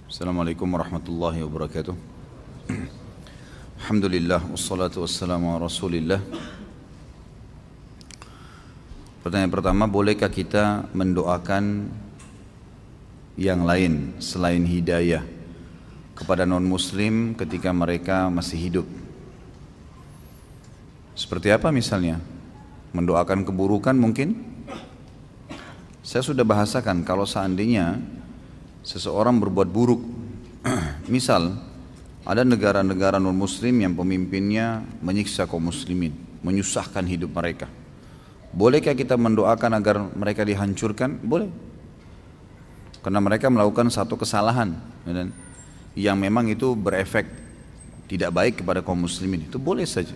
Assalamualaikum warahmatullahi wabarakatuh. Alhamdulillah wassalatu wassalamu ala Rasulillah. Pertanyaan pertama, bolehkah kita mendoakan yang lain selain hidayah kepada non-muslim ketika mereka masih hidup? Seperti apa misalnya? Mendoakan keburukan mungkin? Saya sudah bahasakan kalau seandainya seseorang berbuat buruk, misal ada negara-negara non-muslim yang pemimpinnya menyiksa kaum muslimin, menyusahkan hidup mereka. Bolehkah kita mendoakan agar mereka dihancurkan? Boleh. Karena mereka melakukan satu kesalahan yang memang itu berefek tidak baik kepada kaum muslimin, itu boleh saja.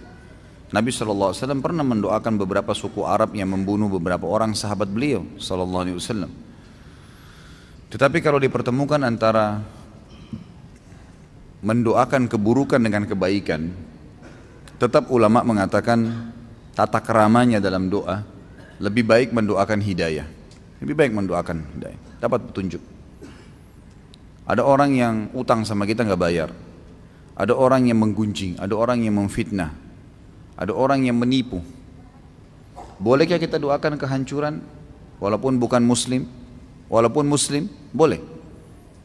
Nabi SAW pernah mendoakan beberapa suku Arab yang membunuh beberapa orang sahabat beliau SAW. Tetapi kalau dipertemukan antara mendoakan keburukan dengan kebaikan, tetap ulama mengatakan tata keramanya dalam doa lebih baik mendoakan hidayah. Lebih baik mendoakan hidayah, dapat petunjuk. Ada orang yang utang sama kita nggak bayar, ada orang yang menggunjing, ada orang yang memfitnah, ada orang yang menipu. Bolehkah kita doakan kehancuran walaupun bukan muslim? Walaupun muslim, boleh.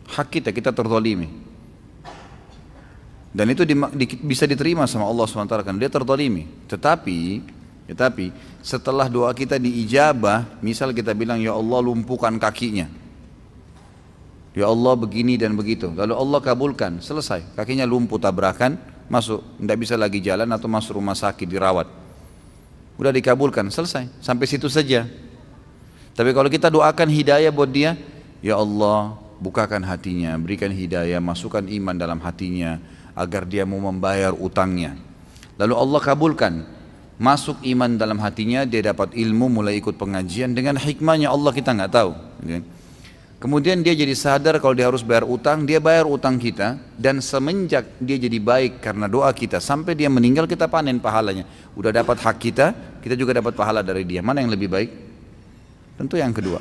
Hak kita terzalimi. Dan itu bisa diterima sama Allah SWT karena dia terzalimi. Tetapi setelah doa kita diijabah, misal kita bilang, ya Allah lumpuhkan kakinya, ya Allah begini dan begitu, lalu Allah kabulkan, selesai, kakinya lumpuh tabrakan, masuk, tidak bisa lagi jalan atau masuk rumah sakit dirawat, udah dikabulkan, selesai, sampai situ saja. Tapi kalau kita doakan hidayah buat dia, ya Allah bukakan hatinya, berikan hidayah, masukkan iman dalam hatinya agar dia mau membayar utangnya, lalu Allah kabulkan, masuk iman dalam hatinya, dia dapat ilmu, mulai ikut pengajian, dengan hikmahnya Allah kita nggak tahu. Kemudian dia jadi sadar kalau dia harus bayar utang, dia bayar utang kita, dan semenjak dia jadi baik karena doa kita, sampai dia meninggal kita panen pahalanya. Udah dapat hak kita, kita juga dapat pahala dari dia. Mana yang lebih baik? Tentu yang kedua.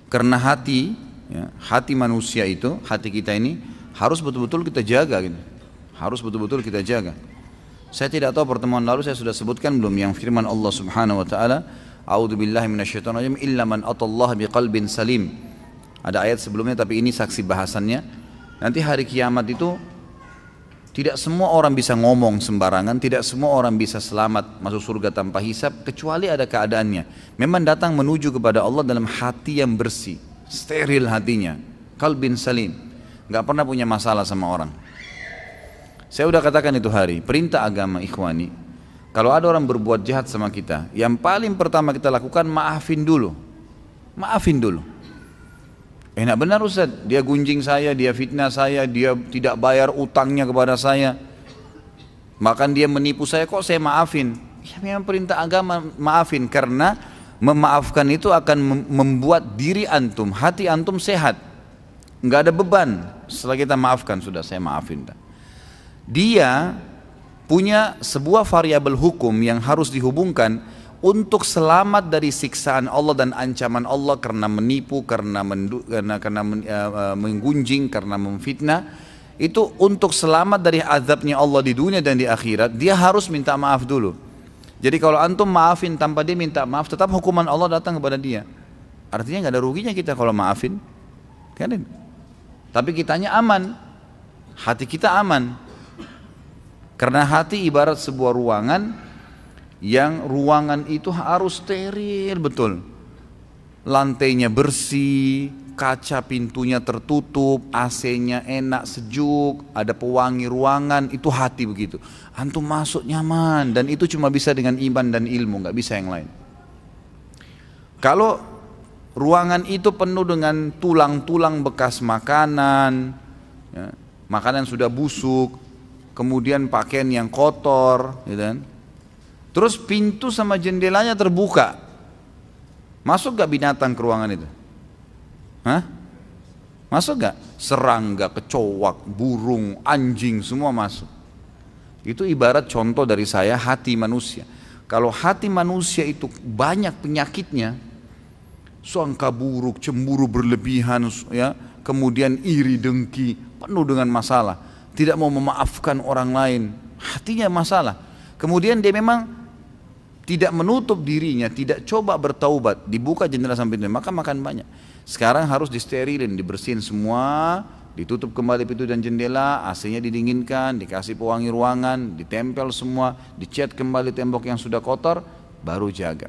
Karena hati manusia itu, hati kita ini harus betul-betul kita jaga gitu. Harus betul-betul kita jaga. Saya tidak tahu pertemuan lalu saya sudah sebutkan belum yang firman Allah Subhanahu wa taala, a'udzubillahi minasyaitonirrajim illa man atallaha biqalbin salim. Ada ayat sebelumnya tapi ini saksi bahasannya. Nanti hari kiamat itu tidak semua orang bisa ngomong sembarangan, tidak semua orang bisa selamat masuk surga tanpa hisab, kecuali ada keadaannya. Memang datang menuju kepada Allah dalam hati yang bersih, steril hatinya, qalbin salim, nggak pernah punya masalah sama orang. Saya udah katakan itu hari, perintah agama ikhwani, kalau ada orang berbuat jahat sama kita, yang paling pertama kita lakukan maafin dulu. Maafin dulu. Enak benar Ustaz, dia gunjing saya, dia fitnah saya, dia tidak bayar utangnya kepada saya, bahkan dia menipu saya, kok saya maafin? Ya memang perintah agama maafin, karena memaafkan itu akan membuat diri antum, hati antum sehat, nggak ada beban. Setelah kita maafkan, sudah saya maafin. Dia punya sebuah variabel hukum yang harus dihubungkan untuk selamat dari siksaan Allah dan ancaman Allah karena menipu, karena menggunjing, karena memfitnah. Itu untuk selamat dari azabnya Allah di dunia dan di akhirat, dia harus minta maaf dulu. Jadi kalau antum maafin tanpa dia minta maaf, tetap hukuman Allah datang kepada dia. Artinya nggak ada ruginya kita kalau maafin, kan? Tapi kitanya aman, hati kita aman. Karena hati ibarat sebuah ruangan, yang ruangan itu harus steril betul, lantainya bersih, kaca pintunya tertutup, AC-nya enak sejuk, ada pewangi ruangan, itu hati begitu. Antum masuk nyaman, dan itu cuma bisa dengan iman dan ilmu, nggak bisa yang lain. Kalau ruangan itu penuh dengan tulang-tulang bekas makanan, makanan sudah busuk, kemudian pakaian yang kotor, gitu kan? Terus pintu sama jendelanya terbuka, masuk gak binatang ke ruangan itu? Hah? Masuk gak? Serangga, kecoak, burung, anjing, semua masuk. Itu ibarat contoh dari saya hati manusia. Kalau hati manusia itu banyak penyakitnya, sangka buruk, cemburu berlebihan, ya, kemudian iri dengki, penuh dengan masalah, tidak mau memaafkan orang lain, hatinya masalah. Kemudian dia memang tidak menutup dirinya, tidak coba bertaubat, dibuka jendela sampai itu, maka makan banyak. Sekarang harus disterilin, dibersihin semua, ditutup kembali pintu dan jendela, AC-nya didinginkan, dikasih pewangi ruangan, ditempel semua, dicat kembali tembok yang sudah kotor, baru jaga.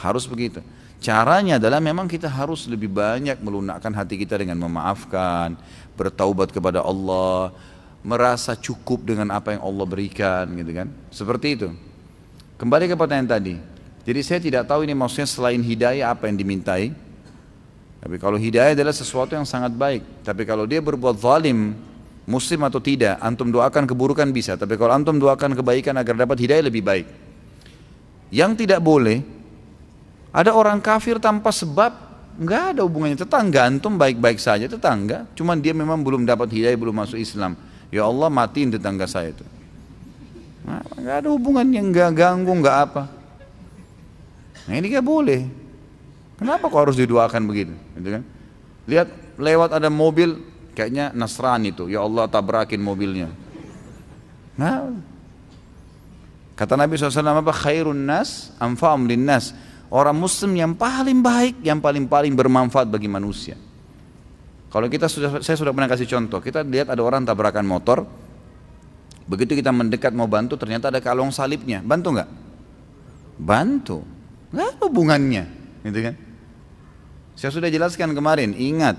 Harus begitu. Caranya adalah memang kita harus lebih banyak melunakkan hati kita dengan memaafkan, bertaubat kepada Allah, merasa cukup dengan apa yang Allah berikan, gitu kan? Seperti itu. Kembali ke pertanyaan tadi. Jadi saya tidak tahu ini maksudnya selain hidayah apa yang dimintai. Tapi kalau hidayah adalah sesuatu yang sangat baik. Tapi kalau dia berbuat zalim, muslim atau tidak, antum doakan keburukan bisa. Tapi kalau antum doakan kebaikan agar dapat hidayah lebih baik. Yang tidak boleh, ada orang kafir tanpa sebab, nggak ada hubungannya. Tetangga antum baik-baik saja, tetangga. Cuman dia memang belum dapat hidayah, belum masuk Islam. Ya Allah matiin tetangga saya itu. Nah, nggak ada hubungannya, nggak ganggu, nggak apa. Nah ini nggak boleh. Kenapa kok harus didoakan begitu? Gitu kan? Lihat lewat ada mobil, kayaknya Nasrani itu. Ya Allah tabrakin mobilnya. Nah, kata Nabi SAW apa? Khairun nas, anfa'um linnas. Orang Muslim yang paling baik, yang paling bermanfaat bagi manusia. Kalau saya sudah pernah kasih contoh. Kita lihat ada orang tabrakan motor. Begitu kita mendekat mau bantu, ternyata ada kalung salibnya. Bantu nggak? Bantu. Nggak ada hubungannya, gitu kan? Saya sudah jelaskan kemarin. Ingat,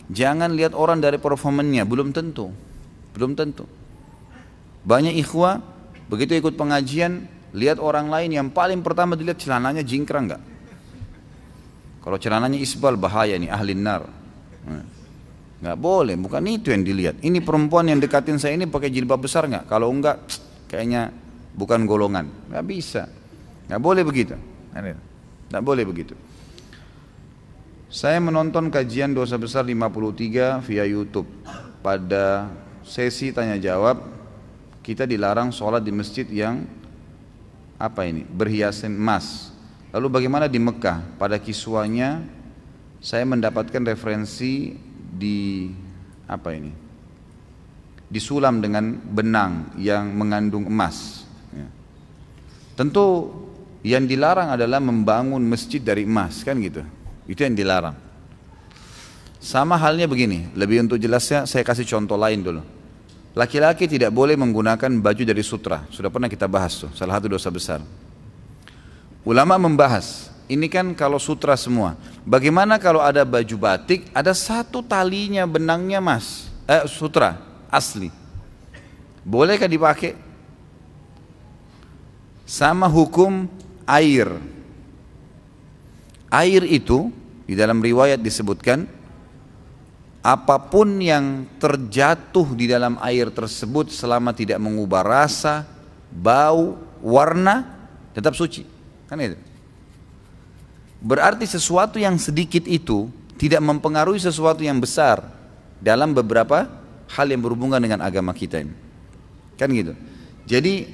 jangan lihat orang dari performanya. Belum tentu. Banyak ikhwah begitu ikut pengajian, lihat orang lain yang paling pertama dilihat celananya jingkrang nggak? Kalau celananya isbal bahaya nih, ahli nar. Nggak boleh, bukan itu yang dilihat. Ini perempuan yang dekatin saya ini pakai jilbab besar nggak? Kalau enggak, kayaknya bukan golongan. Nggak bisa, nggak boleh begitu. Nggak boleh begitu. Saya menonton kajian dosa besar 53 via YouTube. Pada sesi tanya jawab, kita dilarang sholat di masjid yang berhiasan emas. Lalu bagaimana di Mekah? Pada kiswanya saya mendapatkan referensi disulam dengan benang yang mengandung emas. Ya. Tentu yang dilarang adalah membangun masjid dari emas, kan gitu. Itu yang dilarang. Sama halnya begini, lebih untuk jelasnya saya kasih contoh lain dulu. Laki-laki tidak boleh menggunakan baju dari sutra. Sudah pernah kita bahas tuh, salah satu dosa besar. Ulama membahas, ini kan kalau sutra semua. Bagaimana kalau ada baju batik, ada satu talinya benangnya sutra asli. Bolehkah dipakai? Sama hukum air. Air itu di dalam riwayat disebutkan, apapun yang terjatuh di dalam air tersebut selama tidak mengubah rasa, bau, warna, tetap suci. Kan itu. Berarti sesuatu yang sedikit itu tidak mempengaruhi sesuatu yang besar dalam beberapa hal yang berhubungan dengan agama kita ini. Kan gitu. Jadi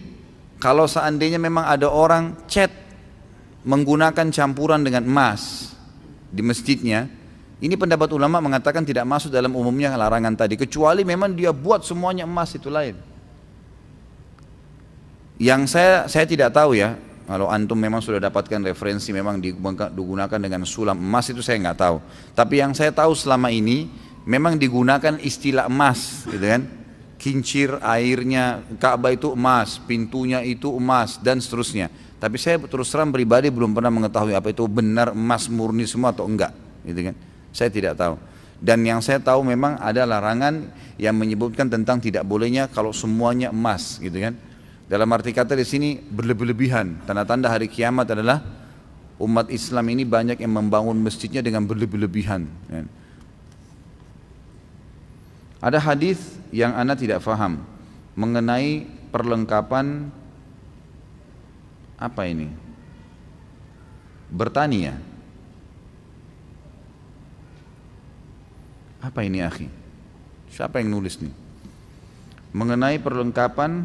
kalau seandainya memang ada orang cat menggunakan campuran dengan emas di masjidnya, ini pendapat ulama mengatakan tidak masuk dalam umumnya larangan tadi, kecuali memang dia buat semuanya emas, itu lain. Yang saya tidak tahu ya, kalau antum memang sudah dapatkan referensi memang digunakan dengan sulam emas, itu saya nggak tahu. Tapi yang saya tahu selama ini memang digunakan istilah emas, gitu kan? Kincir airnya, Ka'bah itu emas, pintunya itu emas dan seterusnya. Tapi saya terus terang pribadi belum pernah mengetahui apa itu benar emas murni semua atau enggak, gitu kan? Saya tidak tahu. Dan yang saya tahu memang ada larangan yang menyebutkan tentang tidak bolehnya kalau semuanya emas, gitu kan? Dalam arti kata di sini berlebih-lebihan. Tanda-tanda hari kiamat adalah umat Islam ini banyak yang membangun masjidnya dengan berlebih-lebihan. Ada hadis yang ana tidak faham mengenai perlengkapan bertani ya. Apa ini akhi? Siapa yang nulis nih? Mengenai perlengkapan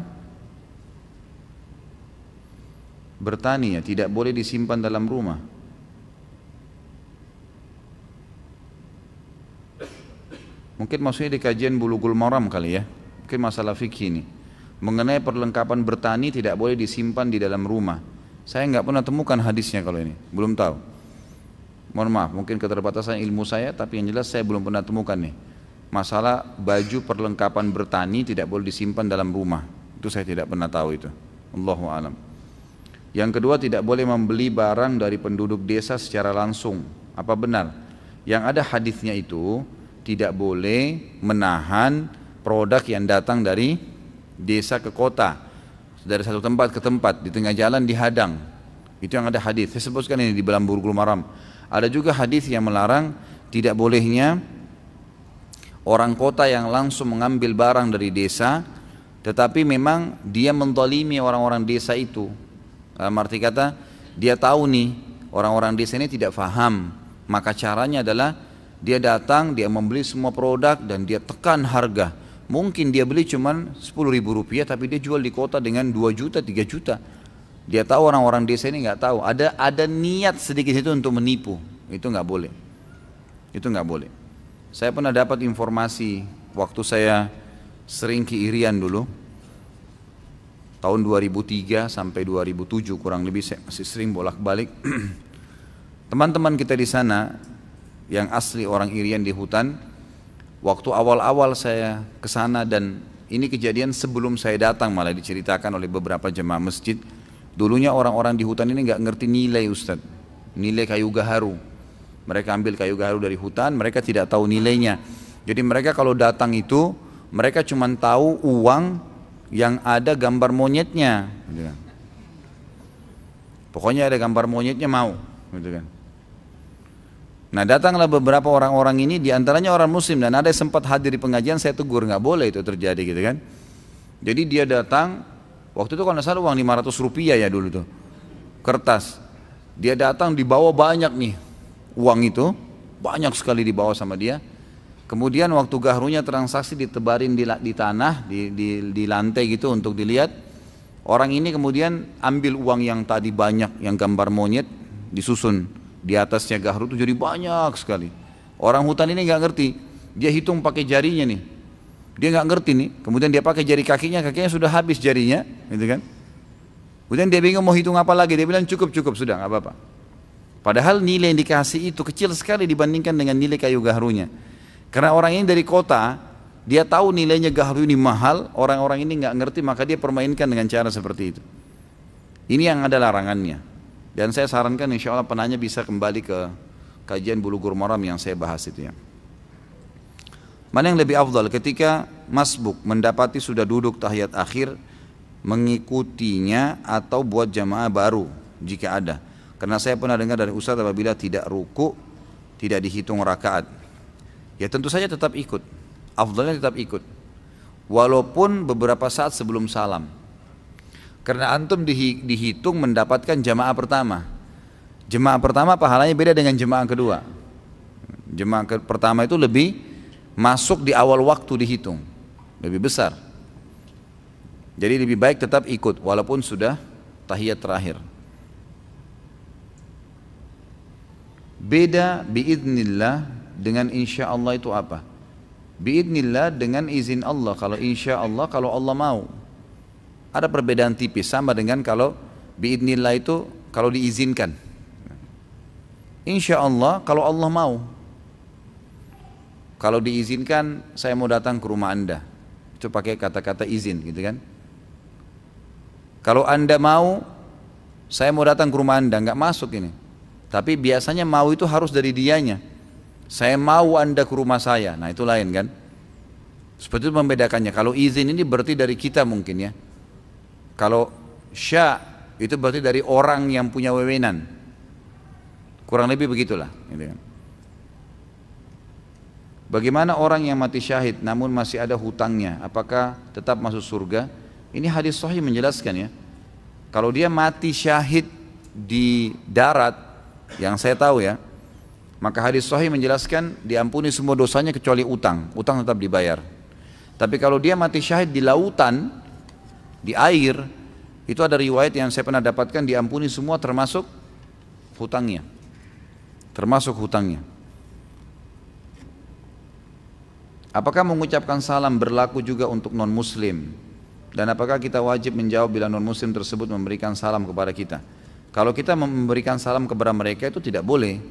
bertani ya, tidak boleh disimpan dalam rumah. Mungkin maksudnya di kajian Bulughul Maram kali ya. Mungkin masalah fikih ini. Mengenai perlengkapan bertani tidak boleh disimpan di dalam rumah. Saya nggak pernah temukan hadisnya kalau ini, belum tahu. Mohon maaf, mungkin keterbatasan ilmu saya, tapi yang jelas saya belum pernah temukan nih. Masalah baju perlengkapan bertani tidak boleh disimpan dalam rumah. Itu saya tidak pernah tahu itu. Allahu a'lam. Yang kedua, tidak boleh membeli barang dari penduduk desa secara langsung. Apa benar? Yang ada hadisnya itu tidak boleh menahan produk yang datang dari desa ke kota, dari satu tempat ke tempat, di tengah jalan dihadang. Itu yang ada hadis. Saya sebutkan ini di dalam Bulughul Maram. Ada juga hadis yang melarang tidak bolehnya orang kota yang langsung mengambil barang dari desa, tetapi memang dia menzalimi orang-orang desa itu. Dalam arti kata, dia tahu nih orang-orang desa ini tidak faham, maka caranya adalah dia datang, dia membeli semua produk dan dia tekan harga. Mungkin dia beli cuma 10.000 rupiah, tapi dia jual di kota dengan 2 juta, 3 juta. Dia tahu orang-orang desa ini nggak tahu. Ada niat sedikit itu untuk menipu. Itu nggak boleh. Itu nggak boleh. Saya pernah dapat informasi waktu saya sering ke Irian dulu, tahun 2003 sampai 2007 kurang lebih, saya masih sering bolak-balik. Teman-teman kita di sana yang asli orang Irian di hutan, waktu awal-awal saya ke sana, dan ini kejadian sebelum saya datang malah diceritakan oleh beberapa jemaah masjid. Dulunya orang-orang di hutan ini nggak ngerti nilai, Ustadz, nilai kayu gaharu. Mereka ambil kayu gaharu dari hutan, mereka tidak tahu nilainya. Jadi mereka kalau datang itu, mereka cuma tahu uang yang ada gambar monyetnya, gitu kan. Pokoknya ada gambar monyetnya mau, gitu kan. Nah, datanglah beberapa orang-orang ini, diantaranya orang Muslim, dan ada yang sempat hadir di pengajian. Saya tegur, nggak boleh itu terjadi, gitu kan. Jadi dia datang, waktu itu kalau nggak salah uang 500 rupiah ya dulu tuh, kertas. Dia datang dibawa banyak nih, uang itu banyak sekali dibawa sama dia. Kemudian waktu gahrunya transaksi ditebarin di tanah, di lantai gitu untuk dilihat. Orang ini kemudian ambil uang yang tadi banyak, yang gambar monyet, disusun di atasnya gahru itu jadi banyak sekali. Orang hutan ini nggak ngerti, dia hitung pakai jarinya nih. Dia nggak ngerti nih, kemudian dia pakai jari kakinya sudah habis jarinya, gitu kan. Kemudian dia bingung mau hitung apa lagi, dia bilang cukup sudah nggak apa-apa. Padahal nilai yang dikasih itu kecil sekali dibandingkan dengan nilai kayu gahrunya. Karena orang ini dari kota, dia tahu nilainya gahru ini mahal, orang-orang ini nggak ngerti, maka dia permainkan dengan cara seperti itu. Ini yang ada larangannya. Dan saya sarankan insya Allah penanya bisa kembali ke kajian Bulughul Maram yang saya bahas itu ya. Mana yang lebih afdal ketika masbuk mendapati sudah duduk tahiyat akhir, mengikutinya atau buat jamaah baru jika ada? Karena saya pernah dengar dari Ustaz apabila tidak ruku tidak dihitung rakaat. Ya tentu saja tetap ikut, afdalnya tetap ikut, walaupun beberapa saat sebelum salam. Karena antum dihitung mendapatkan jamaah pertama. Jemaah pertama pahalanya beda dengan jemaah kedua. Jemaah pertama itu lebih masuk di awal waktu dihitung, lebih besar. Jadi lebih baik tetap ikut walaupun sudah tahiyat terakhir. Beda biidnillah dengan insya Allah itu apa? Biidnillah dengan izin Allah, kalau insya Allah kalau Allah mau. Ada perbedaan tipis, sama dengan kalau biidnillah itu kalau diizinkan. Insya Allah kalau Allah mau. Kalau diizinkan, saya mau datang ke rumah Anda, itu pakai kata-kata izin gitu kan. Kalau Anda mau, saya mau datang ke rumah Anda, nggak masuk ini. Tapi biasanya mau itu harus dari dianya. Saya mau Anda ke rumah saya, nah itu lain kan. Seperti itu membedakannya. Kalau izin ini berarti dari kita mungkin ya. Kalau sya itu berarti dari orang yang punya wewenang. Kurang lebih begitulah, gitu kan. Bagaimana orang yang mati syahid namun masih ada hutangnya, apakah tetap masuk surga? Ini hadis sahih menjelaskan ya. Kalau dia mati syahid di darat, yang saya tahu ya, maka hadis sahih menjelaskan diampuni semua dosanya kecuali utang. Utang tetap dibayar. Tapi kalau dia mati syahid di lautan, di air, itu ada riwayat yang saya pernah dapatkan, diampuni semua termasuk hutangnya. Termasuk hutangnya. Apakah mengucapkan salam berlaku juga untuk non-muslim? Dan apakah kita wajib menjawab bila non-muslim tersebut memberikan salam kepada kita? Kalau kita memberikan salam kepada mereka itu tidak boleh.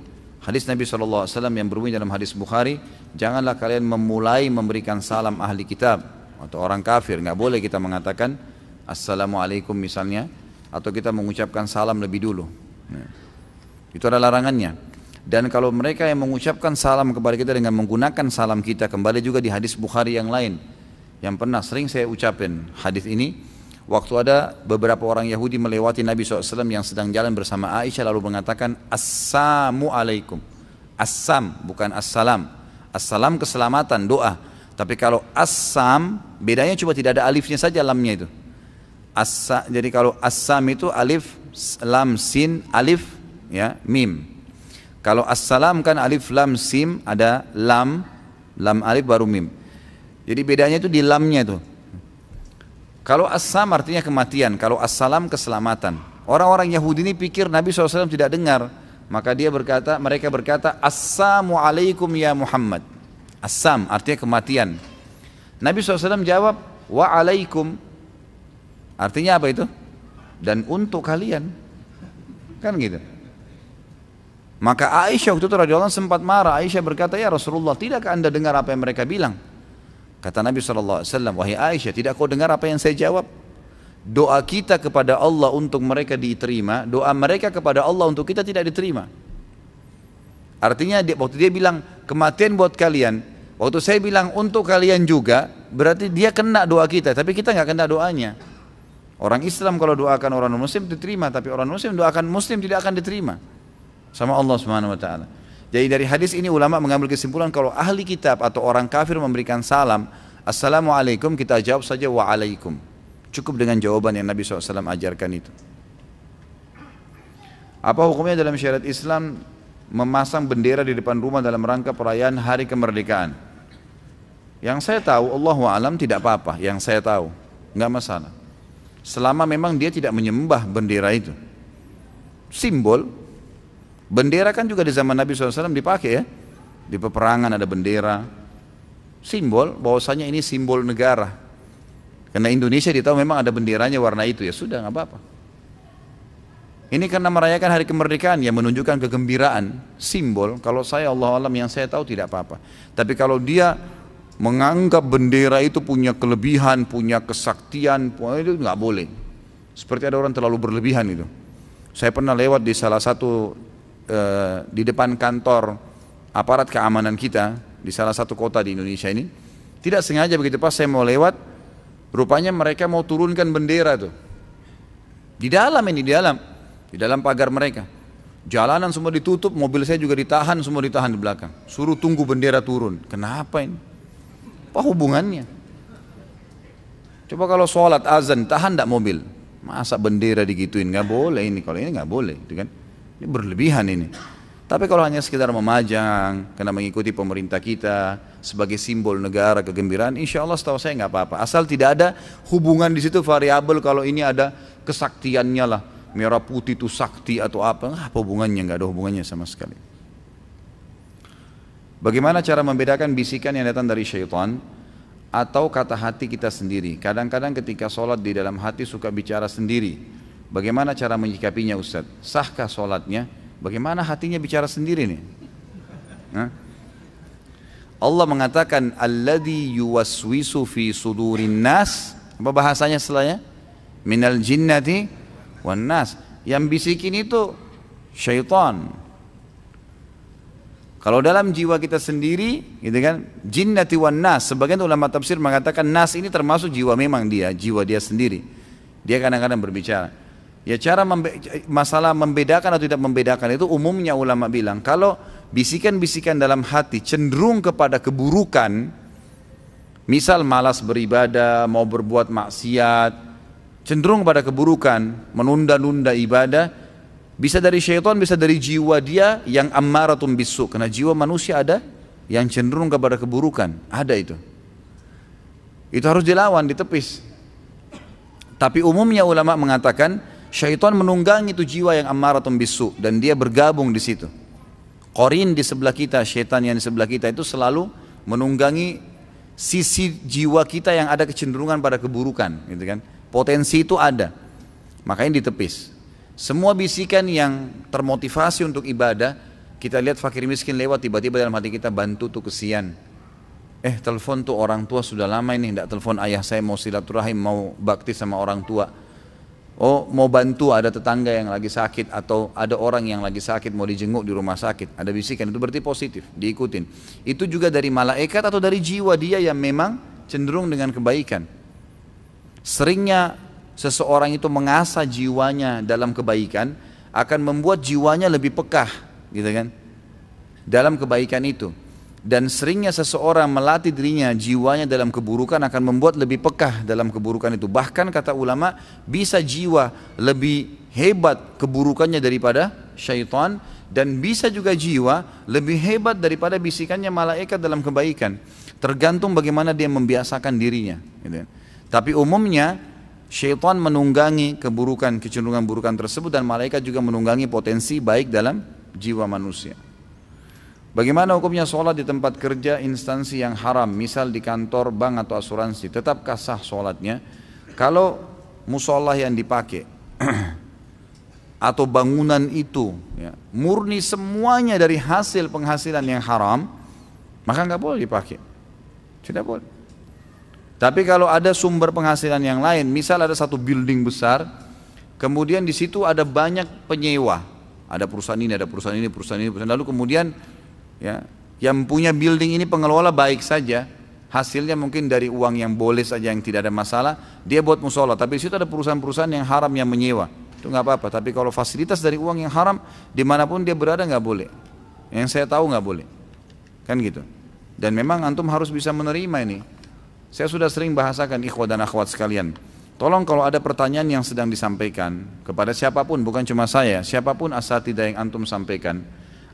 Hadis Nabi SAW yang berbunyi dalam hadis Bukhari, janganlah kalian memulai memberikan salam ahli kitab atau orang kafir. Nggak boleh kita mengatakan Assalamualaikum misalnya, atau kita mengucapkan salam lebih dulu. Itu adalah larangannya. Dan kalau mereka yang mengucapkan salam kepada kita dengan menggunakan salam kita, kembali juga di hadis Bukhari yang lain yang pernah sering saya ucapin hadis ini, waktu ada beberapa orang Yahudi melewati Nabi SAW yang sedang jalan bersama Aisyah lalu mengatakan Assalamualaikum. Assam bukan assalam. Assalam keselamatan, doa. Tapi kalau assam, bedanya cuma tidak ada alifnya saja, lamnya itu. Jadi kalau assam itu alif, lam, sin, alif, ya, mim. Kalau assalam kan alif, lam, sim, ada lam, lam alif baru mim. Jadi bedanya itu di lamnya itu. Kalau assam artinya kematian, kalau assalam keselamatan. Orang-orang Yahudi ini pikir Nabi SAW tidak dengar, maka mereka berkata, Assalamualaikum ya Muhammad. Assam artinya kematian. Nabi SAW jawab, Wa'alaikum. Artinya apa itu? Dan untuk kalian. Kan gitu. Maka Aisyah waktu itu radhiyallahu anha sempat marah. Aisyah berkata, ya Rasulullah, tidakkah anda dengar apa yang mereka bilang? Kata Nabi SAW, wahai Aisyah, tidak kau dengar apa yang saya jawab? Doa kita kepada Allah untuk mereka diterima, doa mereka kepada Allah untuk kita tidak diterima. Artinya waktu dia bilang kematian buat kalian, waktu saya bilang untuk kalian juga, berarti dia kena doa kita, tapi kita nggak kena doanya. Orang Islam kalau doakan orang Muslim diterima, tapi orang Muslim doakan Muslim tidak akan diterima sama Allah Subhanahu Wa Taala. Jadi dari hadis ini ulama mengambil kesimpulan kalau ahli kitab atau orang kafir memberikan salam, Assalamualaikum, kita jawab saja Wa'alaikum. Cukup dengan jawaban yang Nabi SAW ajarkan itu. Apa hukumnya dalam syariat Islam memasang bendera di depan rumah dalam rangka perayaan hari kemerdekaan? Yang saya tahu, Allahu a'lam tidak apa-apa. Yang saya tahu, nggak masalah. Selama memang dia tidak menyembah bendera itu. Simbol. Bendera kan juga di zaman Nabi SAW dipakai ya. Di peperangan ada bendera. Simbol, bahwasanya ini simbol negara. Karena Indonesia ditahu memang ada benderanya warna itu, ya sudah nggak apa-apa. Ini karena merayakan hari kemerdekaan yang menunjukkan kegembiraan, simbol. Kalau saya Allah alam yang saya tahu tidak apa-apa. Tapi kalau dia menganggap bendera itu punya kelebihan, punya kesaktian, itu nggak boleh. Seperti ada orang terlalu berlebihan itu. Saya pernah lewat di salah satu di depan kantor aparat keamanan kita di salah satu kota di Indonesia ini, tidak sengaja begitu pas saya mau lewat, rupanya mereka mau turunkan bendera tuh di dalam pagar mereka. Jalanan semua ditutup, mobil saya juga ditahan, semua ditahan di belakang, suruh tunggu bendera turun. Kenapa ini? Apa hubungannya? Coba kalau sholat azan tahan tidak mobil, masa bendera digituin? Nggak boleh ini, kalau ini nggak boleh, gitu kan? Ini berlebihan ini. Tapi kalau hanya sekedar memajang karena mengikuti pemerintah kita sebagai simbol negara kegembiraan, insya Allah setahu saya nggak apa-apa. Asal tidak ada hubungan di situ variabel kalau ini ada kesaktiannya lah, merah putih itu sakti atau apa hubungannya? Nggak ada hubungannya sama sekali. Bagaimana cara membedakan bisikan yang datang dari syaitan atau kata hati kita sendiri? Kadang-kadang ketika sholat di dalam hati suka bicara sendiri. Bagaimana cara menyikapinya Ustaz? Sahkah sholatnya? Bagaimana hatinya bicara sendiri nih? Allah mengatakan alladzi yuwaswisu fi sudurin nas. Apa bahasanya setelahnya? Minal jinnati wan nas. Yang bisikin itu syaitan. Kalau dalam jiwa kita sendiri, gitu kan? Jinnati wan nas. Sebagian ulama tafsir mengatakan nas ini termasuk jiwa memang dia, jiwa dia sendiri. Dia kadang-kadang berbicara. Ya cara masalah membedakan atau tidak membedakan itu umumnya ulama bilang kalau bisikan-bisikan dalam hati cenderung kepada keburukan, misal malas beribadah, mau berbuat maksiat, cenderung pada keburukan, menunda-nunda ibadah, bisa dari syaitan, bisa dari jiwa dia yang ammaratun bisu, karena jiwa manusia ada yang cenderung kepada keburukan, ada itu harus dilawan, ditepis. Tapi umumnya ulama mengatakan syaitan menunggangi itu jiwa yang ammaratun bisu dan dia bergabung di situ. Qarin di sebelah kita, syaitan yang di sebelah kita itu selalu menunggangi sisi jiwa kita yang ada kecenderungan pada keburukan, gitu kan. Potensi itu ada, makanya ditepis. Semua bisikan yang termotivasi untuk ibadah, kita lihat fakir miskin lewat, tiba-tiba dalam hati kita bantu tuh, kesian. Telepon tuh orang tua, sudah lama ini tidak telepon ayah saya, mau silaturahim, mau bakti sama orang tua. Oh, mau bantu ada tetangga yang lagi sakit, atau ada orang yang lagi sakit mau dijenguk di rumah sakit, ada bisikan, itu berarti positif, diikutin. Itu juga dari malaikat atau dari jiwa dia yang memang cenderung dengan kebaikan. Seringnya seseorang itu mengasah jiwanya dalam kebaikan, akan membuat jiwanya lebih pekah, gitu kan, dalam kebaikan itu. Dan seringnya seseorang melatih dirinya, jiwanya dalam keburukan, akan membuat lebih pekah dalam keburukan itu. Bahkan kata ulama, bisa jiwa lebih hebat keburukannya daripada syaitan, dan bisa juga jiwa lebih hebat daripada bisikannya malaikat dalam kebaikan. Tergantung bagaimana dia membiasakan dirinya, gitu. Tapi umumnya syaitan menunggangi keburukan, kecenderungan burukan tersebut, dan malaikat juga menunggangi potensi baik dalam jiwa manusia. Bagaimana hukumnya sholat di tempat kerja instansi yang haram, misal di kantor, bank atau asuransi? Tetapkah sah sholatnya? Kalau musolah yang dipakai atau bangunan itu ya, murni semuanya dari hasil penghasilan yang haram, maka nggak boleh dipakai, tidak boleh. Tapi kalau ada sumber penghasilan yang lain, misal ada satu building besar, kemudian di situ ada banyak penyewa, ada perusahaan ini, ada perusahaan ini, perusahaan ini, lalu kemudian ya, yang punya building ini pengelola baik saja, hasilnya mungkin dari uang yang boleh saja, yang tidak ada masalah, dia buat musola. Tapi di situ ada perusahaan-perusahaan yang haram yang menyewa, itu nggak apa-apa. Tapi kalau fasilitas dari uang yang haram, dimanapun dia berada nggak boleh. Yang saya tahu nggak boleh, kan gitu. Dan memang antum harus bisa menerima ini. Saya sudah sering bahasakan ikhwah dan akhwat sekalian. Tolong kalau ada pertanyaan yang sedang disampaikan kepada siapapun, bukan cuma saya, siapapun asatidzah yang antum sampaikan,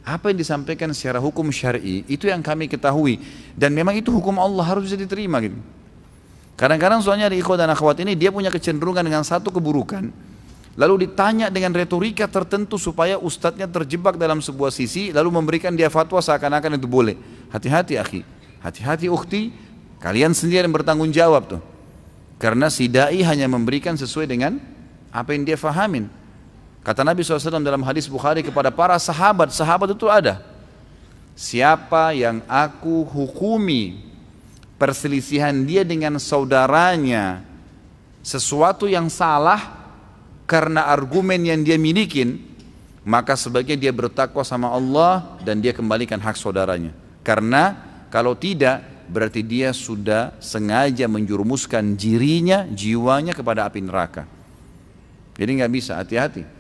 apa yang disampaikan secara hukum syar'i itu yang kami ketahui, dan memang itu hukum Allah, harus bisa diterima gitu. Kadang-kadang soalnya ada ikhwah dan akhwat ini, dia punya kecenderungan dengan satu keburukan, lalu ditanya dengan retorika tertentu supaya ustadznya terjebak dalam sebuah sisi, lalu memberikan dia fatwa seakan-akan itu boleh. Hati-hati akhi, hati-hati ukhti, kalian sendiri yang bertanggung jawab tuh. Karena si da'i hanya memberikan sesuai dengan apa yang dia fahamin. Kata Nabi SAW dalam hadis Bukhari kepada para sahabat, sahabat itu ada, siapa yang aku hukumi perselisihan dia dengan saudaranya sesuatu yang salah karena argumen yang dia milikin, maka sebaiknya dia bertakwa sama Allah dan dia kembalikan hak saudaranya. Karena kalau tidak, berarti dia sudah sengaja menjurumuskan dirinya, jiwanya kepada api neraka. Jadi nggak bisa, hati-hati.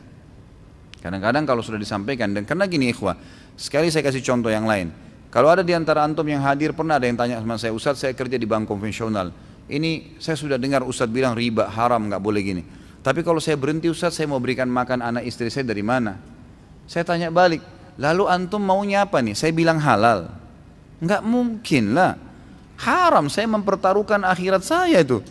Kadang-kadang kalau sudah disampaikan, dan karena gini ikhwah, sekali saya kasih contoh yang lain. Kalau ada di antara antum yang hadir, pernah ada yang tanya sama saya, Ustadz saya kerja di bank konvensional, ini saya sudah dengar Ustadz bilang riba haram, nggak boleh gini. Tapi kalau saya berhenti Ustadz, saya mau berikan makan anak istri saya dari mana? Saya tanya balik, lalu antum maunya apa nih? Saya bilang halal. Nggak mungkin lah, haram, saya mempertaruhkan akhirat saya itu.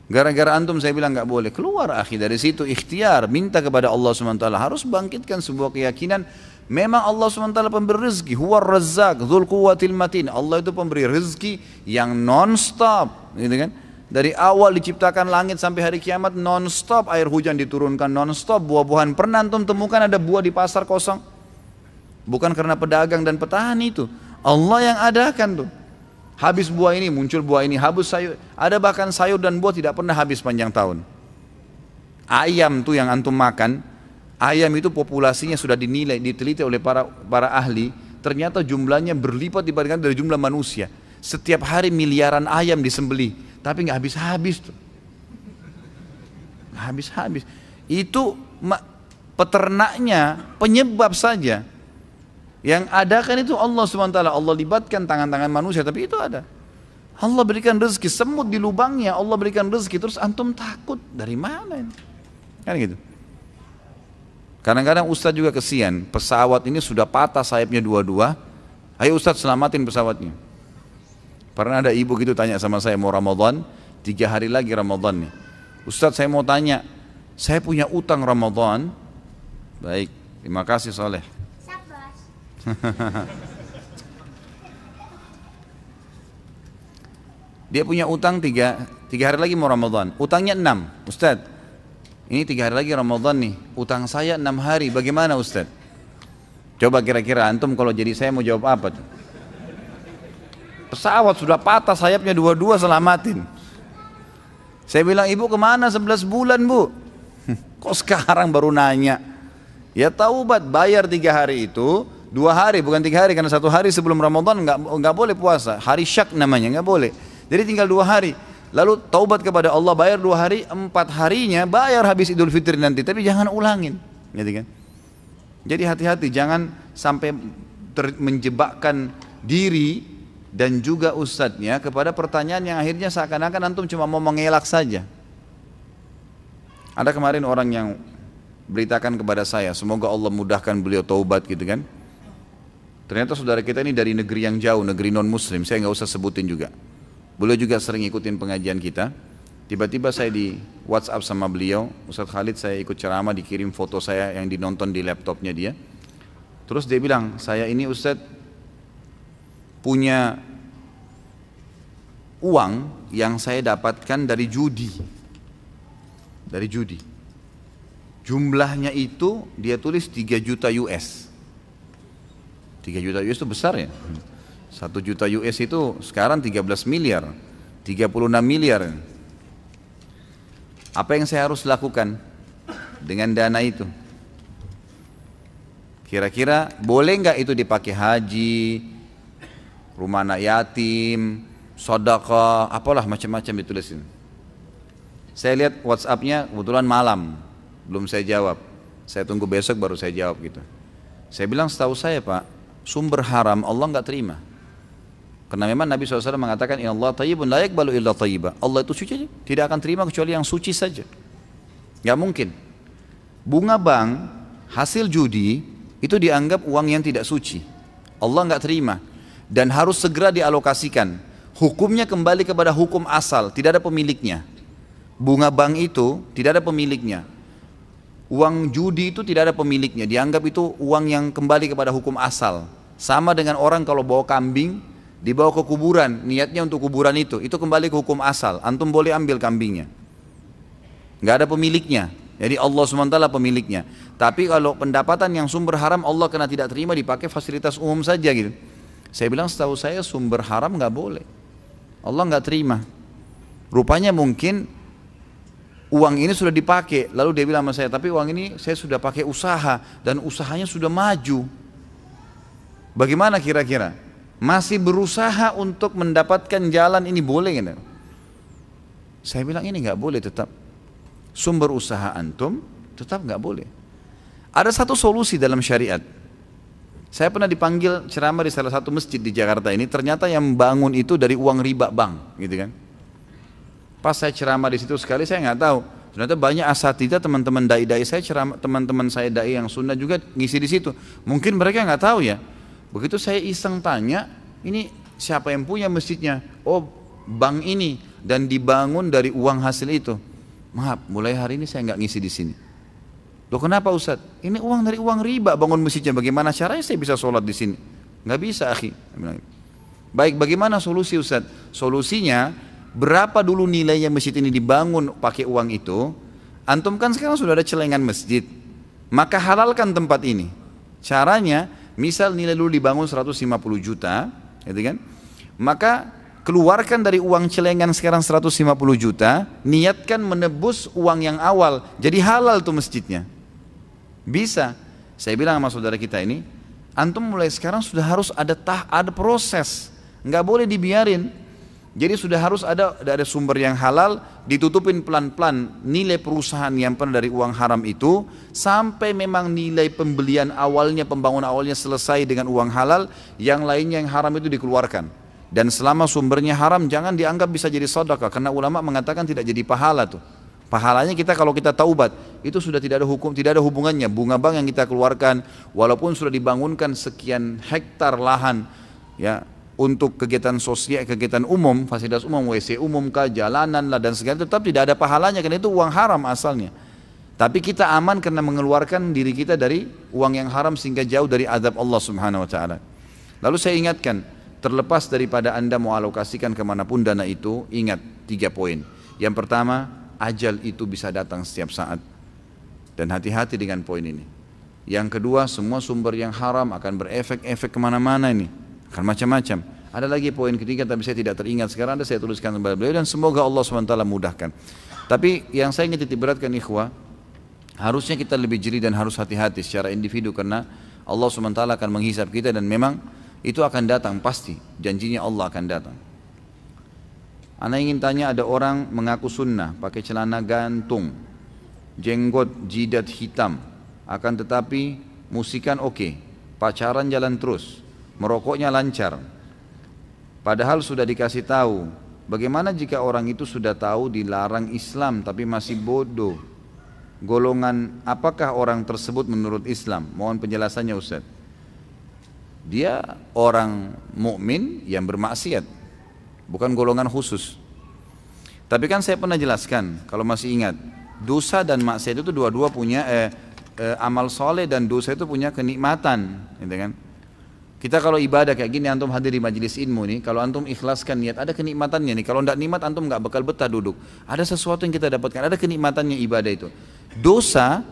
Gara-gara antum saya bilang nggak boleh, keluar akhi dari situ, ikhtiar, minta kepada Allah SWT. Harus bangkitkan sebuah keyakinan, memang Allah SWT pemberi rezeki, huwa razzaq, dzul quwwatil matin. Allah itu pemberi rezeki yang non-stop, gitu kan? Dari awal diciptakan langit sampai hari kiamat, non-stop air hujan diturunkan, non-stop buah-buahan. Pernah antum temukan ada buah di pasar kosong? Bukan karena pedagang dan petani itu, Allah yang adakan tuh. Habis buah ini, muncul buah ini, habis sayur. Ada bahkan sayur dan buah tidak pernah habis panjang tahun. Ayam tuh yang antum makan, ayam itu populasinya sudah dinilai, diteliti oleh para ahli, ternyata jumlahnya berlipat dibandingkan dari jumlah manusia. Setiap hari miliaran ayam disembelih, tapi nggak habis-habis tuh. Nggak habis-habis. Itu peternaknya, penyebab saja. Yang ada kan itu Allah SWT, Allah libatkan tangan-tangan manusia, tapi itu ada. Allah berikan rezeki, semut di lubangnya, Allah berikan rezeki, terus antum takut, dari mana ini? Kan gitu. Kadang-kadang Ustadz juga kesian, pesawat ini sudah patah sayapnya dua-dua, ayo Ustadz selamatin pesawatnya. Pernah ada ibu gitu tanya sama saya, mau Ramadan, 3 hari lagi Ramadan nih. Ustadz saya mau tanya, saya punya utang Ramadan. Baik, terima kasih Soleh. Dia punya utang tiga hari lagi mau Ramadan. Utangnya 6. Ustaz, ini 3 hari lagi Ramadan nih. Utang saya 6 hari. Bagaimana Ustaz? Coba kira-kira antum kalau jadi saya mau jawab apa tuh? Pesawat sudah patah sayapnya dua-dua, selamatin. Saya bilang, ibu kemana 11 bulan bu? Kok sekarang baru nanya? Ya taubat, bayar 3 hari itu. 2 hari, bukan 3 hari, karena 1 hari sebelum Ramadan nggak boleh puasa. Hari syak namanya, nggak boleh. Jadi tinggal 2 hari. Lalu taubat kepada Allah, bayar 2 hari, 4 harinya bayar habis Idul Fitri nanti. Tapi jangan ulangin, gitu kan? Jadi hati-hati, jangan sampai menjebakkan diri dan juga ustadznya kepada pertanyaan yang akhirnya seakan-akan antum cuma mau mengelak saja. Ada kemarin orang yang beritakan kepada saya, semoga Allah mudahkan beliau taubat gitu kan. Ternyata saudara kita ini dari negeri yang jauh, negeri non-muslim, saya nggak usah sebutin juga. Beliau juga sering ikutin pengajian kita. Tiba-tiba saya di WhatsApp sama beliau, Ustadz Khalid, saya ikut ceramah, dikirim foto saya yang dinonton di laptopnya dia. Terus dia bilang, saya ini Ustadz punya uang yang saya dapatkan dari judi. Dari judi. Jumlahnya itu dia tulis 3 juta US. 3 juta US itu besar ya. 1 juta US itu sekarang 13 miliar, 36 miliar. Apa yang saya harus lakukan dengan dana itu? Kira-kira boleh nggak itu dipakai haji, rumah anak yatim, sedekah, apalah macam-macam ditulisin. Saya lihat WhatsApp-nya kebetulan malam, belum saya jawab. Saya tunggu besok baru saya jawab gitu. Saya bilang, setahu saya Pak, sumber haram Allah nggak terima. Karena memang Nabi SAW mengatakan, Inna Allah tayyibun la yaqbalu illa tayyiba. Allah itu suci, tidak akan terima kecuali yang suci saja. Nggak mungkin. Bunga bank, hasil judi, itu dianggap uang yang tidak suci. Allah nggak terima. Dan harus segera dialokasikan. Hukumnya kembali kepada hukum asal, tidak ada pemiliknya. Bunga bank itu tidak ada pemiliknya. Uang judi itu tidak ada pemiliknya. Dianggap itu uang yang kembali kepada hukum asal. Sama dengan orang kalau bawa kambing, dibawa ke kuburan, niatnya untuk kuburan itu kembali ke hukum asal. Antum boleh ambil kambingnya, nggak ada pemiliknya. Jadi Allah SWT pemiliknya. Tapi kalau pendapatan yang sumber haram, Allah kena tidak terima, dipakai fasilitas umum saja gitu. Saya bilang, setahu saya sumber haram nggak boleh, Allah nggak terima. Rupanya mungkin uang ini sudah dipakai. Lalu dia bilang sama saya, tapi uang ini saya sudah pakai usaha dan usahanya sudah maju. Bagaimana kira-kira? Masih berusaha untuk mendapatkan jalan ini, boleh kan? Saya bilang ini nggak boleh, tetap sumber usaha antum tetap nggak boleh. Ada satu solusi dalam syariat. Saya pernah dipanggil ceramah di salah satu masjid di Jakarta ini. Ternyata yang bangun itu dari uang riba bank, gitu kan? Pas saya ceramah di situ sekali, saya nggak tahu. Ternyata banyak asatidzah, teman-teman dai-dai saya, teman-teman saya dai yang sunnah juga ngisi di situ. Mungkin mereka nggak tahu ya. Begitu saya iseng tanya, ini siapa yang punya masjidnya? Oh, bank ini, dan dibangun dari uang hasil itu. Maaf, mulai hari ini saya nggak ngisi di sini. Loh kenapa Ustaz? Ini uang dari uang riba bangun masjidnya. Bagaimana caranya saya bisa sholat di sini? Nggak bisa, akhi. Baik, bagaimana solusi Ustaz? Solusinya, berapa dulu nilainya masjid ini dibangun pakai uang itu? Antum kan sekarang sudah ada celengan masjid, maka halalkan tempat ini. Caranya, misal nilai dulu dibangun 150 juta, gitu kan? Maka keluarkan dari uang celengan sekarang 150 juta, niatkan menebus uang yang awal, jadi halal tuh masjidnya. Bisa. Saya bilang sama saudara kita ini, antum mulai sekarang sudah harus ada proses, nggak boleh dibiarin. Jadi sudah harus ada sumber yang halal, ditutupin pelan-pelan nilai perusahaan yang pernah dari uang haram itu, sampai memang nilai pembelian awalnya, pembangunan awalnya selesai dengan uang halal, yang lainnya yang haram itu dikeluarkan. Dan selama sumbernya haram, jangan dianggap bisa jadi sedekah, karena ulama mengatakan tidak jadi pahala tuh. Pahalanya kita kalau kita taubat, itu sudah tidak ada hukum, tidak ada hubungannya. Bunga bank yang kita keluarkan, walaupun sudah dibangunkan sekian hektar lahan, ya, untuk kegiatan sosial, kegiatan umum, fasilitas umum, WC umum kah, jalanan lah dan segala, tetap tidak ada pahalanya karena itu uang haram asalnya. Tapi kita aman karena mengeluarkan diri kita dari uang yang haram sehingga jauh dari azab Allah Subhanahu wa taala. Lalu saya ingatkan, terlepas daripada Anda mau alokasikan kemanapun dana itu, ingat 3 poin. Yang pertama, ajal itu bisa datang setiap saat. Dan hati-hati dengan poin ini. Yang kedua, semua sumber yang haram akan berefek-efek kemana-mana ini. Akan macam-macam. Ada lagi poin ketiga tapi saya tidak teringat sekarang, saya tuliskan kepada beliau dan semoga Allah SWT mudahkan. Tapi yang saya ingin titik beratkan ikhwah, harusnya kita lebih jeli dan harus hati-hati secara individu karena Allah SWT akan menghisap kita dan memang itu akan datang pasti, janjinya Allah akan datang. Ana ingin tanya, ada orang mengaku sunnah, pakai celana gantung, jenggot, jidat hitam, akan tetapi musikan oke, pacaran jalan terus, merokoknya lancar. Padahal sudah dikasih tahu. Bagaimana jika orang itu sudah tahu dilarang Islam tapi masih bodoh? Golongan apakah orang tersebut menurut Islam? Mohon penjelasannya Ustaz. Dia orang mukmin yang bermaksiat, bukan golongan khusus. Tapi kan saya pernah jelaskan, kalau masih ingat, dosa dan maksiat itu dua-dua punya amal soleh dan dosa itu punya kenikmatan, gitu kan? Kita kalau ibadah kayak gini, antum hadir di majelis ilmu nih, kalau antum ikhlaskan niat, ada kenikmatannya nih. Kalau tidak nikmat, antum nggak bakal betah duduk. Ada sesuatu yang kita dapatkan, ada kenikmatannya ibadah itu. Dosa,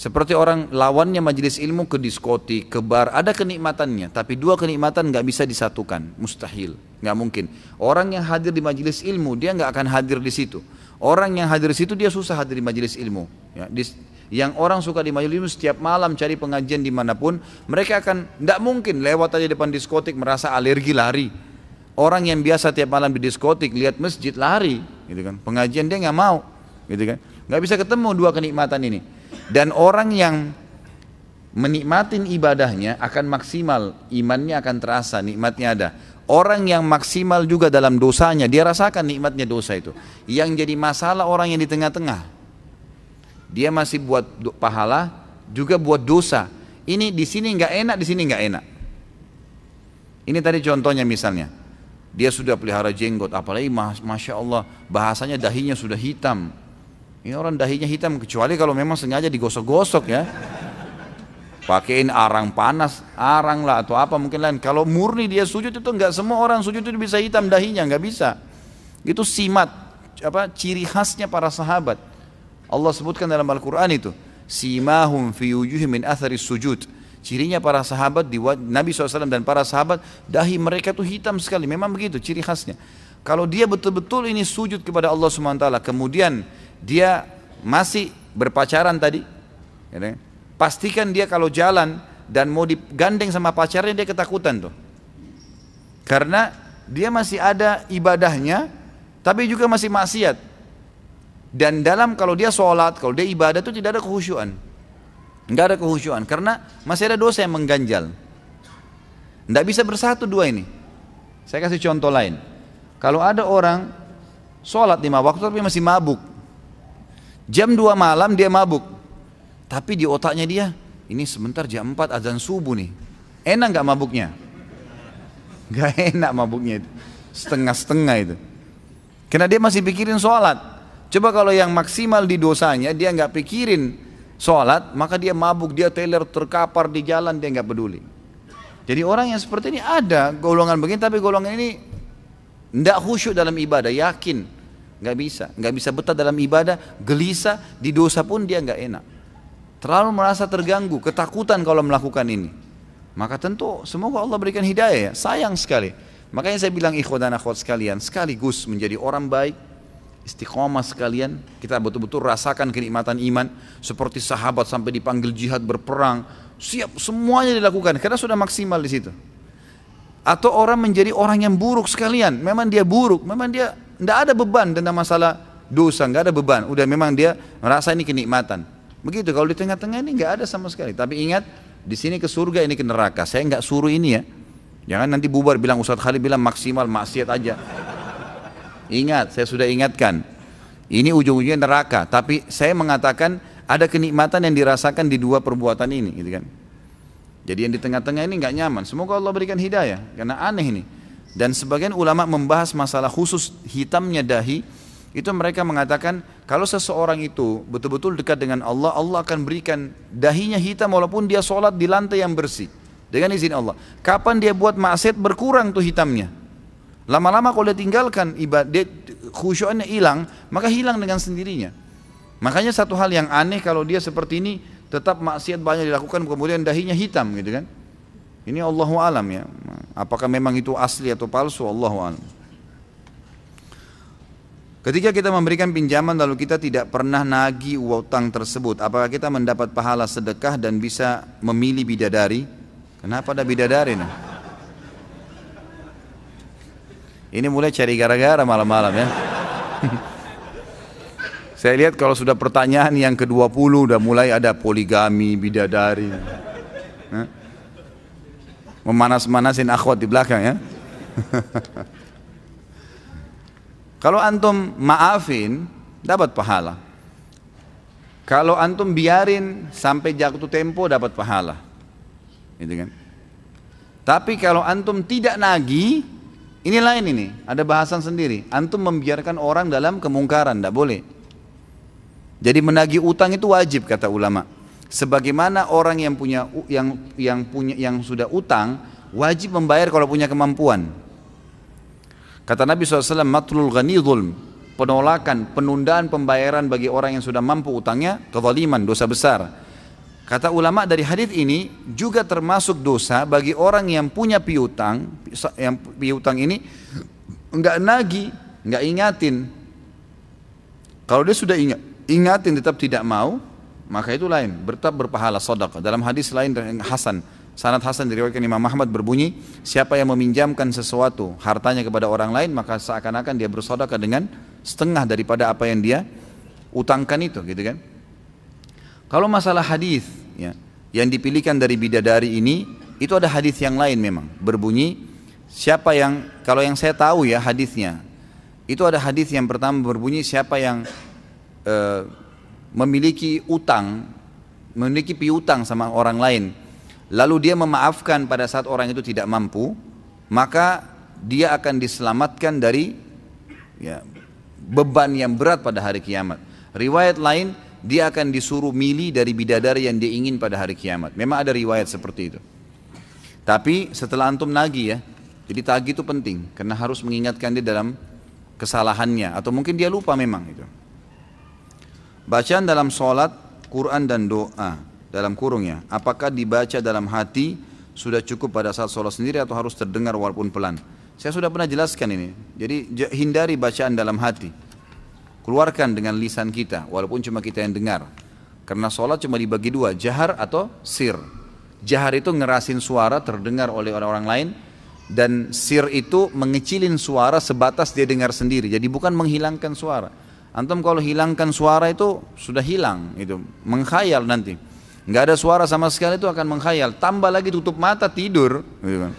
seperti orang lawannya majelis ilmu ke diskotik, ke bar, ada kenikmatannya. Tapi dua kenikmatan nggak bisa disatukan, mustahil, nggak mungkin. Orang yang hadir di majelis ilmu, dia nggak akan hadir di situ. Orang yang hadir di situ, dia susah hadir di majelis ilmu. Ya, yang orang suka di majelis ilmu setiap malam cari pengajian dimanapun, mereka akan, tidak mungkin lewat aja depan diskotik merasa alergi lari. Orang yang biasa tiap malam di diskotik lihat masjid lari, gitu kan? Pengajian dia nggak mau, gitu kan? Nggak bisa ketemu dua kenikmatan ini. Dan orang yang menikmatin ibadahnya akan maksimal, imannya akan terasa, nikmatnya ada. Orang yang maksimal juga dalam dosanya, dia rasakan nikmatnya dosa itu. Yang jadi masalah orang yang di tengah-tengah. Dia masih buat pahala, juga buat dosa. Ini di sini nggak enak, di sini nggak enak. Ini tadi contohnya misalnya, dia sudah pelihara jenggot, apalagi masya Allah bahasanya dahinya sudah hitam. Ini orang dahinya hitam kecuali kalau memang sengaja digosok-gosok ya. Pakein arang panas, arang lah atau apa mungkin lain. Kalau murni dia sujud itu nggak semua orang sujud itu bisa hitam dahinya, nggak bisa. Itu simat, ciri khasnya para sahabat. Allah sebutkan dalam Al-Quran itu, simahum fi wujuhihim min athari sujud. Cirinya para sahabat, Nabi SAW dan para sahabat, dahi mereka itu hitam sekali. Memang begitu ciri khasnya. Kalau dia betul-betul ini sujud kepada Allah SWT, kemudian dia masih berpacaran tadi, ya, pastikan dia kalau jalan dan mau digandeng sama pacarnya, dia ketakutan tuh. Karena dia masih ada ibadahnya, tapi juga masih maksiat. Dan kalau dia sholat, kalau dia ibadah itu tidak ada kehusyuan. Enggak ada kehusyuan, karena masih ada dosa yang mengganjal. Tidak bisa bersatu dua ini. Saya kasih contoh lain. Kalau ada orang sholat 5 waktu tapi masih mabuk. Jam 2 malam dia mabuk. Tapi di otaknya dia, ini sebentar jam 4 azan subuh nih. Enak gak mabuknya? Gak enak mabuknya itu. Setengah-setengah itu. Karena dia masih pikirin sholat. Coba kalau yang maksimal di dosanya, dia nggak pikirin sholat, maka dia mabuk, dia teler, terkapar di jalan, dia nggak peduli. Jadi orang yang seperti ini ada golongan begini, tapi golongan ini nggak khusyuk dalam ibadah, yakin nggak bisa betah dalam ibadah, gelisah di dosa pun dia nggak enak, terlalu merasa terganggu, ketakutan kalau melakukan ini. Maka tentu semoga Allah berikan hidayah ya, sayang sekali. Makanya saya bilang ikhwan dan akhwat sekalian, sekaligus menjadi orang baik, istiqomah sekalian, kita betul-betul rasakan kenikmatan iman seperti sahabat sampai dipanggil jihad berperang, siap semuanya dilakukan karena sudah maksimal di situ. Atau orang menjadi orang yang buruk sekalian, memang dia buruk, memang dia tidak ada beban tentang masalah dosa, nggak ada beban, udah memang dia merasa ini kenikmatan. Begitu kalau di tengah-tengah ini nggak ada sama sekali. Tapi ingat, di sini ke surga, ini ke neraka. Saya nggak suruh ini ya, jangan nanti bubar bilang Ustadz Khalid bilang maksimal maksiat aja. Ingat, saya sudah ingatkan, ini ujung-ujungnya neraka. Tapi saya mengatakan ada kenikmatan yang dirasakan di dua perbuatan ini, gitu kan. Jadi yang di tengah-tengah ini nggak nyaman. Semoga Allah berikan hidayah, karena aneh ini. Dan sebagian ulama membahas masalah khusus hitamnya dahi. Itu mereka mengatakan kalau seseorang itu betul-betul dekat dengan Allah, Allah akan berikan dahinya hitam walaupun dia sholat di lantai yang bersih. Dengan izin Allah. Kapan dia buat maksiat berkurang tuh hitamnya. Lama-lama kalau dia tinggalkan ibadah, khusyuknya hilang, maka hilang dengan sendirinya. Makanya satu hal yang aneh kalau dia seperti ini, tetap maksiat banyak dilakukan, kemudian dahinya hitam gitu kan. Ini Allahu alam ya. Apakah memang itu asli atau palsu, Allahu alam. Ketika kita memberikan pinjaman lalu kita tidak pernah nagih utang tersebut, apakah kita mendapat pahala sedekah dan bisa memilih bidadari? Kenapa ada bidadari nih? Ini mulai cari gara-gara malam-malam ya. Saya lihat kalau sudah pertanyaan yang ke-20 udah mulai ada poligami, bidadari. Memanas-manasin akhwat di belakang ya. Kalau antum maafin, dapat pahala. Kalau antum biarin sampai jatuh tempo, dapat pahala. Gitu kan? Tapi kalau antum tidak nagih, ini lain ini, ada bahasan sendiri. Antum membiarkan orang dalam kemungkaran, tidak boleh. Jadi menagih utang itu wajib kata ulama. Sebagaimana orang yang sudah utang wajib membayar kalau punya kemampuan. Kata Nabi SAW, matlul ghani zulm, penolakan, penundaan pembayaran bagi orang yang sudah mampu utangnya, kezaliman, dosa besar. Kata ulama dari hadis ini juga termasuk dosa bagi orang yang punya piutang, yang piutang ini enggak nagih, enggak ingatin. Kalau dia sudah ingatin tetap tidak mau, maka itu lain, tetap berpahala sedekah. Dalam hadis lain Hasan, sanad Hasan diriwayatkan Imam Ahmad berbunyi, siapa yang meminjamkan sesuatu hartanya kepada orang lain, maka seakan-akan dia bersedekah dengan setengah daripada apa yang dia utangkan itu, gitu kan? Kalau masalah hadis ya, yang dipilihkan dari bidadari ini, itu ada hadis yang lain memang berbunyi, siapa yang, kalau yang saya tahu ya hadisnya, itu ada hadis yang pertama berbunyi, siapa yang memiliki utang, memiliki piutang sama orang lain, lalu dia memaafkan pada saat orang itu tidak mampu, maka dia akan diselamatkan dari ya, beban yang berat pada hari kiamat. Riwayat lain, dia akan disuruh milih dari bidadari yang dia ingin pada hari kiamat. Memang ada riwayat seperti itu. Tapi setelah antum nagih ya, jadi tagih itu penting, karena harus mengingatkan dia dalam kesalahannya, atau mungkin dia lupa memang itu. Bacaan dalam sholat, Quran dan doa, dalam kurungnya, apakah dibaca dalam hati sudah cukup pada saat sholat sendiri atau harus terdengar walaupun pelan? Saya sudah pernah jelaskan ini. Jadi hindari bacaan dalam hati, keluarkan dengan lisan kita walaupun cuma kita yang dengar, karena sholat cuma dibagi dua, jahar atau sir. Jahar itu ngerasin suara terdengar oleh orang lain, dan sir itu mengecilin suara sebatas dia dengar sendiri, jadi bukan menghilangkan suara. Antum kalau hilangkan suara itu sudah hilang, itu mengkhayal nanti. Nggak ada suara sama sekali itu akan mengkhayal. Tambah lagi tutup mata tidur. Gitu kan.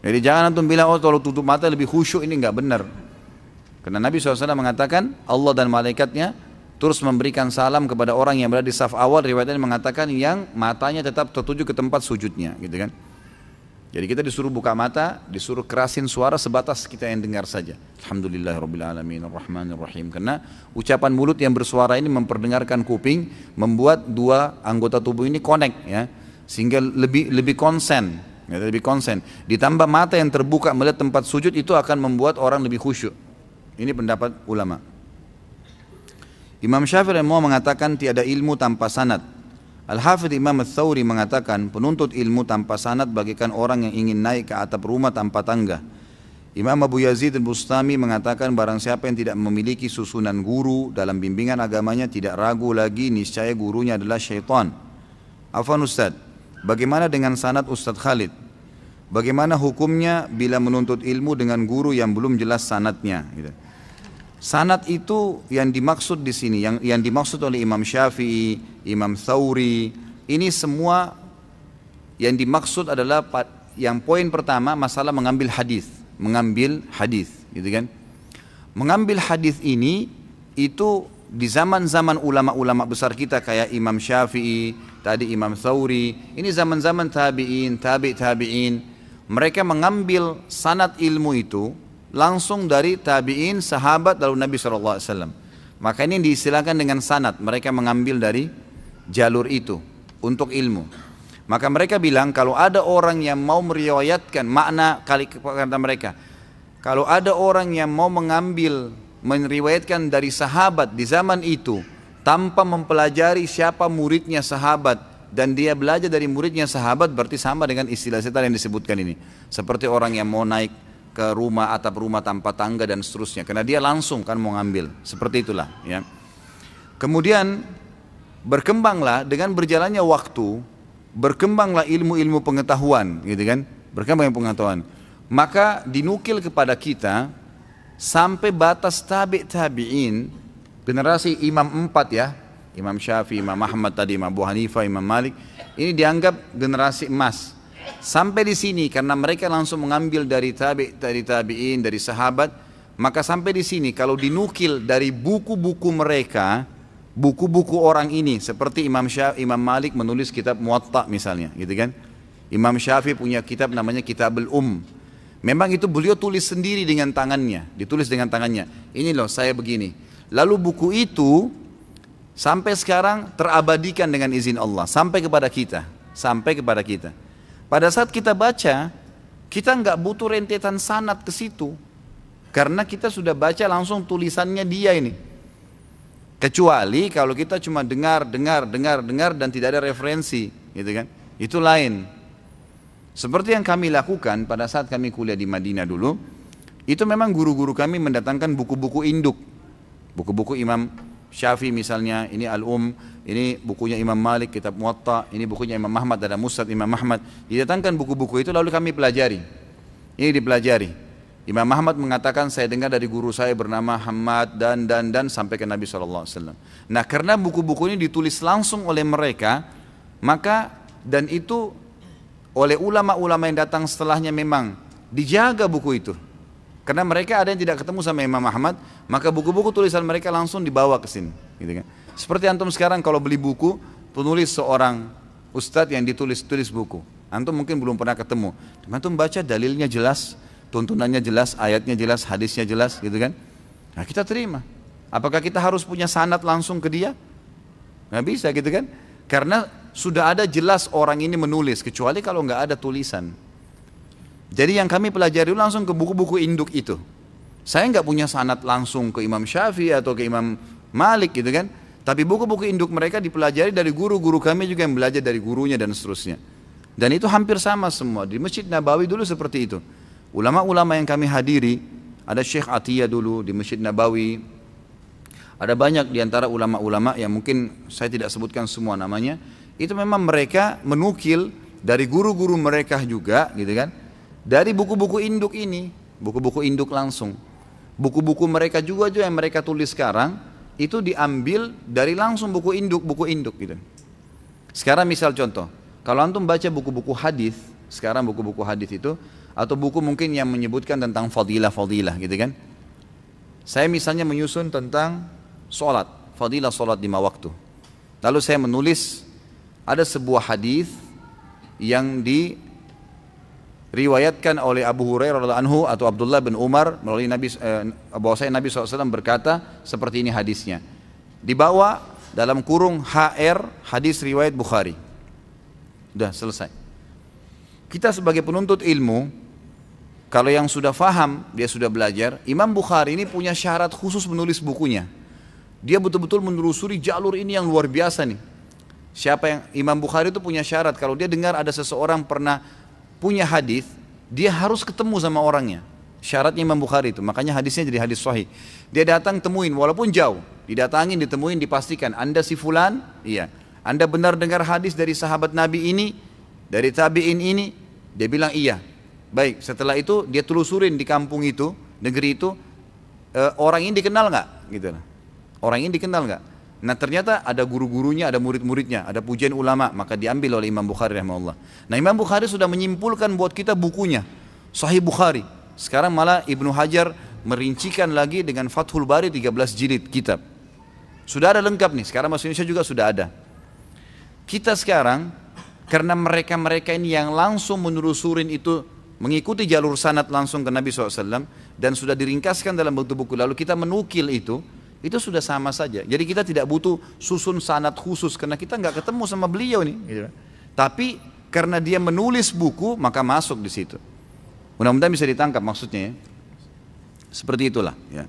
Jadi jangan antum bilang oh kalau tutup mata lebih khusyuk, ini nggak benar. Karena Nabi SAW mengatakan Allah dan malaikatnya terus memberikan salam kepada orang yang berada di saf awal. Riwayatnya mengatakan yang matanya tetap tertuju ke tempat sujudnya, gitu kan. Jadi kita disuruh buka mata, disuruh kerasin suara sebatas kita yang dengar saja. Alhamdulillahirrabbilalamin arrahmanirrahim. Karena ucapan mulut yang bersuara ini memperdengarkan kuping, membuat dua anggota tubuh ini connect ya, sehingga lebih konsen, ya, lebih konsen. Ditambah mata yang terbuka melihat tempat sujud itu akan membuat orang lebih khusyuk. Ini pendapat ulama. Imam Syafi'i mau mengatakan tiada ilmu tanpa sanad. Al-Hafidh Imam Ats-Tsauri mengatakan penuntut ilmu tanpa sanad bagaikan orang yang ingin naik ke atap rumah tanpa tangga. Imam Abu Yazid Al-Bustami mengatakan barang siapa yang tidak memiliki susunan guru dalam bimbingan agamanya tidak ragu lagi niscaya gurunya adalah syaitan. Afwan Ustaz, bagaimana dengan sanad Ustaz Khalid? Bagaimana hukumnya bila menuntut ilmu dengan guru yang belum jelas sanadnya? Gitu. Sanad itu yang dimaksud di sini, yang dimaksud oleh Imam Syafi'i, Imam Tsauri, ini semua yang dimaksud adalah yang poin pertama masalah mengambil hadis, gitu kan? Mengambil hadis ini itu di zaman-zaman ulama-ulama besar kita kayak Imam Syafi'i, tadi Imam Tsauri, ini zaman-zaman tabi'in, tabi'in, mereka mengambil sanad ilmu itu langsung dari tabi'in, sahabat, lalu Nabi SAW. Maka ini diistilahkan dengan sanad, mereka mengambil dari jalur itu untuk ilmu. Maka mereka bilang kalau ada orang yang mau meriwayatkan makna kata mereka, kalau ada orang yang mau meriwayatkan dari sahabat di zaman itu tanpa mempelajari siapa muridnya sahabat dan dia belajar dari muridnya sahabat, berarti sama dengan istilah setan yang disebutkan ini. Seperti orang yang mau naik ke rumah, atap rumah tanpa tangga dan seterusnya, karena dia langsung kan mau ngambil. Seperti itulah ya. Kemudian berkembanglah dengan berjalannya waktu, berkembanglah ilmu-ilmu pengetahuan gitu kan, berkembang pengetahuan. Maka dinukil kepada kita sampai batas tabi'in, generasi imam 4 ya, Imam Syafi'i, Imam Ahmad tadi, Imam Abu Hanifah, Imam Malik, ini dianggap generasi emas. Sampai di sini karena mereka langsung mengambil dari tabi'in, dari sahabat, maka sampai di sini kalau dinukil dari buku-buku mereka, buku-buku orang ini seperti Imam Malik menulis kitab Muwatta misalnya, gitu kan? Imam Syafi'i punya kitab namanya Kitabul Memang itu beliau tulis sendiri dengan tangannya, ditulis dengan tangannya. Ini loh saya begini. Lalu buku itu sampai sekarang terabadikan dengan izin Allah sampai kepada kita, sampai kepada kita. Pada saat kita baca, kita nggak butuh rentetan sanad ke situ, karena kita sudah baca langsung tulisannya dia ini. Kecuali kalau kita cuma dengar dan tidak ada referensi, gitu kan? Itu lain. Seperti yang kami lakukan pada saat kami kuliah di Madinah dulu, itu memang guru-guru kami mendatangkan buku-buku induk, buku-buku Imam Syafi'i misalnya, ini ini bukunya Imam Malik, kitab Muwatta, ini bukunya Imam Ahmad, ada Musnad Imam Ahmad. Didatangkan buku-buku itu lalu kami pelajari. Ini dipelajari. Imam Ahmad mengatakan saya dengar dari guru saya bernama Hamad dan sampai ke Nabi SAW. Nah karena buku-buku ini ditulis langsung oleh mereka, maka dan itu oleh ulama-ulama yang datang setelahnya memang dijaga buku itu. Karena mereka ada yang tidak ketemu sama Imam Ahmad, maka buku-buku tulisan mereka langsung dibawa ke sini, gitu kan. Seperti antum sekarang kalau beli buku, penulis seorang ustadz yang ditulis buku. Antum mungkin belum pernah ketemu. Antum baca dalilnya jelas, tuntunannya jelas, ayatnya jelas, hadisnya jelas, gitu kan. Nah, kita terima. Apakah kita harus punya sanad langsung ke dia? Nggak bisa, gitu kan. Karena sudah ada jelas orang ini menulis, kecuali kalau nggak ada tulisan. Jadi yang kami pelajari langsung ke buku-buku induk itu. Saya nggak punya sanad langsung ke Imam Syafi'i atau ke Imam Malik gitu kan. Tapi buku-buku induk mereka dipelajari dari guru-guru kami juga yang belajar dari gurunya dan seterusnya. Dan itu hampir sama semua. Di Masjid Nabawi dulu seperti itu. Ulama-ulama yang kami hadiri, ada Syekh Atiyah dulu di Masjid Nabawi. Ada banyak diantara ulama-ulama yang mungkin saya tidak sebutkan semua namanya. Itu memang mereka menukil dari guru-guru mereka juga gitu kan. Dari buku-buku induk ini, buku-buku induk langsung. Buku-buku mereka juga yang mereka tulis sekarang, itu diambil dari langsung buku induk gitu. Sekarang misal contoh, kalau antum baca buku-buku hadis, sekarang buku-buku hadis itu, atau buku mungkin yang menyebutkan tentang fadilah gitu kan. Saya misalnya menyusun tentang sholat, fadilah sholat 5 waktu. Lalu saya menulis, ada sebuah hadis yang diriwayatkan oleh Abu Hurairah radhiyallahu anhu atau Abdullah bin Umar melalui bahwasanya Nabi SAW berkata seperti ini hadisnya. Dibawa dalam kurung HR hadis riwayat Bukhari. Sudah selesai. Kita sebagai penuntut ilmu, kalau yang sudah faham, dia sudah belajar, Imam Bukhari ini punya syarat khusus menulis bukunya. Dia betul-betul menelusuri jalur ini yang luar biasa nih. Siapa yang Imam Bukhari itu punya syarat, kalau dia dengar ada seseorang pernah punya hadis, dia harus ketemu sama orangnya. Syaratnya Imam Bukhari itu, makanya hadisnya jadi hadis sahih. Dia datang temuin, walaupun jauh, didatangin, ditemuin, dipastikan, Anda si fulan, iya. Anda benar dengar hadis dari sahabat Nabi ini, dari tabi'in ini, dia bilang iya. Baik, setelah itu dia telusurin di kampung itu, negeri itu, orang ini dikenal nggak? Gitu. Orang ini dikenal nggak? Nah ternyata ada guru-gurunya, ada murid-muridnya, ada pujian ulama, maka diambil oleh Imam Bukhari rahimahullah. Nah Imam Bukhari sudah menyimpulkan buat kita bukunya, Sahih Bukhari. Sekarang malah Ibnu Hajar merincikan lagi dengan Fathul Bari 13 jilid kitab. Sudah ada lengkap nih, sekarang masuk Indonesia juga sudah ada. Kita sekarang, karena mereka-mereka ini yang langsung menelusurin itu, mengikuti jalur sanad langsung ke Nabi SAW, dan sudah diringkaskan dalam bentuk buku, lalu kita menukil itu sudah sama saja. Jadi kita tidak butuh susun sanad khusus karena kita nggak ketemu sama beliau nih. Gitu. Tapi karena dia menulis buku maka masuk di situ. Mudah-mudahan bisa ditangkap maksudnya ya. Seperti itulah ya.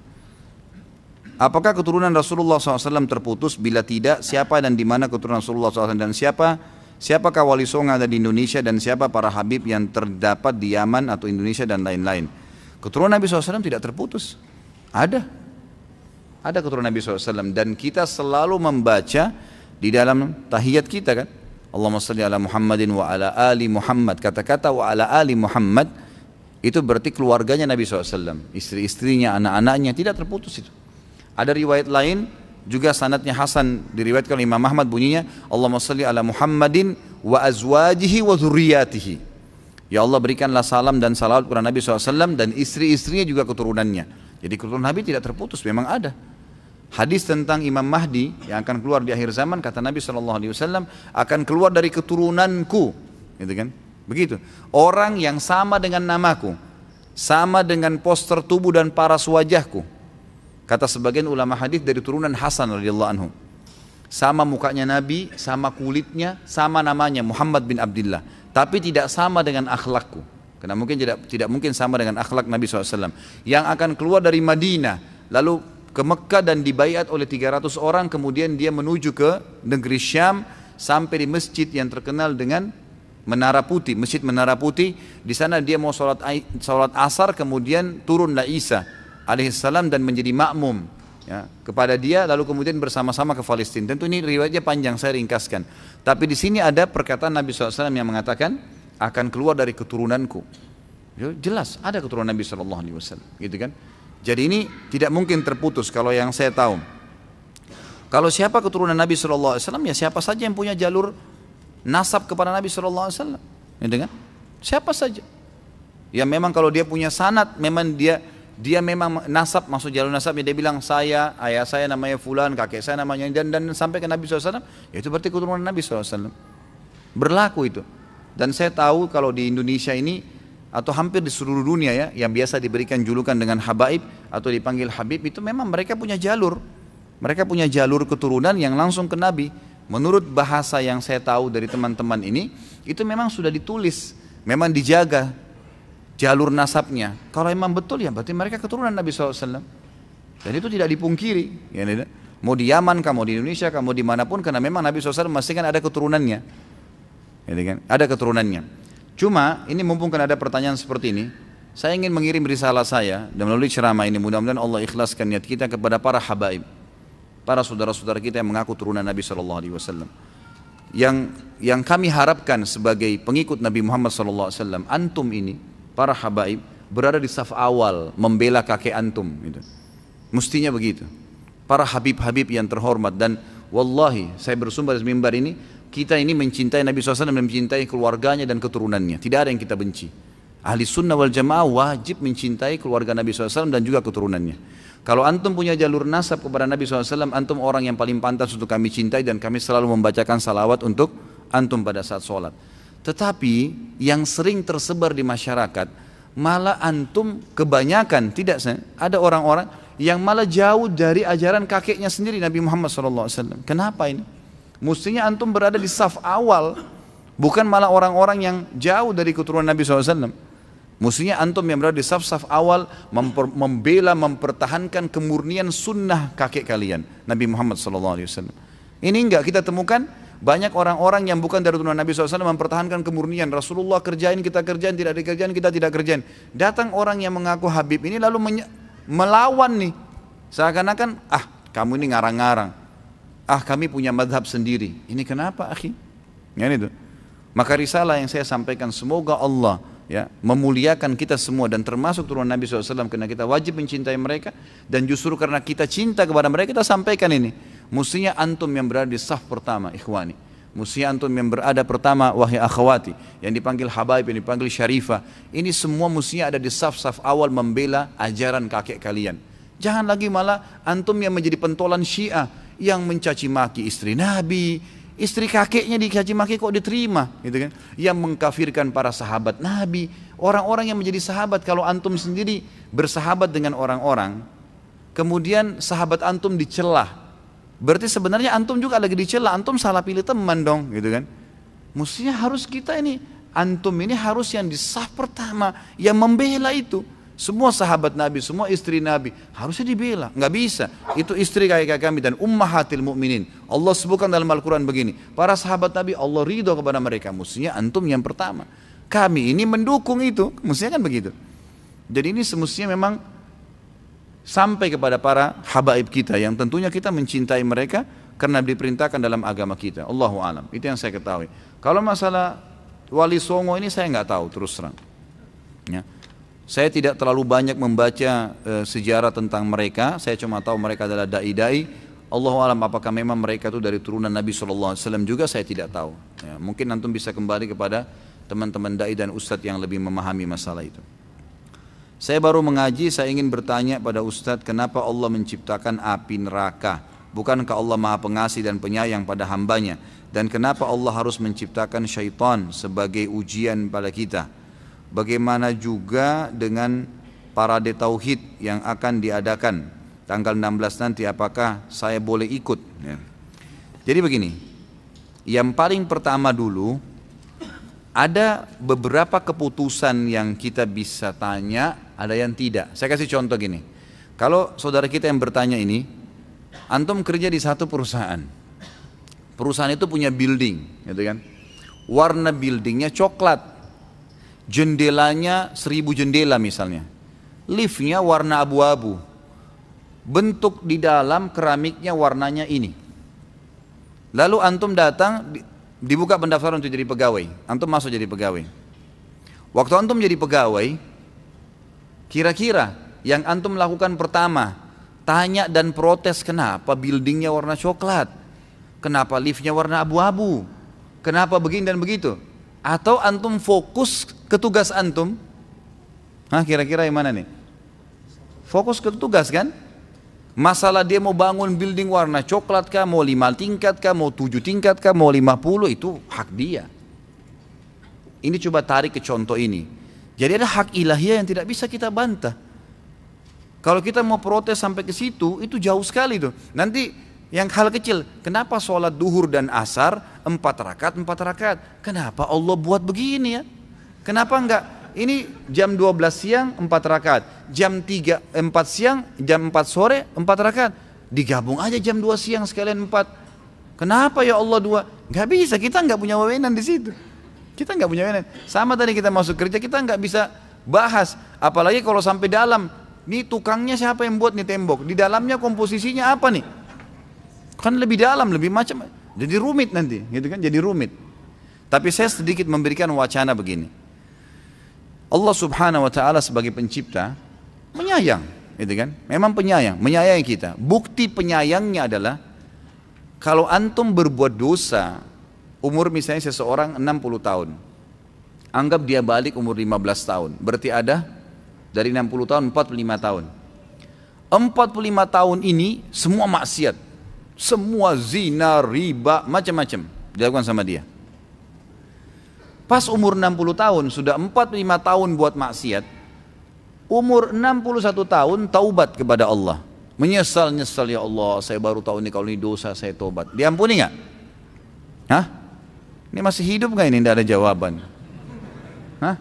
Apakah keturunan Rasulullah SAW terputus? Bila tidak, siapa dan di mana keturunan Rasulullah SAW, dan siapakah wali songo ada di Indonesia, dan siapa para habib yang terdapat di Yaman atau Indonesia dan lain-lain. Keturunan Nabi SAW tidak terputus. Ada keturunan Nabi SAW, dan kita selalu membaca di dalam tahiyat kita kan, Allahumma salli ala Muhammadin wa ala ali Muhammad. Kata-kata wa ala ali Muhammad itu berarti keluarganya Nabi SAW, istri-istrinya, anak-anaknya, tidak terputus itu. Ada riwayat lain juga sanadnya hasan, diriwayatkan oleh Imam Ahmad, bunyinya Allahumma salli ala Muhammadin wa azwajihi wa dzurriyyatihi. Ya Allah, berikanlah salam dan salawat kepada Nabi SAW dan istri-istrinya juga keturunannya. Jadi keturunan Nabi tidak terputus, memang ada. Hadis tentang Imam Mahdi yang akan keluar di akhir zaman, kata Nabi SAW, akan keluar dari keturunanku, gitu kan? Begitu. Orang yang sama dengan namaku, sama dengan poster tubuh dan paras wajahku. Kata sebagian ulama hadis dari turunan Hasan radhiyallahu anhu. Sama mukanya Nabi, sama kulitnya, sama namanya Muhammad bin Abdullah, tapi tidak sama dengan akhlakku. Karena mungkin tidak mungkin sama dengan akhlak Nabi SAW. Yang akan keluar dari Madinah, lalu ke Mekah dan dibaiat oleh 300 orang, kemudian dia menuju ke negeri Syam sampai di masjid yang terkenal dengan Menara Putih, Masjid Menara Putih. Di sana dia mau sholat asar, kemudian turunlah Isa alaihissalam dan menjadi makmum ya, kepada dia, lalu kemudian bersama-sama ke Palestina. Tentu ini riwayatnya panjang, saya ringkaskan. Tapi di sini ada perkataan Nabi SAW yang mengatakan akan keluar dari keturunanku. Jelas ada keturunan Nabi SAW, gitu kan? Jadi ini tidak mungkin terputus kalau yang saya tahu. Kalau siapa keturunan Nabi SAW, ya siapa saja yang punya jalur nasab kepada Nabi SAW, gitu kan? Siapa saja. Ya memang kalau dia punya sanad, memang dia memang nasab, masuk jalur nasabnya, dia bilang saya, ayah saya namanya fulan, kakek saya namanya, dan sampai ke Nabi SAW, ya itu berarti keturunan Nabi SAW. Berlaku itu. Dan saya tahu kalau di Indonesia ini, atau hampir di seluruh dunia ya, yang biasa diberikan julukan dengan habaib, atau dipanggil habib, itu memang mereka punya jalur. Mereka punya jalur keturunan yang langsung ke Nabi. Menurut bahasa yang saya tahu dari teman-teman ini, itu memang sudah ditulis, memang dijaga jalur nasabnya. Kalau memang betul ya berarti mereka keturunan Nabi SAW. Dan itu tidak dipungkiri ya, mau di Yaman, mau di Indonesia, mau dimanapun, karena memang Nabi SAW memastikan ada keturunannya ya, kan? Ada keturunannya. Cuma ini mumpung kan ada pertanyaan seperti ini, saya ingin mengirim risalah saya dan melalui ceramah ini, mudah-mudahan Allah ikhlaskan niat kita kepada para habaib, para saudara-saudara kita yang mengaku turunan Nabi SAW. Yang kami harapkan sebagai pengikut Nabi Muhammad SAW, antum ini para habaib berada di saf awal membela kakek antum gitu. Mestinya begitu. Para habib-habib yang terhormat, dan wallahi saya bersumpah di mimbar ini, kita ini mencintai Nabi SAW dan mencintai keluarganya dan keturunannya. Tidak ada yang kita benci. Ahli sunnah wal jamaah wajib mencintai keluarga Nabi SAW dan juga keturunannya. Kalau antum punya jalur nasab kepada Nabi SAW, antum orang yang paling pantas untuk kami cintai, dan kami selalu membacakan salawat untuk antum pada saat sholat. Tetapi yang sering tersebar di masyarakat, malah antum kebanyakan, tidak, ada orang-orang yang malah jauh dari ajaran kakeknya sendiri Nabi Muhammad SAW. Kenapa ini? Mestinya antum berada di saf awal, bukan malah orang-orang yang jauh dari keturunan Nabi SAW. Mestinya antum yang berada di saf-saf awal membela, mempertahankan kemurnian sunnah kakek kalian Nabi Muhammad SAW. Ini enggak kita temukan. Banyak orang-orang yang bukan dari turunan Nabi SAW mempertahankan kemurnian. Rasulullah kerjain, kita kerjain, tidak dikerjain, kita tidak kerjain. Datang orang yang mengaku habib ini lalu melawan nih. Seakan-akan, kamu ini ngarang-ngarang. Kami punya madhab sendiri. Ini kenapa akhi? Ya, itu. Maka risalah yang saya sampaikan, semoga Allah ya memuliakan kita semua dan termasuk turunan Nabi SAW, karena kita wajib mencintai mereka, dan justru karena kita cinta kepada mereka kita sampaikan ini. Mestinya antum yang berada di saf pertama, ikhwani. Mestinya antum yang berada pertama, wahai akhwati, yang dipanggil habaib, yang dipanggil syarifah. Ini semua mestinya ada di saf-saf awal membela ajaran kakek kalian. Jangan lagi malah antum yang menjadi pentolan Syiah, yang mencaci maki istri Nabi, istri kakeknya dicaci maki kok diterima, gitu kan? Yang mengkafirkan para sahabat Nabi, orang-orang yang menjadi sahabat. Kalau antum sendiri bersahabat dengan orang-orang, kemudian sahabat antum dicelah, berarti sebenarnya antum juga lagi dicela, antum salah pilih teman dong, gitu kan? Mestinya harus kita ini, antum ini harus yang di saf pertama, yang membela itu. Semua sahabat Nabi, semua istri Nabi, harusnya dibela. Nggak bisa. Itu istri kayak kami dan ummahatil mu'minin. Allah sebutkan dalam Al-Quran begini. Para sahabat Nabi, Allah ridho kepada mereka. Mestinya antum yang pertama. Kami ini mendukung itu. Mestinya kan begitu. Jadi ini semestinya memang sampai kepada para habaib kita. Yang tentunya kita mencintai mereka karena diperintahkan dalam agama kita. Allahu alam. Itu yang saya ketahui. Kalau masalah Wali Songo ini saya nggak tahu terus terang. Ya. Saya tidak terlalu banyak membaca sejarah tentang mereka. Saya cuma tahu mereka adalah dai-dai. Allahu alam apakah memang mereka itu dari turunan Nabi SAW juga saya tidak tahu. Ya, mungkin antum bisa kembali kepada teman-teman dai dan ustadz yang lebih memahami masalah itu. Saya baru mengaji, saya ingin bertanya pada ustadz, kenapa Allah menciptakan api neraka? Bukankah Allah Maha Pengasih dan Penyayang pada hambanya? Dan kenapa Allah harus menciptakan syaitan sebagai ujian pada kita? Bagaimana juga dengan parade tauhid yang akan diadakan tanggal 16 nanti, apakah saya boleh ikut? Ya. Jadi begini, yang paling pertama dulu, ada beberapa keputusan yang kita bisa tanya, ada yang tidak. Saya kasih contoh gini, kalau saudara kita yang bertanya ini, antum kerja di satu perusahaan, perusahaan itu punya building, gitu kan? Warna buildingnya coklat, jendelanya 1000 jendela misalnya, liftnya warna abu-abu, bentuk di dalam keramiknya warnanya ini. Lalu antum datang, dibuka pendaftaran untuk jadi pegawai, antum masuk jadi pegawai. Waktu antum jadi pegawai, kira-kira yang antum lakukan pertama, tanya dan protes kenapa buildingnya warna coklat, kenapa liftnya warna abu-abu, kenapa begini dan begitu? Atau antum fokus ke tugas antum? Hah, kira-kira yang mana nih? Fokus ke tugas kan? Masalah dia mau bangun building warna coklat kah, mau 5 tingkat kah, mau 7 tingkat kah, mau 50, itu hak dia. Ini coba tarik ke contoh ini. Jadi ada hak ilahiyah yang tidak bisa kita bantah. Kalau kita mau protes sampai ke situ, itu jauh sekali tuh. Nanti yang hal kecil, kenapa sholat duhur dan asar 4 rakaat 4 rakaat? Kenapa Allah buat begini ya? Kenapa enggak? Ini jam 12 siang 4 rakaat, jam 4 siang, jam 4 sore 4 rakaat. Digabung aja jam 2 siang sekalian 4. Kenapa ya Allah 2? Enggak bisa, kita enggak punya wewenang di situ. Kita enggak punya wewenang. Sama tadi kita masuk kerja, kita enggak bisa bahas. Apalagi kalau sampai dalam, nih tukangnya siapa yang buat nih tembok? Di dalamnya komposisinya apa nih? Kan lebih dalam, lebih macam, jadi rumit nanti, gitu kan? Jadi rumit. Tapi saya sedikit memberikan wacana begini. Allah Subhanahu wa taala sebagai pencipta menyayang, gitu kan? Memang penyayang, menyayangi kita. Bukti penyayangnya adalah kalau antum berbuat dosa, umur misalnya seseorang 60 tahun. Anggap dia balik umur 15 tahun. Berarti ada dari 60 tahun 45 tahun. 45 tahun ini semua maksiat. Semua zina, riba, macam-macam dilakukan sama dia. Pas umur 60 tahun, sudah 45 tahun buat maksiat, umur 61 tahun taubat kepada Allah. Menyesal ya Allah, saya baru tahu ini kalau ini dosa, saya taubat. Diampuni nggak? Hah? Ini masih hidup nggak ini? Tidak ada jawaban. Hah?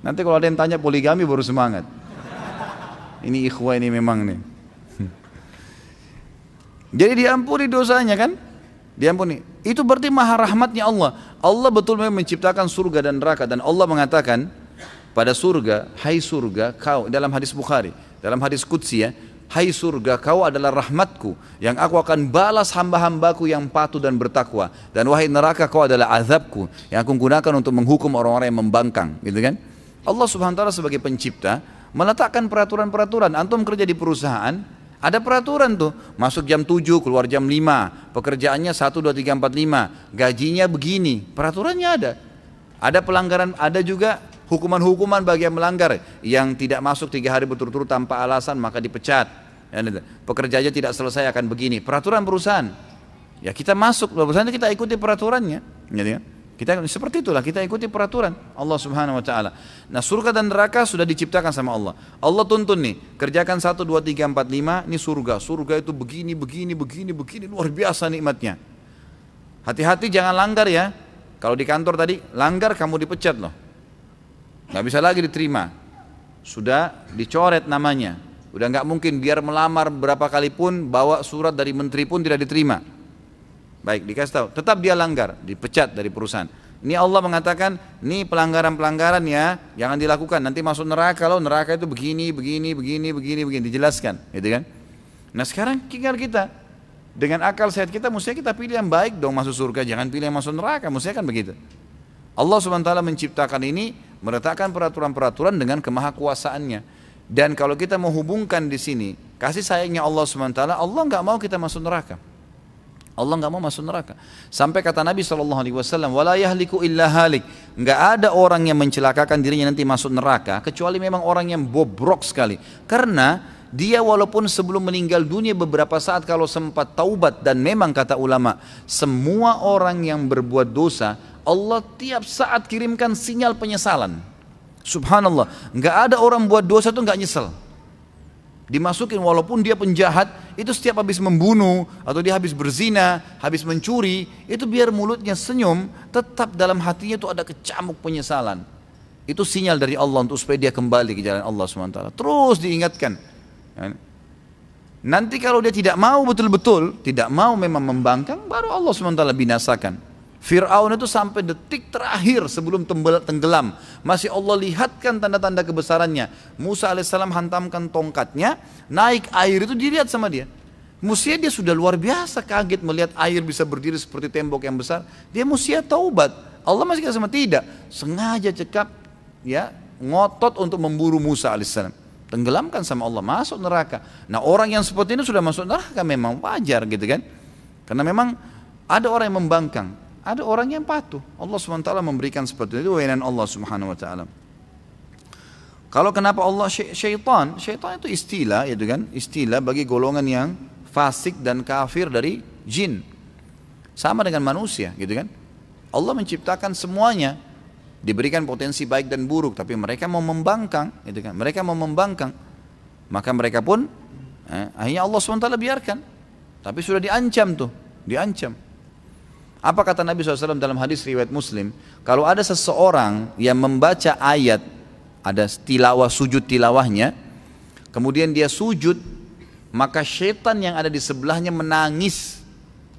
Nanti kalau ada yang tanya poligami baru semangat. Ini ikhwah ini memang nih. Jadi diampuni dosanya kan? Diampuni. Itu berarti maha rahmatnya Allah. Allah betul memang menciptakan surga dan neraka. Dan Allah mengatakan pada surga, hai surga kau, dalam hadis Bukhari, dalam hadis Qudsi ya, hai surga kau adalah rahmatku, yang aku akan balas hamba-hambaku yang patuh dan bertakwa. Dan wahai neraka kau adalah azabku, yang aku gunakan untuk menghukum orang-orang yang membangkang. Gitu kan? Allah Subhanahu wa ta'ala sebagai pencipta meletakkan peraturan-peraturan. Antum kerja di perusahaan, ada peraturan tuh, masuk jam 7, keluar jam 5, pekerjaannya 1, 2, 3, 4, 5, gajinya begini, peraturannya ada. Ada pelanggaran, ada juga hukuman-hukuman bagi yang melanggar, yang tidak masuk 3 hari berturut-turut tanpa alasan maka dipecat. Pekerjaannya tidak selesai akan begini, peraturan perusahaan. Ya kita masuk perusahaan kita ikuti peraturannya, gitu ya. Kita seperti itulah, kita ikuti peraturan Allah Subhanahu wa taala. Nah, surga dan neraka sudah diciptakan sama Allah. Allah tuntun nih, kerjakan 1 2 3 4 5, ini surga. Surga itu begini, luar biasa nikmatnya. Hati-hati jangan langgar ya. Kalau di kantor tadi, langgar kamu dipecat loh. Nggak bisa lagi diterima. Sudah dicoret namanya. Udah nggak mungkin biar melamar berapa kali pun, bawa surat dari menteri pun tidak diterima. Baik, dikasih tahu, tetap dia langgar, dipecat dari perusahaan. Ini Allah mengatakan, ini pelanggaran-pelanggaran ya, jangan dilakukan, nanti masuk neraka loh, neraka itu begini, dijelaskan, gitu kan. Nah sekarang tinggal kita, dengan akal sehat kita, mestinya kita pilih yang baik dong masuk surga, jangan pilih yang masuk neraka, mestinya kan begitu. Allah SWT menciptakan ini, meletakkan peraturan-peraturan dengan kemahakuasaannya. Dan kalau kita mau hubungkan di sini, kasih sayangnya Allah SWT, Allah nggak mau kita masuk neraka. Allah nggak mau masuk neraka. Sampai kata Nabi SAW, wala yahliku illa halik. Nggak ada orang yang mencelakakan dirinya nanti masuk neraka, kecuali memang orang yang bobrok sekali. Karena dia walaupun sebelum meninggal dunia beberapa saat kalau sempat taubat, dan memang kata ulama, semua orang yang berbuat dosa, Allah tiap saat kirimkan sinyal penyesalan. Subhanallah, nggak ada orang buat dosa itu nggak nyesel. Dimasukin walaupun dia penjahat, itu setiap habis membunuh atau dia habis berzina, habis mencuri, itu biar mulutnya senyum, tetap dalam hatinya itu ada kecamuk penyesalan. Itu sinyal dari Allah untuk supaya dia kembali ke jalan Allah SWT. Terus diingatkan. Nanti kalau dia tidak mau betul-betul, tidak mau memang membangkang, baru Allah SWT binasakan. Fir'aun itu sampai detik terakhir sebelum tenggelam, masih Allah lihatkan tanda-tanda kebesarannya. Musa alaihissalam hantamkan tongkatnya, naik air itu dilihat sama dia. Musa dia sudah luar biasa kaget melihat air bisa berdiri seperti tembok yang besar. Dia Musa taubat. Allah masih kata sama tidak, sengaja cekap ya, ngotot untuk memburu Musa alaihissalam. Tenggelamkan sama Allah, masuk neraka. Nah orang yang seperti ini sudah masuk neraka memang wajar gitu kan. Karena memang ada orang yang membangkang, ada orang yang patuh. Allah SWT memberikan seperti itu, wewenang Allah Subhanahu Wa Taala. Kalau kenapa Allah syaitan itu istilah, itu kan, istilah bagi golongan yang fasik dan kafir dari jin. Sama dengan manusia, gitu kan. Allah menciptakan semuanya, diberikan potensi baik dan buruk, tapi mereka mau membangkang, gitu kan. Mereka mau membangkang, maka mereka pun akhirnya Allah SWT biarkan. Tapi sudah diancam tuh, diancam. Apa kata Nabi SAW dalam hadis riwayat Muslim? Kalau ada seseorang yang membaca ayat, ada tilawah, sujud tilawahnya, kemudian dia sujud, maka syaitan yang ada di sebelahnya menangis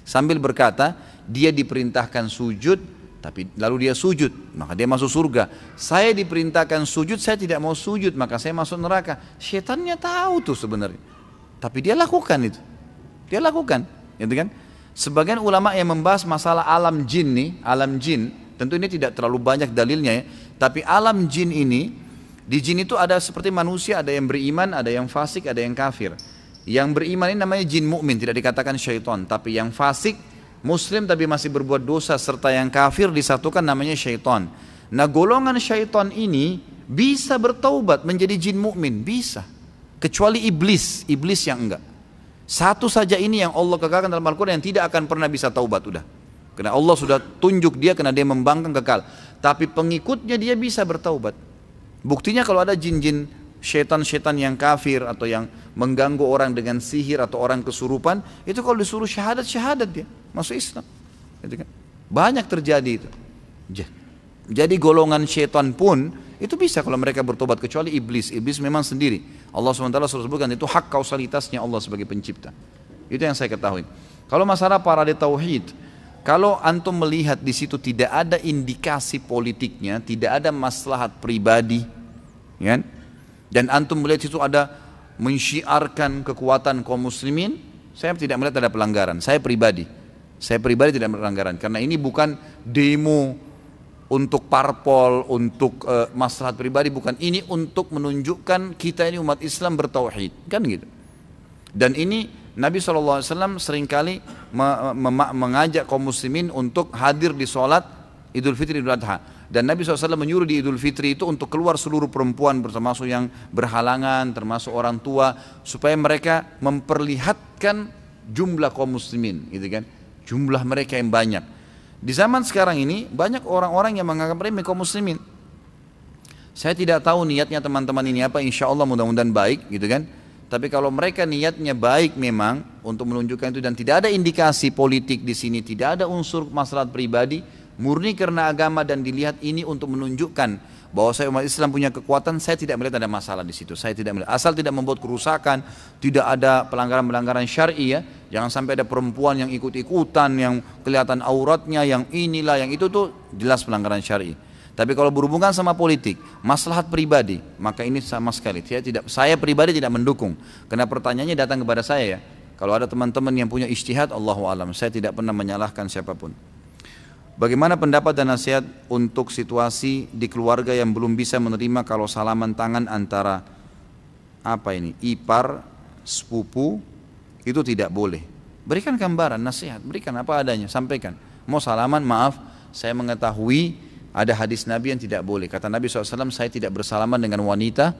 sambil berkata, dia diperintahkan sujud, tapi lalu dia sujud, maka dia masuk surga. Saya diperintahkan sujud, saya tidak mau sujud, maka saya masuk neraka. Syaitannya tahu tuh sebenarnya, tapi dia lakukan itu, dia lakukan, gitu kan? Sebagian ulama yang membahas masalah alam jin nih, alam jin, tentu ini tidak terlalu banyak dalilnya ya, tapi alam jin ini, di jin itu ada seperti manusia, ada yang beriman, ada yang fasik, ada yang kafir. Yang beriman ini namanya jin mukmin, tidak dikatakan syaitan, tapi yang fasik, muslim tapi masih berbuat dosa, serta yang kafir disatukan namanya syaitan. Nah golongan syaitan ini bisa bertaubat menjadi jin mukmin, bisa, kecuali iblis yang enggak. Satu saja ini yang Allah kekalkan dalam Al-Quran yang tidak akan pernah bisa taubat udah. Karena Allah sudah tunjuk dia karena dia membangkang kekal. Tapi pengikutnya dia bisa bertaubat. Buktinya kalau ada jin-jin syaitan-syaitan yang kafir atau yang mengganggu orang dengan sihir atau orang kesurupan, itu kalau disuruh syahadat dia masuk Islam. Gitu kan? Banyak terjadi itu. Jadi golongan syaitan pun itu bisa kalau mereka bertobat, kecuali iblis. Iblis memang sendiri. Allah SWT sudah sebutkan itu hak kausalitasnya Allah sebagai pencipta. Itu yang saya ketahui. Kalau masalah parade tauhid, kalau antum melihat di situ tidak ada indikasi politiknya, tidak ada maslahat pribadi, kan? Dan antum melihat situ ada mensyiarkan kekuatan kaum muslimin, saya tidak melihat ada pelanggaran. Saya pribadi tidak pelanggaran, karena ini bukan demo untuk parpol, untuk maslahat pribadi, bukan. Ini untuk menunjukkan kita ini umat Islam bertauhid, kan gitu. Dan ini Nabi SAW seringkali mengajak kaum muslimin untuk hadir di sholat Idul Fitri Idul Adha. Dan Nabi SAW menyuruh di Idul Fitri itu untuk keluar seluruh perempuan, termasuk yang berhalangan, termasuk orang tua, supaya mereka memperlihatkan jumlah kaum muslimin, gitu kan, jumlah mereka yang banyak. Di zaman sekarang ini banyak orang-orang yang menganggap remeh kaum muslimin. Saya tidak tahu niatnya teman-teman ini apa, insya Allah mudah-mudahan baik, gitu kan. Tapi kalau mereka niatnya baik memang untuk menunjukkan itu dan tidak ada indikasi politik di sini, tidak ada unsur maslahat pribadi, murni karena agama dan dilihat ini untuk menunjukkan bahwa saya umat Islam punya kekuatan, saya tidak melihat ada masalah di situ. Saya tidak melihat, asal tidak membuat kerusakan, tidak ada pelanggaran-pelanggaran syar'i ya. Jangan sampai ada perempuan yang ikut-ikutan, yang kelihatan auratnya, yang inilah, yang itu tuh jelas pelanggaran syar'i. Tapi kalau berhubungan sama politik, maslahat pribadi, maka ini sama sekali saya pribadi tidak mendukung. Karena pertanyaannya datang kepada saya ya. Kalau ada teman-teman yang punya ijtihad, Allahu alam, saya tidak pernah menyalahkan siapapun. Bagaimana pendapat dan nasihat untuk situasi di keluarga yang belum bisa menerima kalau salaman tangan antara ipar, sepupu, itu tidak boleh. Berikan gambaran, nasihat, berikan apa adanya, sampaikan. Mau salaman, maaf, saya mengetahui ada hadis Nabi yang tidak boleh. Kata Nabi SAW, saya tidak bersalaman dengan wanita,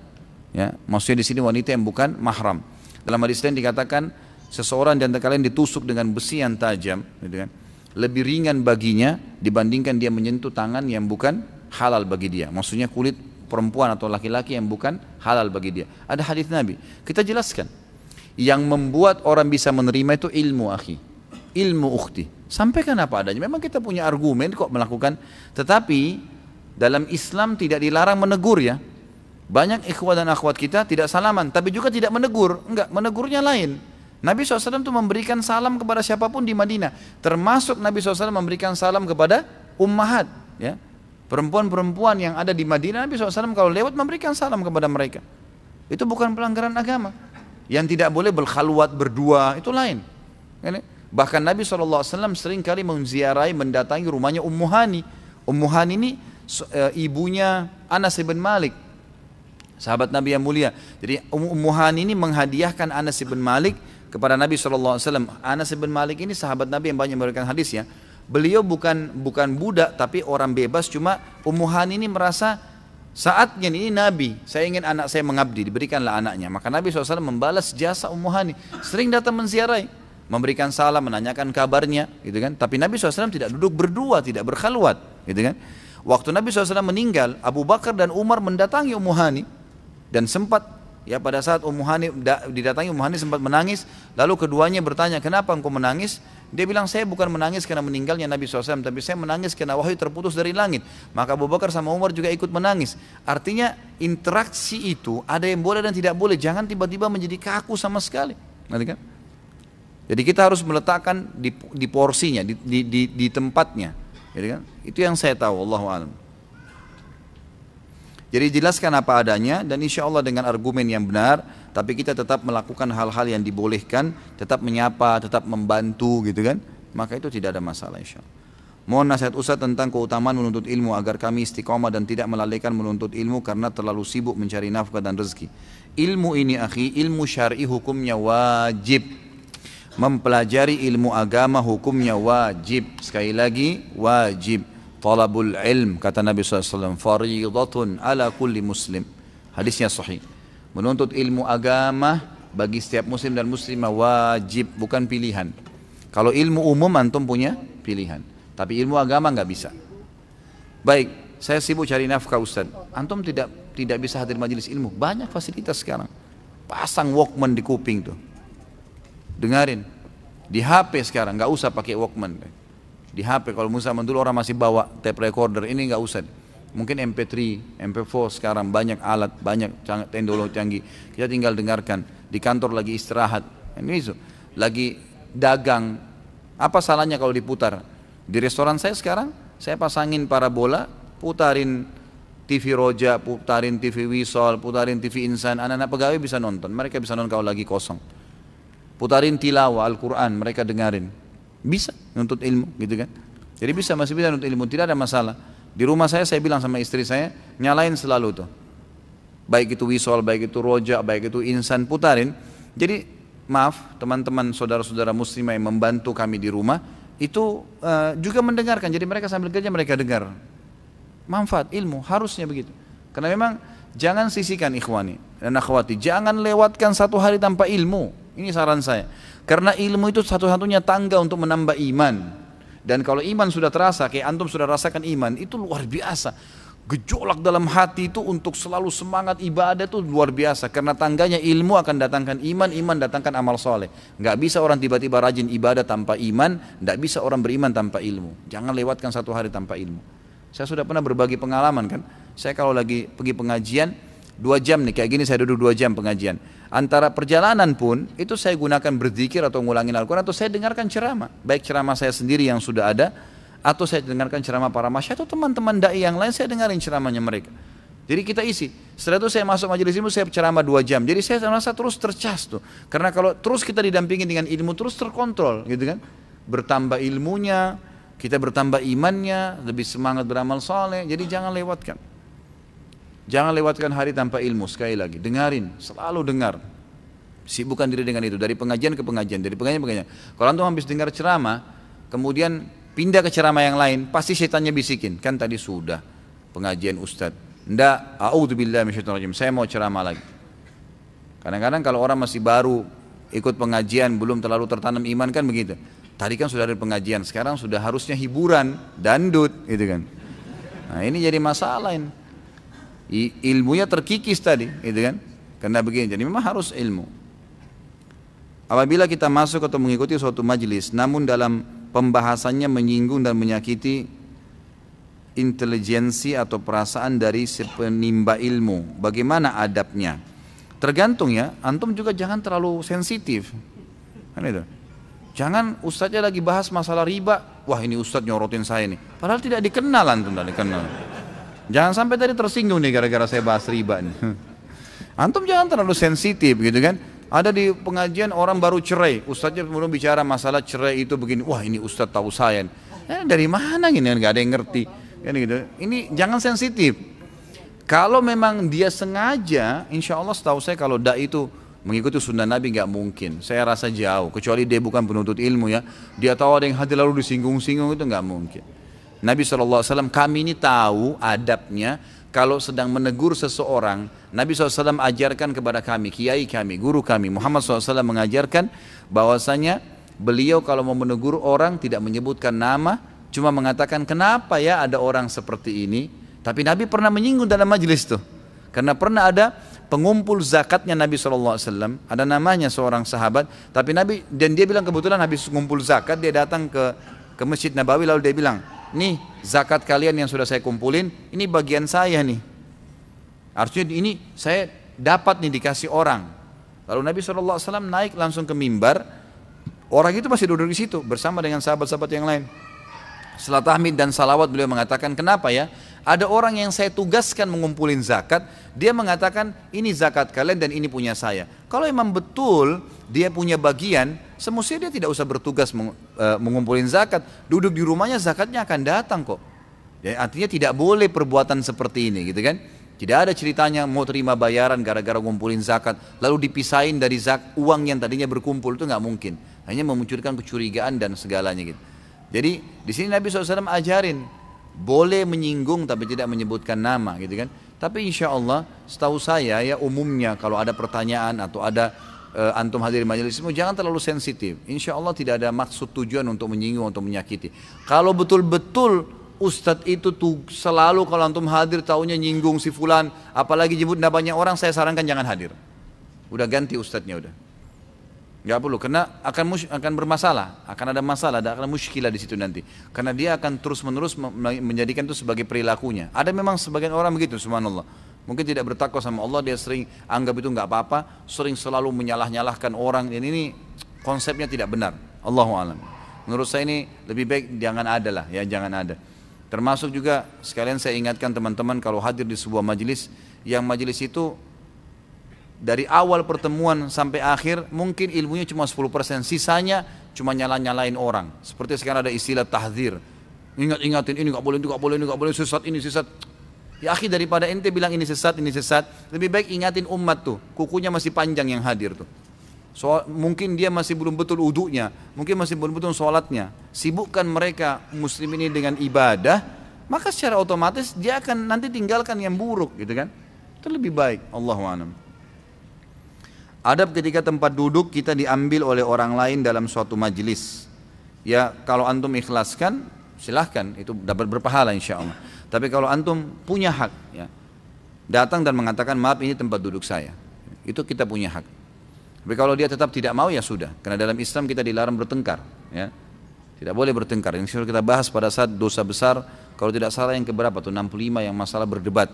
ya, maksudnya di sini wanita yang bukan mahram. Dalam hadis lain dikatakan, seseorang di antara kalian ditusuk dengan besi yang tajam, gitu kan, lebih ringan baginya dibandingkan dia menyentuh tangan yang bukan halal bagi dia. Maksudnya kulit perempuan atau laki-laki yang bukan halal bagi dia. Ada hadis Nabi. Kita jelaskan. Yang membuat orang bisa menerima itu ilmu akhi, ilmu ukhti. Sampaikan apa adanya. Memang kita punya argumen kok melakukan. Tetapi dalam Islam tidak dilarang menegur ya. Banyak ikhwah dan akhwat kita tidak salaman, tapi juga tidak menegur. Enggak, menegurnya lain. Nabi SAW itu memberikan salam kepada siapapun di Madinah. Termasuk Nabi SAW memberikan salam kepada ummahat. Ya. Perempuan-perempuan yang ada di Madinah, Nabi SAW kalau lewat memberikan salam kepada mereka. Itu bukan pelanggaran agama. Yang tidak boleh berkhalwat berdua, itu lain. Bahkan Nabi SAW sering kali menziarahi, mendatangi rumahnya Ummu Hani. Ummu Hani ini ibunya Anas bin Malik, sahabat Nabi yang mulia. Jadi Ummu Hani ini menghadiahkan Anas bin Malik kepada Nabi SAW. Anas bin Malik ini sahabat Nabi yang banyak memberikan hadis ya. Beliau bukan budak tapi orang bebas, cuma Ummu Hani ini merasa saatnya ini Nabi, saya ingin anak saya mengabdi, diberikanlah anaknya. Maka Nabi SAW membalas jasa Ummu Hani, sering datang menziarahi, memberikan salam, menanyakan kabarnya, gitu kan. Tapi Nabi SAW tidak duduk berdua, tidak berkhalwat, gitu kan. Waktu Nabi SAW meninggal, Abu Bakar dan Umar mendatangi Ummu Hani dan sempat ya pada saat Ummu Hani didatangi, Ummu Hani sempat menangis. Lalu keduanya bertanya, kenapa engkau menangis? Dia bilang, saya bukan menangis karena meninggalnya Nabi SAW, tapi saya menangis karena wahyu terputus dari langit. Maka Abu Bakar sama Umar juga ikut menangis. Artinya interaksi itu ada yang boleh dan tidak boleh. Jangan tiba-tiba menjadi kaku sama sekali. Nanti kan? Jadi kita harus meletakkan di porsinya, di tempatnya. Jadi kan? Itu yang saya tahu, Allahu a'lam. Jadi jelaskan apa adanya dan insya Allah dengan argumen yang benar, tapi kita tetap melakukan hal-hal yang dibolehkan, tetap menyapa, tetap membantu gitu kan, maka itu tidak ada masalah insya Allah. Mohon nasihat Ustaz tentang keutamaan menuntut ilmu agar kami istiqomah dan tidak melalaikan menuntut ilmu karena terlalu sibuk mencari nafkah dan rezeki. Ilmu ini akhi, ilmu syar'i hukumnya wajib. Mempelajari ilmu agama hukumnya wajib. Sekali lagi wajib. Talabul ilm, kata Nabi SAW, faridatun ala kulli muslim. Hadisnya sahih. Menuntut ilmu agama bagi setiap muslim dan muslimah wajib, bukan pilihan. Kalau ilmu umum antum punya pilihan, tapi ilmu agama nggak bisa. Baik, saya sibuk cari nafkah Ustaz. Antum tidak bisa hadir majelis ilmu. Banyak fasilitas sekarang. Pasang Walkman di kuping tuh. Dengarin. Di HP sekarang nggak usah pakai Walkman. Di HP, kalau zaman dulu orang masih bawa tape recorder, ini nggak usah. Mungkin MP3, MP4 sekarang banyak alat, banyak teknologi canggih. Kita tinggal dengarkan. Di kantor lagi istirahat, ini itu. Lagi dagang, apa salahnya kalau diputar? Di restoran saya sekarang, saya pasangin parabola, putarin TV Roja, putarin TV Wisol, putarin TV Insan. Anak-anak pegawai bisa nonton, mereka bisa nonton kalau lagi kosong. Putarin tilawah Al-Quran, mereka dengarin. Bisa nuntut ilmu gitu kan. Jadi masih bisa nuntut ilmu, tidak ada masalah. Di rumah saya bilang sama istri saya, nyalain selalu tuh. Baik itu Wisol, baik itu Roja, baik itu Insan, putarin. Jadi maaf teman-teman saudara-saudara muslimah yang membantu kami di rumah, itu juga mendengarkan. Jadi mereka sambil kerja mereka dengar. Manfaat ilmu, harusnya begitu. Karena memang jangan sisihkan ikhwani dan akhwati, jangan lewatkan satu hari tanpa ilmu. Ini saran saya. Karena ilmu itu satu-satunya tangga untuk menambah iman. Dan kalau iman sudah terasa, kayak antum sudah rasakan iman, itu luar biasa. Gejolak dalam hati itu untuk selalu semangat ibadah itu luar biasa. Karena tangganya ilmu akan datangkan iman, iman datangkan amal soleh. Nggak bisa orang tiba-tiba rajin ibadah tanpa iman, nggak bisa orang beriman tanpa ilmu. Jangan lewatkan satu hari tanpa ilmu. Saya sudah pernah berbagi pengalaman kan. Saya kalau lagi pergi pengajian 2 jam nih, kayak gini saya duduk 2 jam pengajian. Antara perjalanan pun itu saya gunakan berzikir atau ngulangin Al-Quran, atau saya dengarkan ceramah. Baik ceramah saya sendiri yang sudah ada, atau saya dengarkan ceramah para masyayikh atau teman-teman dai yang lain, saya dengarin ceramahnya mereka. Jadi kita isi. Setelah itu saya masuk majelis ilmu, saya ceramah 2 jam. Jadi saya merasa terus tercas tuh. Karena kalau terus kita didampingi dengan ilmu, terus terkontrol gitu kan. Bertambah ilmunya, kita bertambah imannya, lebih semangat beramal soleh. Jadi jangan lewatkan. Jangan lewatkan hari tanpa ilmu. Sekali lagi, dengarin, selalu dengar. Sibukkan diri dengan itu, dari pengajian ke pengajian, dari pengajian ke pengajian. Kalau antum habis dengar ceramah, kemudian pindah ke ceramah yang lain, pasti setannya bisikin, kan tadi sudah pengajian ustadz, ndak, a'udzubillahi minasyaitonirrajim, saya mau ceramah lagi. Kadang-kadang kalau orang masih baru ikut pengajian, belum terlalu tertanam iman kan begitu. Tadi kan sudah ada pengajian, sekarang sudah harusnya hiburan, dandut gitu kan. Nah ini jadi masalah ini. Ilmunya terkikis tadi gitu kan, karena begini, jadi memang harus ilmu. Apabila kita masuk atau mengikuti suatu majelis, namun dalam pembahasannya menyinggung dan menyakiti intelijensi atau perasaan dari si penimba ilmu, bagaimana adabnya? Tergantung ya, antum juga jangan terlalu sensitif kan itu. Jangan ustadznya lagi bahas masalah riba, wah ini ustadz nyorotin saya nih, padahal tidak dikenal, antum tidak dikenal. Jangan sampai tadi tersinggung nih gara-gara saya bahas riba nih. Antum jangan terlalu sensitif gitu kan. Ada di pengajian orang baru cerai, ustadznya belum bicara masalah cerai itu begini, wah ini ustadz tahu saya, dari mana gini, nggak ada yang ngerti, kan gitu. Ini jangan sensitif. Kalau memang dia sengaja, insya Allah setahu saya kalau dai itu mengikuti sunnah Nabi nggak mungkin. Saya rasa jauh, kecuali dia bukan penuntut ilmu ya. Dia tahu ada yang hadir lalu disinggung-singgung, itu nggak mungkin. Nabi SAW, kami ini tahu adabnya. Kalau sedang menegur seseorang, Nabi SAW ajarkan kepada kami, kiai kami, guru kami, Muhammad SAW mengajarkan bahwasanya beliau kalau mau menegur orang tidak menyebutkan nama, cuma mengatakan kenapa ya ada orang seperti ini. Tapi Nabi pernah menyinggung dalam majelis tuh, karena pernah ada pengumpul zakatnya Nabi SAW, ada namanya seorang sahabat, tapi Nabi, dan dia bilang kebetulan habis mengumpul zakat, dia datang ke Masjid Nabawi lalu dia bilang, nih zakat kalian yang sudah saya kumpulin, ini bagian saya nih. Artinya ini saya dapat nih dikasih orang. Lalu Nabi SAW naik langsung ke mimbar. Orang itu masih duduk di situ bersama dengan sahabat-sahabat yang lain. Setelah tahmid dan salawat beliau mengatakan, kenapa ya? Ada orang yang saya tugaskan mengumpulin zakat, dia mengatakan ini zakat kalian dan ini punya saya. Kalau memang betul dia punya bagian, semestinya dia tidak usah bertugas mengumpulin zakat. Duduk di rumahnya zakatnya akan datang kok. Ya, artinya tidak boleh perbuatan seperti ini gitu kan. Tidak ada ceritanya mau terima bayaran gara-gara ngumpulin zakat lalu dipisahin dari uang yang tadinya berkumpul, itu nggak mungkin. Hanya memunculkan kecurigaan dan segalanya gitu. Jadi di sini Nabi SAW ajarin boleh menyinggung tapi tidak menyebutkan nama gitu kan. Tapi insya Allah setahu saya ya umumnya kalau ada pertanyaan atau ada antum hadir majelismu jangan terlalu sensitif. Insya Allah tidak ada maksud tujuan untuk menyinggung atau menyakiti. Kalau betul-betul ustadz itu tuh selalu kalau antum hadir taunya nyinggung si fulan, apalagi jemput banyak orang, saya sarankan jangan hadir. Udah ganti ustadznya udah. Gak perlu, karena akan bermasalah, akan ada masalah, akan muskilah di situ nanti. Karena dia akan terus-menerus menjadikan itu sebagai perilakunya. Ada memang sebagian orang begitu, subhanallah. Mungkin tidak bertakwa sama Allah, dia sering anggap itu nggak apa-apa, sering selalu menyalah-nyalahkan orang. Dan ini konsepnya tidak benar. Allahu a'lam. Menurut saya ini lebih baik jangan ada lah, ya jangan ada. Termasuk juga sekalian saya ingatkan teman-teman kalau hadir di sebuah majelis, yang majelis itu dari awal pertemuan sampai akhir mungkin ilmunya cuma 10%, sisanya cuma nyala-nyalain orang. Seperti sekarang ada istilah tahdzir, ingat-ingatin ini nggak boleh, itu nggak boleh, ini nggak boleh, sesat, ini sesat. Ya akhi, daripada ente bilang ini sesat, lebih baik ingatin umat tuh, kukunya masih panjang yang hadir tuh. Mungkin dia masih belum betul wudunya, mungkin masih belum betul sholatnya. Sibukkan mereka muslim ini dengan ibadah, maka secara otomatis dia akan nanti tinggalkan yang buruk gitu kan. Itu lebih baik. Allahu a'lam. Adab ketika tempat duduk kita diambil oleh orang lain dalam suatu majelis. Ya kalau antum ikhlaskan silahkan, itu dapat berpahala insya Allah. Tapi kalau antum punya hak, ya, datang dan mengatakan maaf ini tempat duduk saya, itu kita punya hak. Tapi kalau dia tetap tidak mau ya sudah, karena dalam Islam kita dilarang bertengkar, ya. Tidak boleh bertengkar. Yang sudah kita bahas pada saat dosa besar, kalau tidak salah yang keberapa tuh 65 yang masalah berdebat,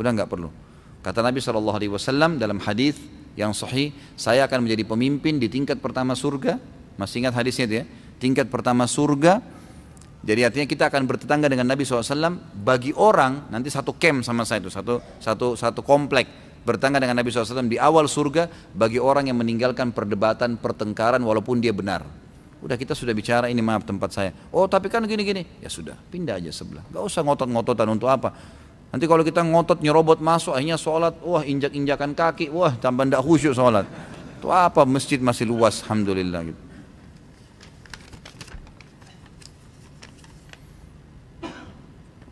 udah nggak perlu. Kata Nabi SAW dalam hadis yang sahih, saya akan menjadi pemimpin di tingkat pertama surga. Masih ingat hadisnya itu ya? Tingkat pertama surga. Jadi artinya kita akan bertetangga dengan Nabi SAW. Bagi orang nanti satu camp sama saya itu, satu komplek bertetangga dengan Nabi SAW di awal surga. Bagi orang yang meninggalkan perdebatan, pertengkaran walaupun dia benar. Udah kita sudah bicara ini maaf tempat saya. Oh tapi kan gini-gini. Ya sudah pindah aja sebelah. Gak usah ngotot-ngototan untuk apa. Nanti kalau kita ngotot nyerobot masuk akhirnya sholat, wah injak-injakan kaki, wah tambah tidak khusyuk sholat. Itu apa, masjid masih luas, alhamdulillah gitu.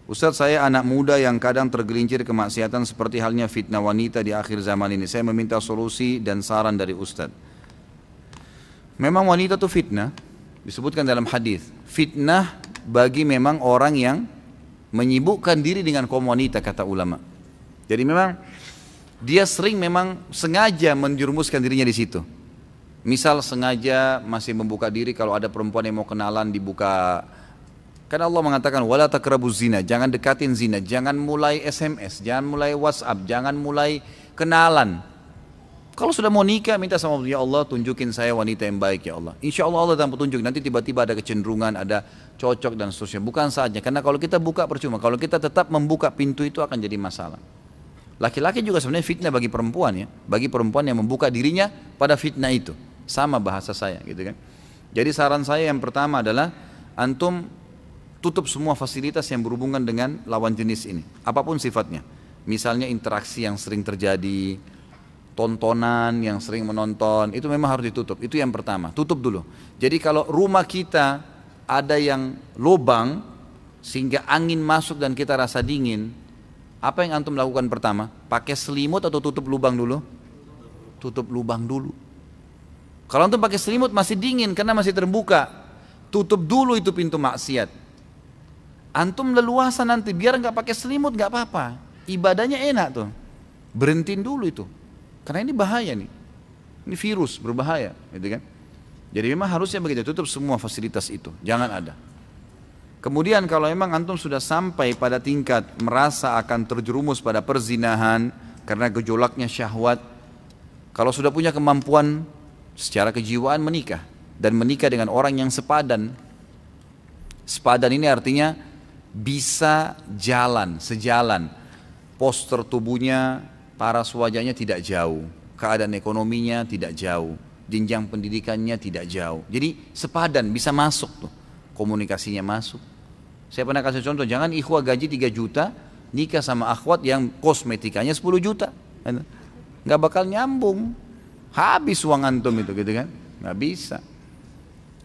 Ustaz, saya anak muda yang kadang tergelincir kemaksiatan seperti halnya fitnah wanita di akhir zaman ini. Saya meminta solusi dan saran dari Ustaz. Memang wanita itu fitnah, disebutkan dalam hadis. Fitnah bagi memang orang yang menyibukkan diri dengan kaum wanita, kata ulama. Jadi memang dia sering memang sengaja menjerumuskan dirinya di situ. Misal sengaja masih membuka diri kalau ada perempuan yang mau kenalan dibuka. Karena Allah mengatakan wala taqrabuz zina, jangan dekatin zina, jangan mulai SMS, jangan mulai WhatsApp, jangan mulai kenalan. Kalau sudah mau nikah minta sama Allah, ya Allah tunjukin saya wanita yang baik ya Allah. Insya Allah Allah akan petunjuk. Nanti tiba-tiba ada kecenderungan, ada cocok dan seterusnya. Bukan saja, karena kalau kita buka percuma. Kalau kita tetap membuka pintu itu akan jadi masalah. Laki-laki juga sebenarnya fitnah bagi perempuan ya. Bagi perempuan yang membuka dirinya pada fitnah itu. Sama bahasa saya gitu kan. Jadi saran saya yang pertama adalah antum tutup semua fasilitas yang berhubungan dengan lawan jenis ini. Apapun sifatnya. Misalnya interaksi yang sering terjadi, tontonan yang sering menonton, itu memang harus ditutup. Itu yang pertama, tutup dulu. Jadi kalau rumah kita ada yang lubang sehingga angin masuk dan kita rasa dingin, apa yang antum lakukan pertama? Pakai selimut atau tutup lubang dulu? Tutup lubang dulu. Kalau antum pakai selimut masih dingin karena masih terbuka, tutup dulu itu pintu maksiat. Antum leluasa nanti, biar nggak pakai selimut nggak apa-apa, ibadahnya enak tuh, berhentiin dulu itu. Karena ini bahaya nih, ini virus berbahaya, gitu kan? Jadi memang harusnya begitu, tutup semua fasilitas itu, jangan ada. Kemudian kalau memang antum sudah sampai pada tingkat merasa akan terjerumus pada perzinahan karena gejolaknya syahwat, kalau sudah punya kemampuan secara kejiwaan menikah dan menikah dengan orang yang sepadan. Sepadan ini artinya bisa jalan, sejalan, postur tubuhnya, paras wajahnya tidak jauh, keadaan ekonominya tidak jauh, jenjang pendidikannya tidak jauh. Jadi sepadan, bisa masuk tuh, komunikasinya masuk. Saya pernah kasih contoh, jangan ikhwah gaji 3 juta, nikah sama akhwat yang kosmetikanya 10 juta. Nggak bakal nyambung, habis uang antum itu gitu kan, nggak bisa.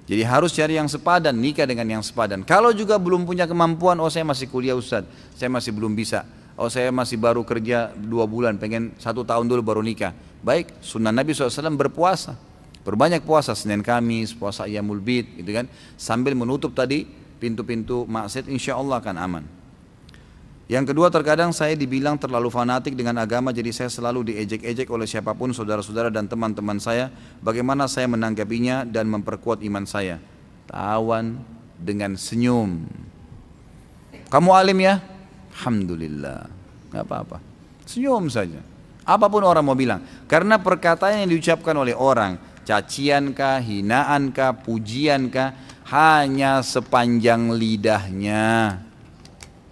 Jadi harus cari yang sepadan, nikah dengan yang sepadan. Kalau juga belum punya kemampuan, oh saya masih kuliah Ustaz, saya masih belum bisa. Oh saya masih baru kerja 2 bulan, pengen 1 tahun dulu baru nikah. Baik, sunnah Nabi SAW berpuasa. Berbanyak puasa, Senin Kamis, puasa Ayyamul Bid gitu kan. Sambil menutup tadi pintu-pintu maksiat, insya Allah akan aman. Yang kedua, terkadang saya dibilang terlalu fanatik dengan agama, jadi saya selalu diejek-ejek oleh siapapun, saudara-saudara dan teman-teman saya. Bagaimana saya menanggapinya dan memperkuat iman saya? Tawan dengan senyum. Kamu alim ya? Alhamdulillah, nggak apa-apa. Senyum saja. Apapun orang mau bilang, karena perkataan yang diucapkan oleh orang, caciankah, hinaankah, pujiankah, hanya sepanjang lidahnya.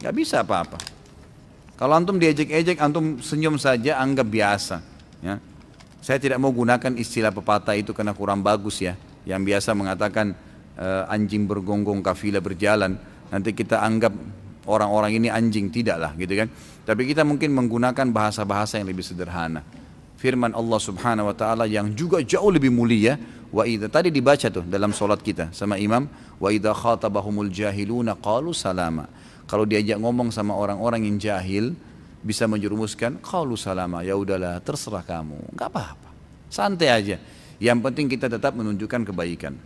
Gak bisa apa-apa. Kalau antum diejek-ejek, antum senyum saja, anggap biasa. Ya. Saya tidak mau gunakan istilah pepatah itu karena kurang bagus ya. Yang biasa mengatakan anjing bergonggong kafilah berjalan. Nanti kita anggap orang-orang ini anjing, tidaklah gitu kan. Tapi kita mungkin menggunakan bahasa-bahasa yang lebih sederhana. Firman Allah Subhanahu wa taala yang juga jauh lebih mulia, wa idza, tadi dibaca tuh dalam salat kita sama imam, wa idza khatabahumul jahiluna qalu salama. Kalau diajak ngomong sama orang-orang yang jahil, bisa menjerumuskan qalu salama, ya udahlah terserah kamu, enggak apa-apa. Santai aja. Yang penting kita tetap menunjukkan kebaikan.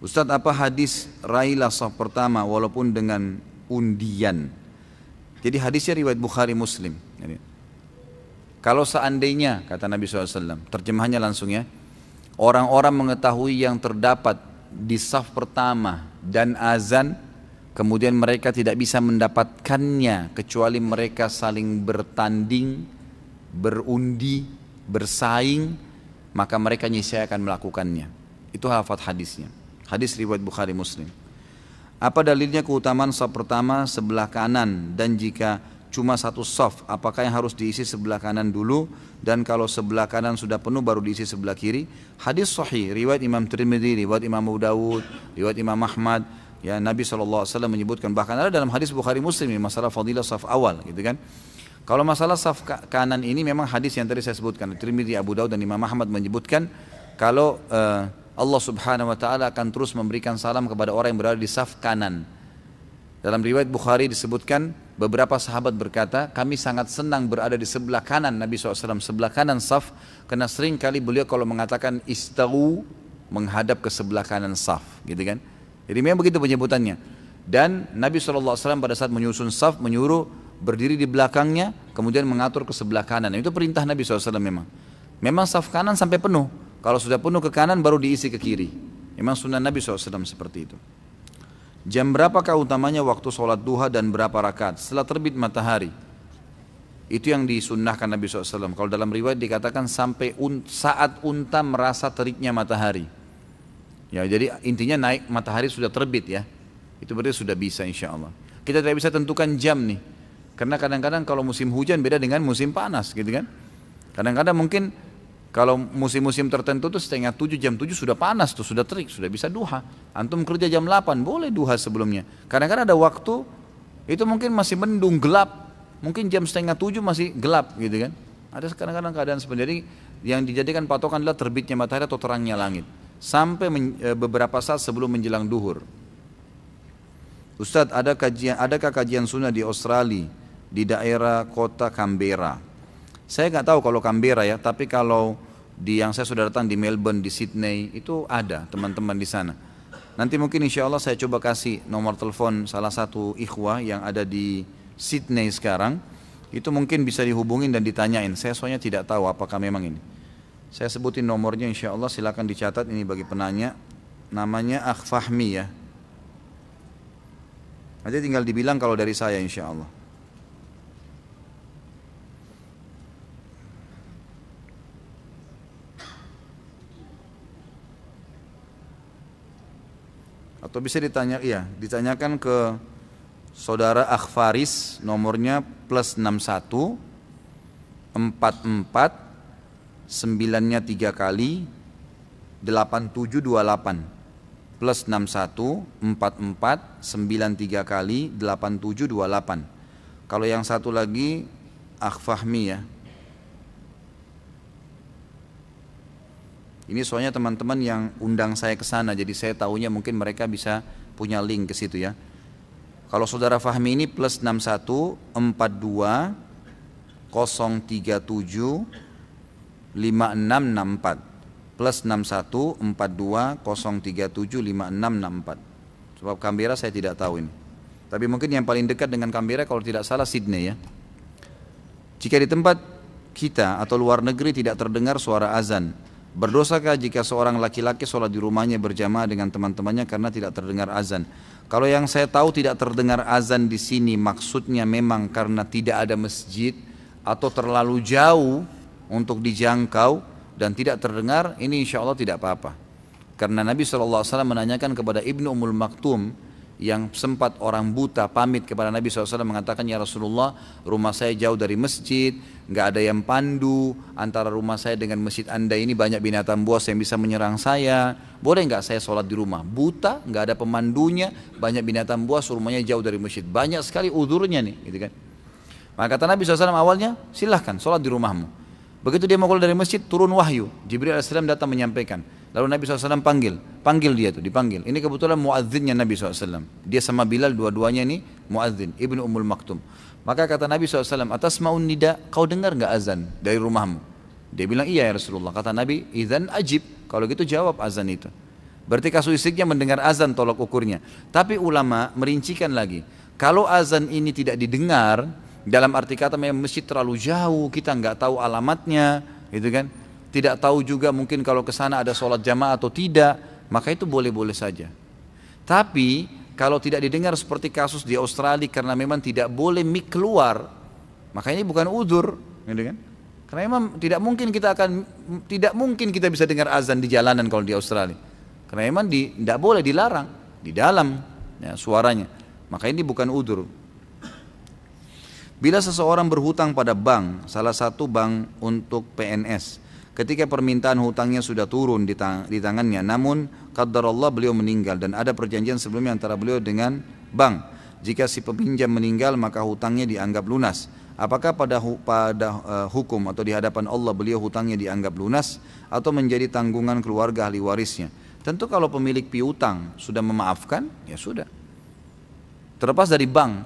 Ustadz, apa hadis railah saf pertama walaupun dengan undian. Jadi hadisnya riwayat Bukhari Muslim. Kalau seandainya, kata Nabi SAW, terjemahannya langsung ya, orang-orang mengetahui yang terdapat di saf pertama dan azan, kemudian mereka tidak bisa mendapatkannya kecuali mereka saling bertanding, berundi, bersaing, maka mereka niscaya akan melakukannya. Itu lafaz hadisnya. Hadis riwayat Bukhari Muslim. Apa dalilnya keutamaan saf pertama sebelah kanan, dan jika cuma satu saf, apakah yang harus diisi sebelah kanan dulu, dan kalau sebelah kanan sudah penuh baru diisi sebelah kiri? Hadis sahih riwayat Imam Tirmidzi, riwayat Imam Abu Dawud, riwayat Imam Ahmad. Ya, Nabi SAW menyebutkan, bahkan ada dalam hadis Bukhari Muslim ini masalah fadilah saf awal, gitu kan. Kalau masalah saf kanan ini memang hadis yang tadi saya sebutkan, Tirmidzi, Abu Dawud dan Imam Ahmad menyebutkan kalau Allah Subhanahu wa taala akan terus memberikan salam kepada orang yang berada di saf kanan. Dalam riwayat Bukhari disebutkan beberapa sahabat berkata, kami sangat senang berada di sebelah kanan Nabi SAW, sebelah kanan saf, karena sering kali beliau kalau mengatakan istawu, menghadap ke sebelah kanan saf, gitu kan. Jadi memang begitu penyebutannya. Dan Nabi SAW pada saat menyusun saf menyuruh berdiri di belakangnya, kemudian mengatur ke sebelah kanan. Itu perintah Nabi SAW memang. Memang saf kanan sampai penuh. Kalau sudah penuh ke kanan baru diisi ke kiri. Memang sunnah Nabi SAW seperti itu. Jam berapakah utamanya waktu sholat duha dan berapa rakaat? Setelah terbit matahari. Itu yang disunnahkan Nabi SAW. Kalau dalam riwayat dikatakan sampai saat unta merasa teriknya matahari. Ya, jadi intinya naik matahari sudah terbit ya. Itu berarti sudah bisa insya Allah. Kita tidak bisa tentukan jam nih. Karena kadang-kadang kalau musim hujan beda dengan musim panas gitu kan. Kadang-kadang mungkin kalau musim-musim tertentu tuh setengah 7, jam 7 sudah panas tuh, sudah terik, sudah bisa duha. Antum kerja jam 8, boleh duha sebelumnya. Kadang-kadang ada waktu, itu mungkin masih mendung, gelap. Mungkin jam setengah 7 masih gelap gitu kan. Ada kadang-kadang keadaan seperti itu. Yang dijadikan patokan adalah terbitnya matahari atau terangnya langit. Sampai beberapa saat sebelum menjelang duhur. Ustadz, adakah kajian sunnah di Australia, di daerah kota Canberra? Saya nggak tahu kalau Canberra ya, tapi kalau yang saya sudah datang di Melbourne, di Sydney, itu ada teman-teman di sana. Nanti mungkin insya Allah saya coba kasih nomor telepon salah satu ikhwah yang ada di Sydney sekarang. Itu mungkin bisa dihubungin dan ditanyain. Saya soalnya tidak tahu apakah memang ini. Saya sebutin nomornya insya Allah, silakan dicatat ini bagi penanya. Namanya Akh Fahmi ya. Nanti tinggal dibilang kalau dari saya insya Allah. Atau bisa ditanyakan ke saudara Akh Faris, nomornya +61 44 9-nya 3 kali 8728 +61 44 93 kali 8728. Kalau yang satu lagi Akh Fahmi ya. Ini soalnya teman-teman yang undang saya ke sana, jadi saya tahunya mungkin mereka bisa punya link ke situ ya. Kalau saudara Fahmi ini +61 42 037 5664 +61 42 037 5664. Sebab Canberra saya tidak tahu ini. Tapi mungkin yang paling dekat dengan Canberra kalau tidak salah Sydney ya. Jika di tempat kita atau luar negeri tidak terdengar suara azan, berdosakah jika seorang laki-laki sholat di rumahnya berjamaah dengan teman-temannya karena tidak terdengar azan? Kalau yang saya tahu tidak terdengar azan di sini maksudnya memang karena tidak ada masjid atau terlalu jauh untuk dijangkau dan tidak terdengar, ini insya Allah tidak apa-apa. Karena Nabi SAW menanyakan kepada Ibnu Ummul Maktum yang sempat orang buta pamit kepada Nabi SAW mengatakan, ya Rasulullah, rumah saya jauh dari masjid, nggak ada yang pandu, antara rumah saya dengan masjid anda ini banyak binatang buas yang bisa menyerang saya, boleh nggak saya sholat di rumah? Buta, nggak ada pemandunya, banyak binatang buas, rumahnya jauh dari masjid, banyak sekali udurnya nih, gitu kan? Maka kata Nabi SAW awalnya, silahkan sholat di rumahmu. Begitu dia mau keluar dari masjid, turun wahyu, Jibril AS datang menyampaikan. Lalu Nabi SAW panggil dia tuh, dipanggil. Ini kebetulan muadzinnya Nabi SAW. Dia sama Bilal, dua-duanya ini muadzin, Ibnu Ummul Maktum. Maka kata Nabi SAW, atas ma'un nida, kau dengar gak azan dari rumahmu? Dia bilang, iya ya Rasulullah. Kata Nabi, idzan ajib, kalau gitu jawab azan itu. Berarti kasuistiknya mendengar azan tolak ukurnya. Tapi ulama merincikan lagi, Kalau azan ini tidak didengar, dalam arti kata memang masjid terlalu jauh, kita nggak tahu alamatnya, gitu kan? Tidak tahu juga mungkin kalau ke sana ada sholat jamaah atau tidak, maka itu boleh-boleh saja. Tapi kalau tidak didengar seperti kasus di Australia karena memang tidak boleh mic keluar, maka ini bukan udzur, gitu kan? Karena memang tidak mungkin kita bisa dengar azan di jalanan kalau di Australia. Karena memang tidak boleh, dilarang di dalam ya, suaranya. Maka ini bukan udzur. Bila seseorang berhutang pada bank, salah satu bank untuk PNS, ketika permintaan hutangnya sudah turun di tangannya, namun qadarullah beliau meninggal dan ada perjanjian sebelumnya antara beliau dengan bank. Jika si peminjam meninggal maka hutangnya dianggap lunas. Apakah pada hukum atau di hadapan Allah beliau hutangnya dianggap lunas atau menjadi tanggungan keluarga ahli warisnya? Tentu kalau pemilik piutang sudah memaafkan, ya sudah. Terlepas dari bank,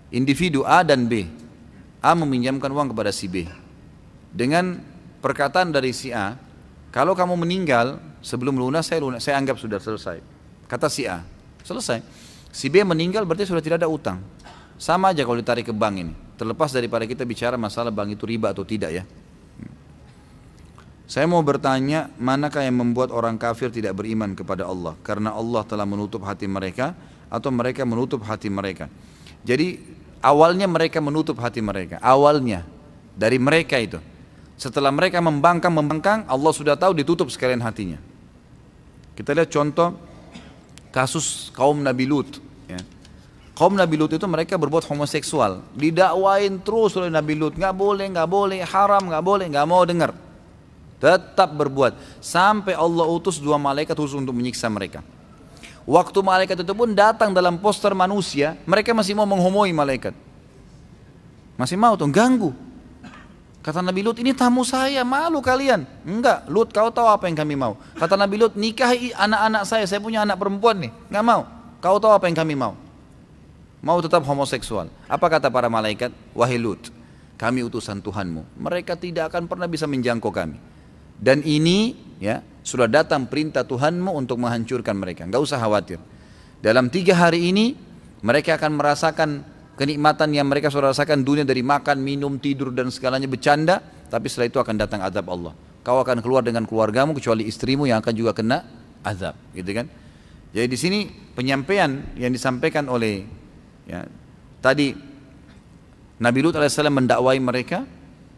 individu A dan B. A meminjamkan uang kepada si B. Dengan perkataan dari si A, kalau kamu meninggal sebelum lunas, saya anggap sudah selesai. Kata si A, selesai. Si B meninggal berarti sudah tidak ada utang. Sama aja kalau ditarik ke bank ini. Terlepas daripada kita bicara masalah bank itu riba atau tidak ya. Saya mau bertanya, manakah yang membuat orang kafir tidak beriman kepada Allah? Karena Allah telah menutup hati mereka atau mereka menutup hati mereka. Jadi awalnya mereka menutup hati mereka. Awalnya dari mereka itu. Setelah mereka membangkang, Allah sudah tahu ditutup sekalian hatinya. Kita lihat contoh kasus kaum Nabi Lut. Ya. Kaum Nabi Lut itu mereka berbuat homoseksual. Didakwain terus oleh Nabi Lut. Nggak boleh, haram, nggak mau dengar. Tetap berbuat. Sampai Allah utus 2 malaikat khusus untuk menyiksa mereka. Waktu malaikat itu pun datang dalam poster manusia, mereka masih mau menghomoi malaikat. Masih mau tuh, ganggu. Kata Nabi Lut, ini tamu saya, malu kalian. Enggak, Lut kau tahu apa yang kami mau. Kata Nabi Lut, nikahi anak-anak saya punya anak perempuan nih. Enggak mau, kau tahu apa yang kami mau. Mau tetap homoseksual. Apa kata para malaikat? Wahai Lut, kami utusan Tuhanmu. Mereka tidak akan pernah bisa menjangkau kami. Dan ini ya sudah datang perintah Tuhanmu untuk menghancurkan mereka. Enggak usah khawatir. Dalam 3 hari ini mereka akan merasakan kenikmatan yang mereka sudah rasakan dunia dari makan, minum, tidur dan segalanya bercanda. Tapi setelah itu akan datang azab Allah. Kau akan keluar dengan keluargamu kecuali istrimu yang akan juga kena azab, gitu kan? Jadi di sini penyampaian yang disampaikan oleh ya, tadi Nabi Lut alaihissalam mendakwai mereka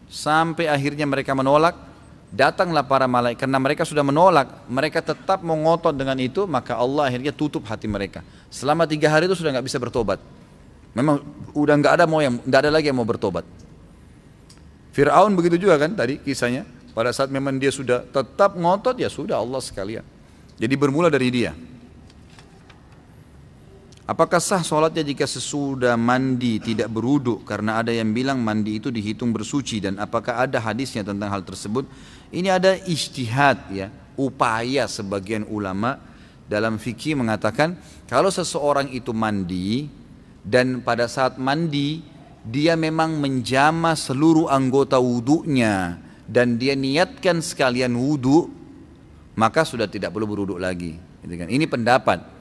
sampai akhirnya mereka menolak. Datanglah para malaikat, karena mereka sudah menolak, mereka tetap mengotot dengan itu, maka Allah akhirnya tutup hati mereka. Selama 3 hari itu sudah nggak bisa bertobat. Memang udah nggak ada lagi yang mau bertobat. Fir'aun begitu juga kan tadi kisahnya. Pada saat memang dia sudah tetap ngotot, ya sudah Allah sekalian. Jadi bermula dari dia. Apakah sah sholatnya jika sesudah mandi tidak berwudu? Karena ada yang bilang mandi itu dihitung bersuci, dan apakah ada hadisnya tentang hal tersebut? Ini ada ijtihad ya, upaya sebagian ulama dalam fikih mengatakan kalau seseorang itu mandi dan pada saat mandi dia memang menjama seluruh anggota wudunya dan dia niatkan sekalian wudu, maka sudah tidak perlu berwudu lagi. Ini pendapat.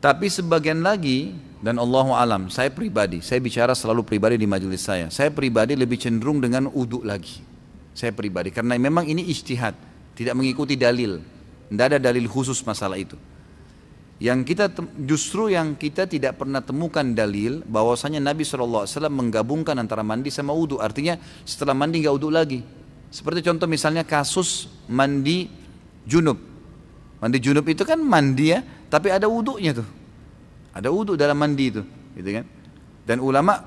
Tapi sebagian lagi, dan Allahu alam, saya bicara selalu pribadi di majelis saya pribadi lebih cenderung dengan wudu lagi. Saya pribadi, karena memang ini ijtihad, tidak mengikuti dalil, tidak ada dalil khusus masalah itu. Justru yang kita tidak pernah temukan dalil bahwasanya Nabi SAW menggabungkan antara mandi sama wudu. Artinya setelah mandi nggak wudu lagi. Seperti contoh misalnya kasus mandi junub. Mandi junub itu kan mandi ya, tapi ada wudunya tuh. Ada wudu dalam mandi itu, gitu kan? Dan ulama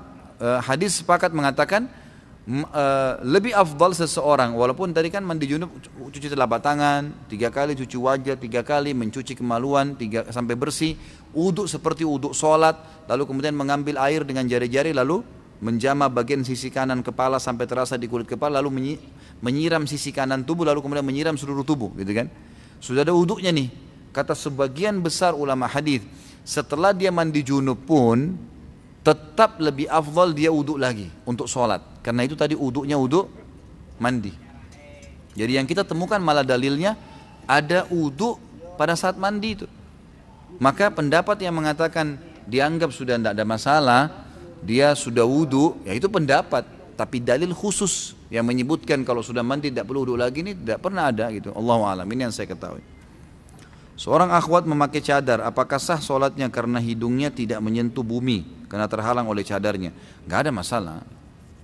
hadis sepakat mengatakan lebih afdal seseorang, walaupun tadi kan mandi junub cuci telapak tangan 3 kali, cuci wajah 3 kali, mencuci kemaluan 3 sampai bersih, wudu seperti wudu sholat, lalu kemudian mengambil air dengan jari-jari lalu menjama bagian sisi kanan kepala sampai terasa di kulit kepala, lalu menyiram sisi kanan tubuh, lalu kemudian menyiram seluruh tubuh, gitu kan? Sudah ada wudunya nih. Kata sebagian besar ulama hadis, setelah dia mandi junub pun tetap lebih afdal dia wudu lagi untuk sholat. Karena itu tadi wudunya wudu mandi. Jadi yang kita temukan malah dalilnya ada wudu pada saat mandi itu. Maka pendapat yang mengatakan dianggap sudah tidak ada masalah, dia sudah wudu, ya itu pendapat. Tapi dalil khusus yang menyebutkan kalau sudah mandi tidak perlu wudu lagi ini tidak pernah ada gitu. Allahu a'lam, ini yang saya ketahui. Seorang akhwat memakai cadar, apakah sah sholatnya karena hidungnya tidak menyentuh bumi karena terhalang oleh cadarnya? Gak ada masalah,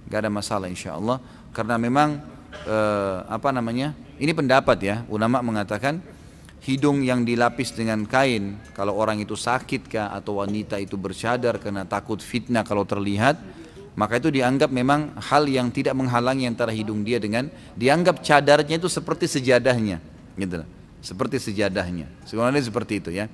gak ada masalah insya Allah. Karena memang ini pendapat ya, ulama mengatakan hidung yang dilapis dengan kain, kalau orang itu sakit kah atau wanita itu bercadar karena takut fitnah kalau terlihat, maka itu dianggap memang hal yang tidak menghalangi antara hidung dia dengan, dianggap cadarnya itu seperti sejadahnya, gitu, seperti sejadahnya, sebenarnya seperti itu ya.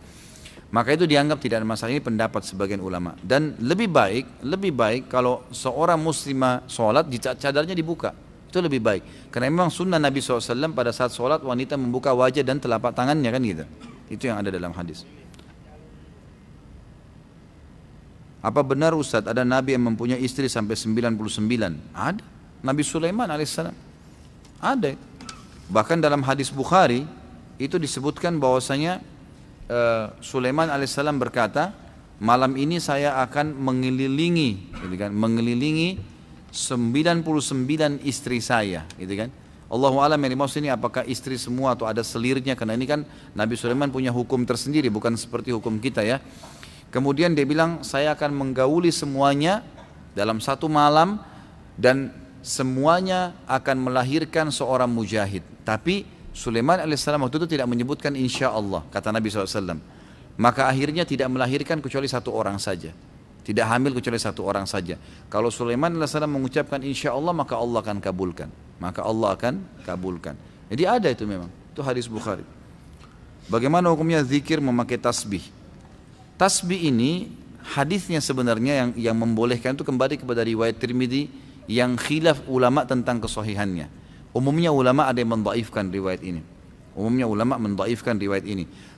Maka itu dianggap tidak ada masalah, ini pendapat sebagian ulama. Dan lebih baik kalau seorang muslimah sholat cadarnya dibuka, itu lebih baik. Karena memang sunnah Nabi SAW pada saat sholat wanita membuka wajah dan telapak tangannya kan gitu. Itu yang ada dalam hadis. Apa benar Ustaz ada Nabi yang mempunyai istri sampai 99? Ada. Nabi Sulaiman alaihissalam. Ada. Bahkan dalam hadis Bukhari itu disebutkan bahwasanya Sulaiman alaihissalam berkata, malam ini saya akan mengelilingi 99 istri saya, gitu kan. Allahu a'lam yang dimaksud ini apakah istri semua atau ada selirnya, karena ini kan Nabi Sulaiman punya hukum tersendiri, bukan seperti hukum kita ya. Kemudian dia bilang, saya akan menggauli semuanya dalam satu malam dan semuanya akan melahirkan seorang mujahid. Tapi Sulaiman alaihissalam waktu itu tidak menyebutkan insya Allah, kata Nabi SAW. Maka akhirnya tidak melahirkan kecuali satu orang saja. Tidak hamil kecuali satu orang saja. Kalau Sulaiman alaihissalam mengucapkan insya Allah, maka Allah akan kabulkan. Maka Allah akan kabulkan. Jadi ada itu memang. Itu hadis Bukhari. Bagaimana hukumnya zikir memakai tasbih? Tasbih ini hadisnya sebenarnya yang membolehkan itu kembali kepada riwayat Tirmidzi yang khilaf ulama tentang kesahihannya. Umumnya ulama ada yang mendhaifkan riwayat ini.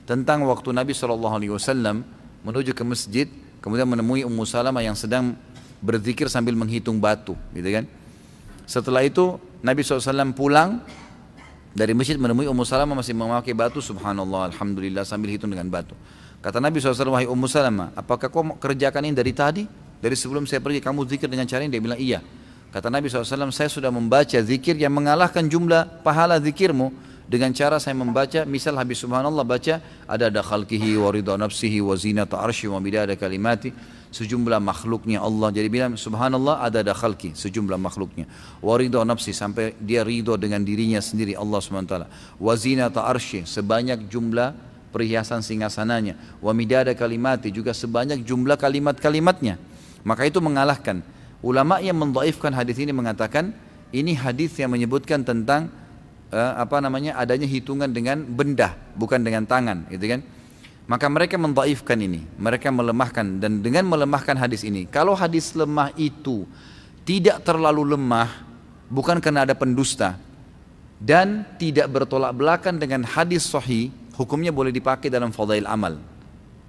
Tentang waktu Nabi SAW menuju ke masjid, kemudian menemui Ummu Salamah yang sedang berzikir sambil menghitung batu, gitu kan. Setelah itu Nabi SAW pulang dari masjid menemui Ummu Salamah masih memakai batu, subhanallah, alhamdulillah, sambil hitung dengan batu. Kata Nabi SAW, wahai Ummu Salamah, apakah kau kerjakan ini dari tadi? Dari sebelum saya pergi kamu zikir dengan cara ini? Dia bilang iya. Kata Nabi SAW, saya sudah membaca zikir yang mengalahkan jumlah pahala zikirmu dengan cara saya membaca, misal habis subhanallah baca ada khalqihi wa ridha nafsihi wa zinata arsy wa midada kalimati, sejumlah makhluknya Allah. Jadi bilang subhanallah ada khalqi, sejumlah makhluknya, wa ridha nafsi, sampai dia ridho dengan dirinya sendiri Allah SWT, wa zinata arsy, sebanyak jumlah perhiasan singgasananya, wa midada kalimati, juga sebanyak jumlah kalimat-kalimatnya. Maka itu mengalahkan. Ulama yang mendhaifkan hadis ini mengatakan ini hadis yang menyebutkan tentang adanya hitungan dengan benda, bukan dengan tangan, gitu kan. Maka mereka mendhaifkan ini, mereka melemahkan, dan dengan melemahkan hadis ini, kalau hadis lemah itu tidak terlalu lemah, bukan karena ada pendusta dan tidak bertolak belakang dengan hadis sahih, hukumnya boleh dipakai dalam fadail amal,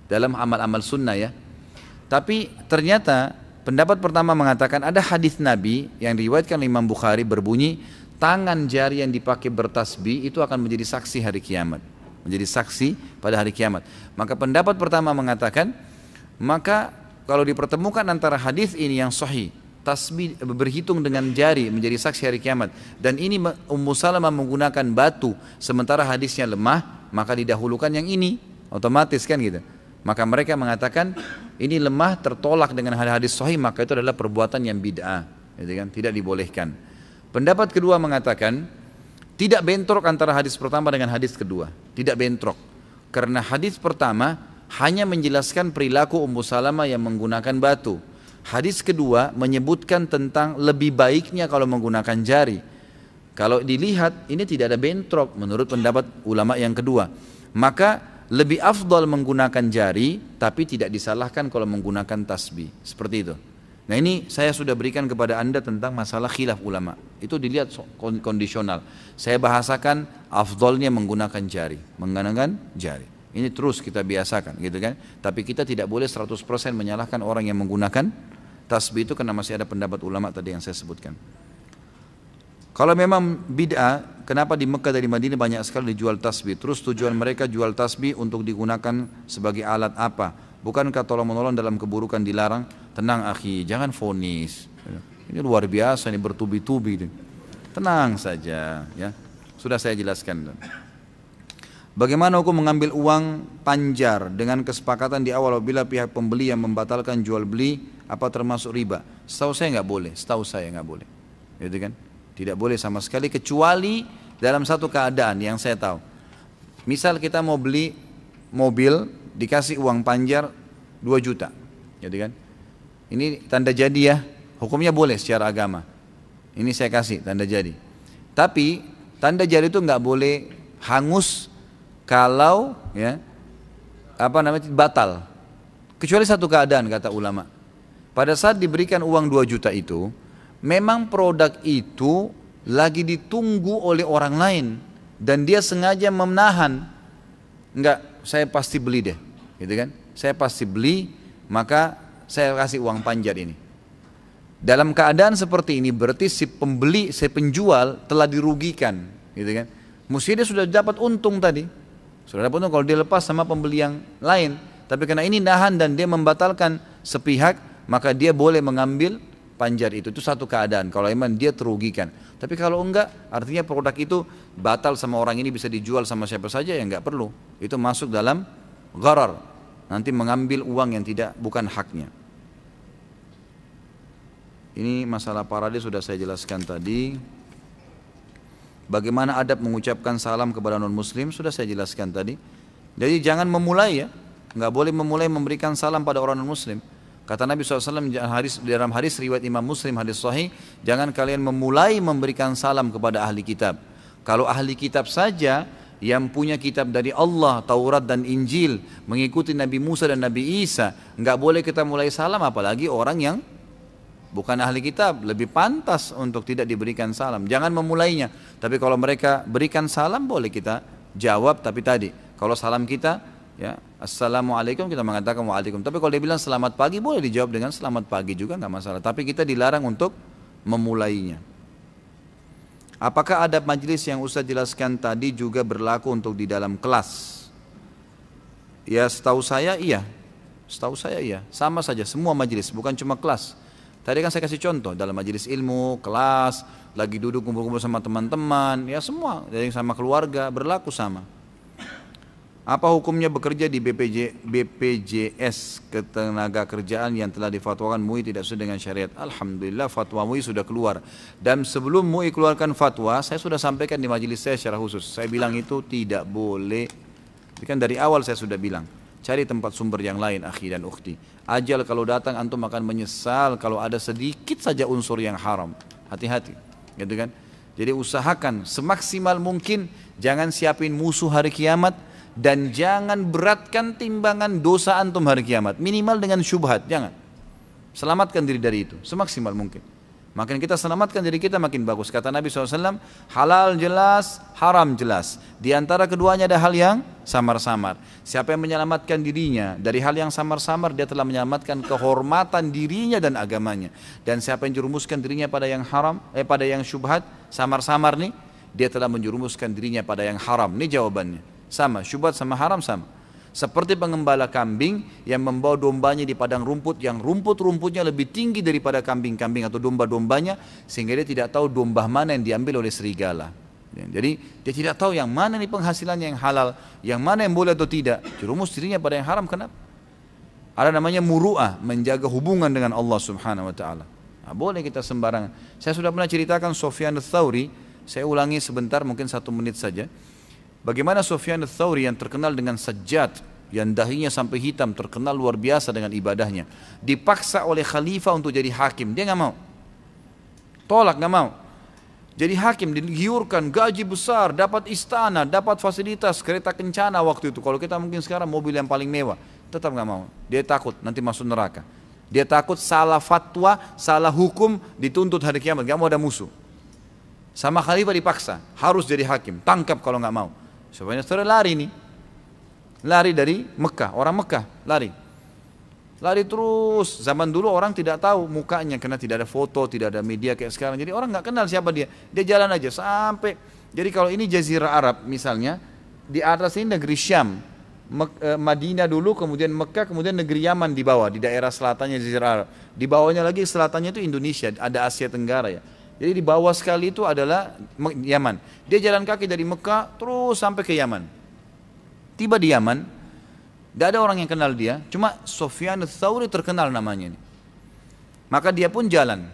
dalam amal-amal sunnah ya. Tapi ternyata pendapat pertama mengatakan ada hadis Nabi yang diriwayatkan oleh Imam Bukhari berbunyi, tangan jari yang dipakai bertasbih itu akan menjadi saksi hari kiamat, menjadi saksi pada hari kiamat. Maka pendapat pertama mengatakan, maka kalau dipertemukan antara hadis ini yang sahih, tasbih berhitung dengan jari menjadi saksi hari kiamat, dan ini Ummu Salamah menggunakan batu sementara hadisnya lemah, maka didahulukan yang ini, otomatis kan gitu. Maka mereka mengatakan ini lemah tertolak dengan hadis sahih, maka itu adalah perbuatan yang bid'ah, gitu kan? Tidak dibolehkan. Pendapat kedua mengatakan tidak bentrok antara hadis pertama dengan hadis kedua, tidak bentrok, karena hadis pertama hanya menjelaskan perilaku Ummu Salamah yang menggunakan batu. Hadis kedua menyebutkan tentang lebih baiknya kalau menggunakan jari. Kalau dilihat ini tidak ada bentrok menurut pendapat ulama yang kedua. Maka lebih afdal menggunakan jari, tapi tidak disalahkan kalau menggunakan tasbih. Seperti itu. Nah ini saya sudah berikan kepada anda tentang masalah khilaf ulama. Itu dilihat kondisional. Saya bahasakan afdalnya menggunakan jari. Menggunakan jari. Ini terus kita biasakan gitu kan. Tapi kita tidak boleh 100% menyalahkan orang yang menggunakan tasbih itu, karena masih ada pendapat ulama tadi yang saya sebutkan. Kalau memang bid'ah, kenapa di Mekah dari Madinah banyak sekali dijual tasbih? Terus tujuan mereka jual tasbih untuk digunakan sebagai alat apa? Bukankah tolong menolong dalam keburukan dilarang? Tenang akhi, jangan vonis. Ini luar biasa, ini bertubi-tubi. Tenang saja, ya. Sudah saya jelaskan. Bagaimana hukum mengambil uang panjar dengan kesepakatan di awal apabila pihak pembeli yang membatalkan jual beli apa termasuk riba? Setahu saya nggak boleh, gitu kan? Tidak boleh sama sekali kecuali dalam satu keadaan yang saya tahu. Misal kita mau beli mobil dikasih uang panjar 2 juta, gitu kan? Ini tanda jadi ya, hukumnya boleh secara agama. Ini saya kasih tanda jadi. Tapi tanda jadi itu nggak boleh hangus kalau ya batal. Kecuali satu keadaan kata ulama. Pada saat diberikan uang 2 juta itu, memang produk itu lagi ditunggu oleh orang lain dan dia sengaja menahan. Enggak, saya pasti beli deh, gitu kan? Saya pasti beli, maka saya kasih uang panjar ini. Dalam keadaan seperti ini berarti si pembeli, si penjual telah dirugikan, gitu kan? Mesti dia sudah dapat untung tadi. Sudah dapat untung kalau dia lepas sama pembeli yang lain. Tapi karena ini nahan dan dia membatalkan sepihak, maka dia boleh mengambil panjar itu. Itu satu keadaan kalau memang dia terugikan. Tapi kalau enggak, artinya produk itu batal sama orang ini, bisa dijual sama siapa saja, ya enggak perlu. Itu masuk dalam gharar. Nanti mengambil uang yang bukan haknya. Ini masalah parade sudah saya jelaskan tadi. Bagaimana adab mengucapkan salam kepada non-muslim sudah saya jelaskan tadi. Jadi jangan memulai ya, nggak boleh memulai memberikan salam pada orang non-muslim. Kata Nabi SAW dalam hadis riwayat Imam Muslim, hadis sahih, jangan kalian memulai memberikan salam kepada ahli kitab. Kalau ahli kitab saja yang punya kitab dari Allah, Taurat dan Injil, mengikuti Nabi Musa dan Nabi Isa, nggak boleh kita mulai salam, apalagi orang yang bukan ahli kitab, lebih pantas untuk tidak diberikan salam. Jangan memulainya. Tapi kalau mereka berikan salam boleh kita jawab. Tapi tadi kalau salam kita ya assalamualaikum, kita mengatakan waalaikum. Tapi kalau dia bilang selamat pagi boleh dijawab dengan selamat pagi juga, nggak masalah. Tapi kita dilarang untuk memulainya. Apakah adab majelis yang Ustaz jelaskan tadi juga berlaku untuk di dalam kelas? Ya setahu saya iya. Sama saja semua majelis, bukan cuma kelas. Tadi kan saya kasih contoh dalam majelis ilmu, kelas, lagi duduk kumpul-kumpul sama teman-teman, ya semua, dari sama keluarga berlaku sama. Apa hukumnya bekerja di BPJS ketenaga kerjaan yang telah difatwakan MUI tidak sesuai dengan syariat? Alhamdulillah fatwa MUI sudah keluar. Dan sebelum MUI keluarkan fatwa, saya sudah sampaikan di majelis saya secara khusus. Saya bilang itu tidak boleh. Tapi kan dari awal saya sudah bilang. Cari tempat sumber yang lain akhi dan ukhti. Ajal kalau datang antum akan menyesal kalau ada sedikit saja unsur yang haram. Hati-hati, gitu kan? Jadi usahakan semaksimal mungkin jangan siapin musuh hari kiamat dan jangan beratkan timbangan dosa antum hari kiamat. Minimal dengan syubhat, jangan. Selamatkan diri dari itu semaksimal mungkin. Makin kita selamatkan diri kita makin bagus. Kata Nabi SAW, halal jelas, haram jelas. Di antara keduanya ada hal yang samar-samar. Siapa yang menyelamatkan dirinya dari hal yang samar-samar, dia telah menyelamatkan kehormatan dirinya dan agamanya. Dan siapa yang jerumuskan dirinya pada yang haram, pada yang syubhat, samar-samar nih, dia telah menjerumuskan dirinya pada yang haram. Ini jawabannya. Sama, syubhat sama haram sama. Seperti pengembala kambing yang membawa dombanya di padang rumput yang rumput-rumputnya lebih tinggi daripada kambing-kambing atau domba-dombanya, sehingga dia tidak tahu domba mana yang diambil oleh serigala. Jadi dia tidak tahu yang mana nih penghasilannya yang halal, yang mana yang boleh atau tidak. Jerumus dirinya pada yang haram. Kenapa? Ada namanya muru'ah, menjaga hubungan dengan Allah Subhanahu wa taala. Nah, boleh kita sembarangan. Saya sudah pernah ceritakan Sufyan ats-Tsauri, saya ulangi sebentar mungkin 1 menit saja. Bagaimana Sufyan ats-Tsauri yang terkenal dengan sajjad, yang dahinya sampai hitam, terkenal luar biasa dengan ibadahnya, dipaksa oleh khalifah untuk jadi hakim, dia nggak mau, tolak, nggak mau. Jadi hakim, digiurkan, gaji besar, dapat istana, dapat fasilitas, kereta kencana waktu itu. Kalau kita mungkin sekarang mobil yang paling mewah, tetap nggak mau. Dia takut nanti masuk neraka. Dia takut salah fatwa, salah hukum, dituntut hari kiamat, nggak mau ada musuh. Sama khalifah dipaksa, harus jadi hakim, tangkap kalau nggak mau. Sebenarnya saudara lari nih, lari dari Mekah, orang Mekah lari terus. Zaman dulu orang tidak tahu mukanya karena tidak ada foto, tidak ada media kayak sekarang. Jadi orang nggak kenal siapa dia jalan aja sampai. Jadi kalau ini Jazirah Arab misalnya, di atas ini negeri Syam, Madinah dulu, kemudian Mekah, kemudian negeri Yaman di bawah, di daerah selatannya Jazirah Arab. Di bawahnya lagi selatannya itu Indonesia, ada Asia Tenggara ya. Jadi di bawah sekali itu adalah Yaman. Dia jalan kaki dari Mekah terus sampai ke Yaman. Tiba di Yaman, tidak ada orang yang kenal dia, cuma Sufyan ats-Tsauri terkenal namanya. Maka dia pun jalan,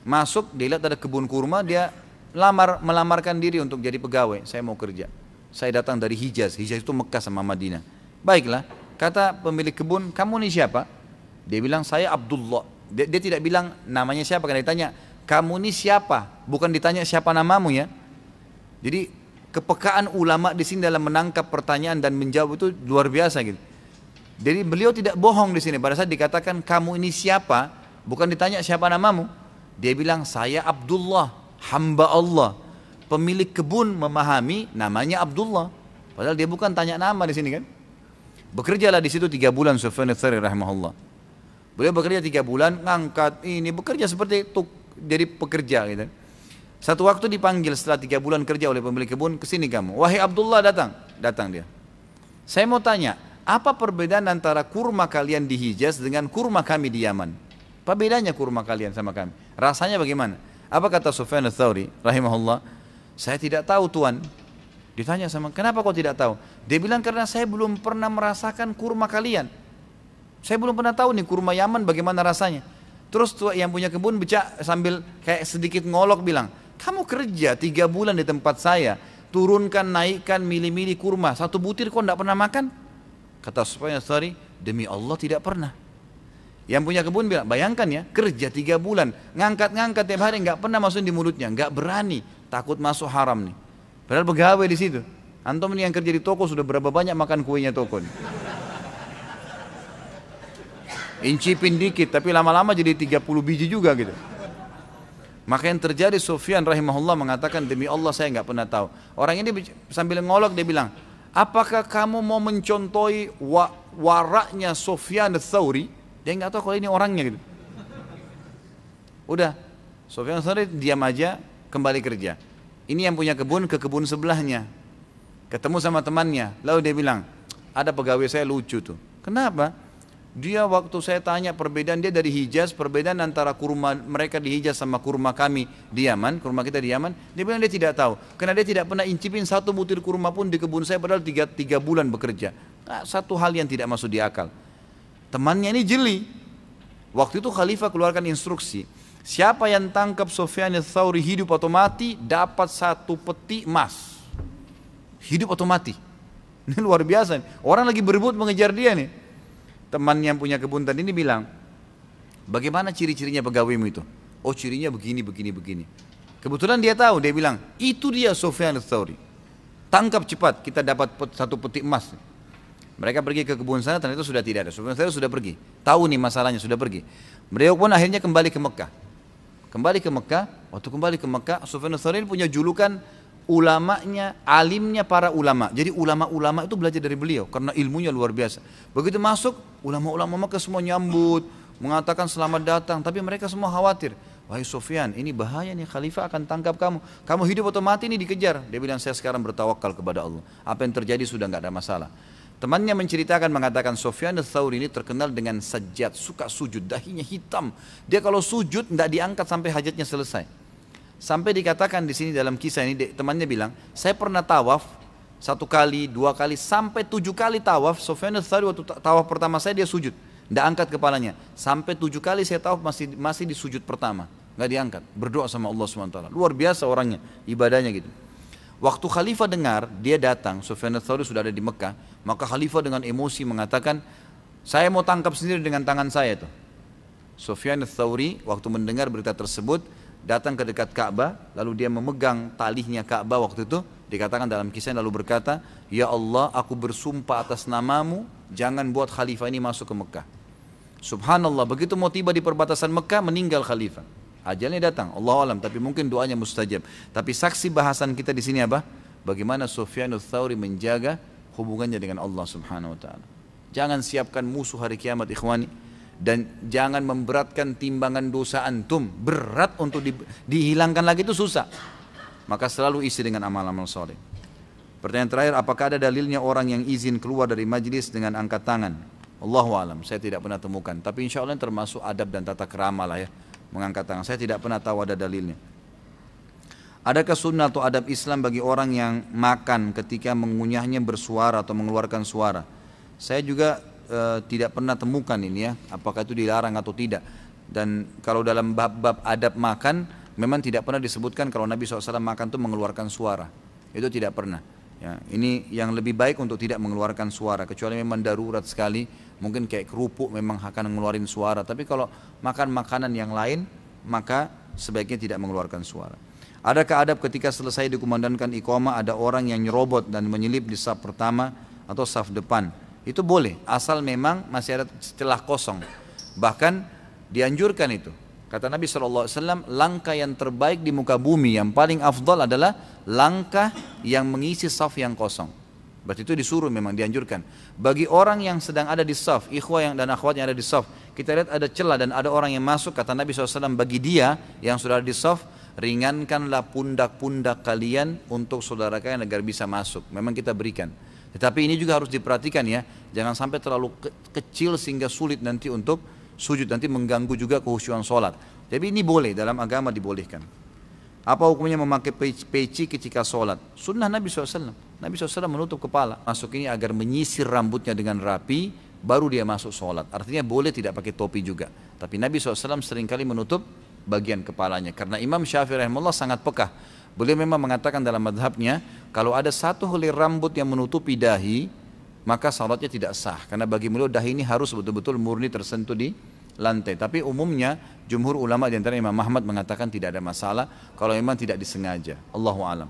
masuk, dia lihat ada kebun kurma, dia melamarkan diri untuk jadi pegawai. Saya mau kerja. Saya datang dari Hijaz. Hijaz itu Mekah sama Madinah. Baiklah, kata pemilik kebun, kamu ini siapa? Dia bilang, saya Abdullah. Dia tidak bilang namanya siapa, karena ditanya, kamu ini siapa? Bukan ditanya siapa namamu ya. Jadi kepekaan ulama di sini dalam menangkap pertanyaan dan menjawab itu luar biasa gitu. Jadi beliau tidak bohong di sini. Pada saat dikatakan kamu ini siapa, bukan ditanya siapa namamu. Dia bilang, saya Abdullah, hamba Allah. Pemilik kebun memahami namanya Abdullah. Padahal dia bukan tanya nama di sini kan. Bekerjalah di situ 3 bulan Sufyan ats-Tsauri rahimahullah. Beliau bekerja 3 bulan, ngangkat ini, bekerja seperti itu, jadi pekerja gitu. Satu waktu dipanggil setelah 3 bulan kerja oleh pemilik kebun, kesini kamu. Wahai Abdullah, datang dia. Saya mau tanya, apa perbedaan antara kurma kalian di Hijaz dengan kurma kami di Yaman? Apa bedanya kurma kalian sama kami? Rasanya bagaimana? Apa kata Sufyan ats-Tsauri rahimahullah? Saya tidak tahu Tuan. Ditanya sama, kenapa kau tidak tahu? Dia bilang, karena saya belum pernah merasakan kurma kalian. Saya belum pernah tahu nih kurma Yaman bagaimana rasanya. Terus yang punya kebun sambil kayak sedikit ngolok bilang, kamu kerja 3 bulan di tempat saya, turunkan, naikkan, milih-milih kurma, 1 butir kau tidak pernah makan? Kata Sufyan ats-Tsauri, demi Allah tidak pernah. Yang punya kebun bilang, bayangkan ya, kerja 3 bulan, ngangkat-ngangkat tiap hari, nggak pernah masukin di mulutnya, nggak berani, takut masuk haram nih. Padahal pegawai di situ. Antum ini yang kerja di toko sudah berapa banyak makan kuenya toko nih. Incipin dikit, tapi lama-lama jadi 30 biji juga gitu. Maka yang terjadi, Sufyan rahimahullah mengatakan, demi Allah saya nggak pernah tahu. Orang ini sambil ngolok dia bilang, apakah kamu mau mencontohi waraknya Sufyan ats-Tsauri? Dia nggak tahu kalau ini orangnya gitu. Udah, Sufyan ats-Tsauri diam aja, kembali kerja. Ini yang punya kebun ke kebun sebelahnya, ketemu sama temannya. Lalu dia bilang, ada pegawai saya lucu tuh. Kenapa? Dia waktu saya tanya perbedaan, dia dari Hijaz, perbedaan antara kurma mereka di Hijaz sama kurma kami di Yaman, kurma kita di Yaman, dia bilang dia tidak tahu. Karena dia tidak pernah incipin 1 butir kurma pun di kebun saya, padahal 3 bulan bekerja. Nah, satu hal yang tidak masuk di akal. Temannya ini jeli. Waktu itu khalifah keluarkan instruksi, siapa yang tangkap Sufyan ats-Tsauri hidup atau mati dapat 1 peti emas. Hidup atau mati. Ini luar biasa. Orang lagi berebut mengejar dia nih. Teman yang punya kebun tadi ini bilang, bagaimana ciri-cirinya pegawaimu itu? Oh, cirinya begini, begini, begini. Kebetulan dia tahu, dia bilang, itu dia Sufyan ats-Tsauri. Tangkap cepat, kita dapat 1 peti emas. Mereka pergi ke kebun sana, ternyata sudah tidak ada. Sufyan ats-Tsauri sudah pergi. Tahu nih masalahnya, sudah pergi. Beliau pun akhirnya kembali ke Mekah. Waktu kembali ke Mekah, Sufyan ats-Tsauri punya julukan ulamanya, alimnya para ulama. Jadi ulama-ulama itu belajar dari beliau karena ilmunya luar biasa. Begitu masuk, ulama-ulama Mekah semua nyambut, mengatakan selamat datang, tapi mereka semua khawatir. Wahai Sufyan, ini bahaya nih, khalifah akan tangkap kamu. Kamu hidup atau mati ini dikejar. Dia bilang, saya sekarang bertawakal kepada Allah. Apa yang terjadi sudah nggak ada masalah. Temannya menceritakan, mengatakan Sufyan ats-Tsauri ini terkenal dengan sajjad, suka sujud, dahinya hitam. Dia kalau sujud tidak diangkat sampai hajatnya selesai. Sampai dikatakan di sini dalam kisah ini, temannya bilang, saya pernah tawaf 1 kali, 2 kali, sampai 7 kali tawaf. Sufyan ats-Tsauri waktu tawaf pertama saya dia sujud, tidak angkat kepalanya. Sampai 7 kali saya tawaf masih di sujud pertama, nggak diangkat. Berdoa sama Allah SWT. Luar biasa orangnya, ibadahnya gitu. Waktu khalifah dengar, dia datang, Sufyan ats-Tsauri sudah ada di Mekah, maka khalifah dengan emosi mengatakan, saya mau tangkap sendiri dengan tangan saya tuh. Sufyan ats-Tsauri waktu mendengar berita tersebut, datang ke dekat Ka'bah, lalu dia memegang talihnya Ka'bah waktu itu, dikatakan dalam kisah, lalu berkata, ya Allah, aku bersumpah atas namamu, jangan buat khalifah ini masuk ke Mekah. Subhanallah, begitu mau tiba di perbatasan Mekah, meninggal khalifah. Ajalnya datang, Allah alam, tapi mungkin doanya mustajab. Tapi saksi bahasan kita di sini apa? Bagaimana Sufyan ats-Tsauri menjaga hubungannya dengan Allah Subhanahu wa taala. Jangan siapkan musuh hari kiamat, ikhwani. Dan jangan memberatkan timbangan dosa antum. Berat untuk dihilangkan lagi itu susah. Maka selalu isi dengan amal-amal soleh. Pertanyaan terakhir, apakah ada dalilnya orang yang izin keluar dari majlis dengan angkat tangan? Allahu alam, saya tidak pernah temukan. Tapi insya Allah termasuk adab dan tata krama lah ya, mengangkat tangan. Saya tidak pernah tahu ada dalilnya. Adakah sunnah atau adab Islam bagi orang yang makan ketika mengunyahnya bersuara atau mengeluarkan suara? Saya juga tidak pernah temukan ini ya, apakah itu dilarang atau tidak. Dan kalau dalam bab-bab adab makan, memang tidak pernah disebutkan kalau Nabi SAW makan itu mengeluarkan suara. Itu tidak pernah. Ya, ini yang lebih baik untuk tidak mengeluarkan suara, kecuali memang darurat sekali, mungkin kayak kerupuk memang akan mengeluarkan suara. Tapi kalau makan makanan yang lain, maka sebaiknya tidak mengeluarkan suara. Adakah adab ketika selesai dikumandangkan iqamah ada orang yang nyerobot dan menyelip di saf pertama atau saf depan? Itu boleh, asal memang masih ada celah kosong. Bahkan dianjurkan itu. Kata Nabi SAW, langkah yang terbaik di muka bumi yang paling afdal adalah langkah yang mengisi saf yang kosong. Berarti itu disuruh, memang dianjurkan. Bagi orang yang sedang ada di saf, ikhwah yang dan akhwat yang ada di saf, kita lihat ada celah dan ada orang yang masuk, kata Nabi SAW, bagi dia yang sudah ada di saf, ringankanlah pundak-pundak kalian untuk saudara kalian agar bisa masuk. Memang kita berikan. Tetapi ini juga harus diperhatikan ya, jangan sampai terlalu kecil sehingga sulit nanti untuk sujud, nanti mengganggu juga kehusyuan sholat. Jadi ini boleh, dalam agama dibolehkan. Apa hukumnya memakai peci ketika sholat? Sunnah Nabi SAW. Nabi SAW menutup kepala. Masuk ini agar menyisir rambutnya dengan rapi, baru dia masuk sholat. Artinya boleh tidak pakai topi juga. Tapi Nabi SAW seringkali menutup bagian kepalanya. Karena Imam Syafi'i rahimahullah sangat pekah. Beliau memang mengatakan dalam madhabnya, kalau ada satu helai rambut yang menutupi dahi, maka salatnya tidak sah. Karena bagi beliau dahi ini harus betul-betul murni tersentuh di lantai. Tapi umumnya jumhur ulama di antara Imam Ahmad mengatakan tidak ada masalah kalau memang tidak disengaja. Allahu a'lam.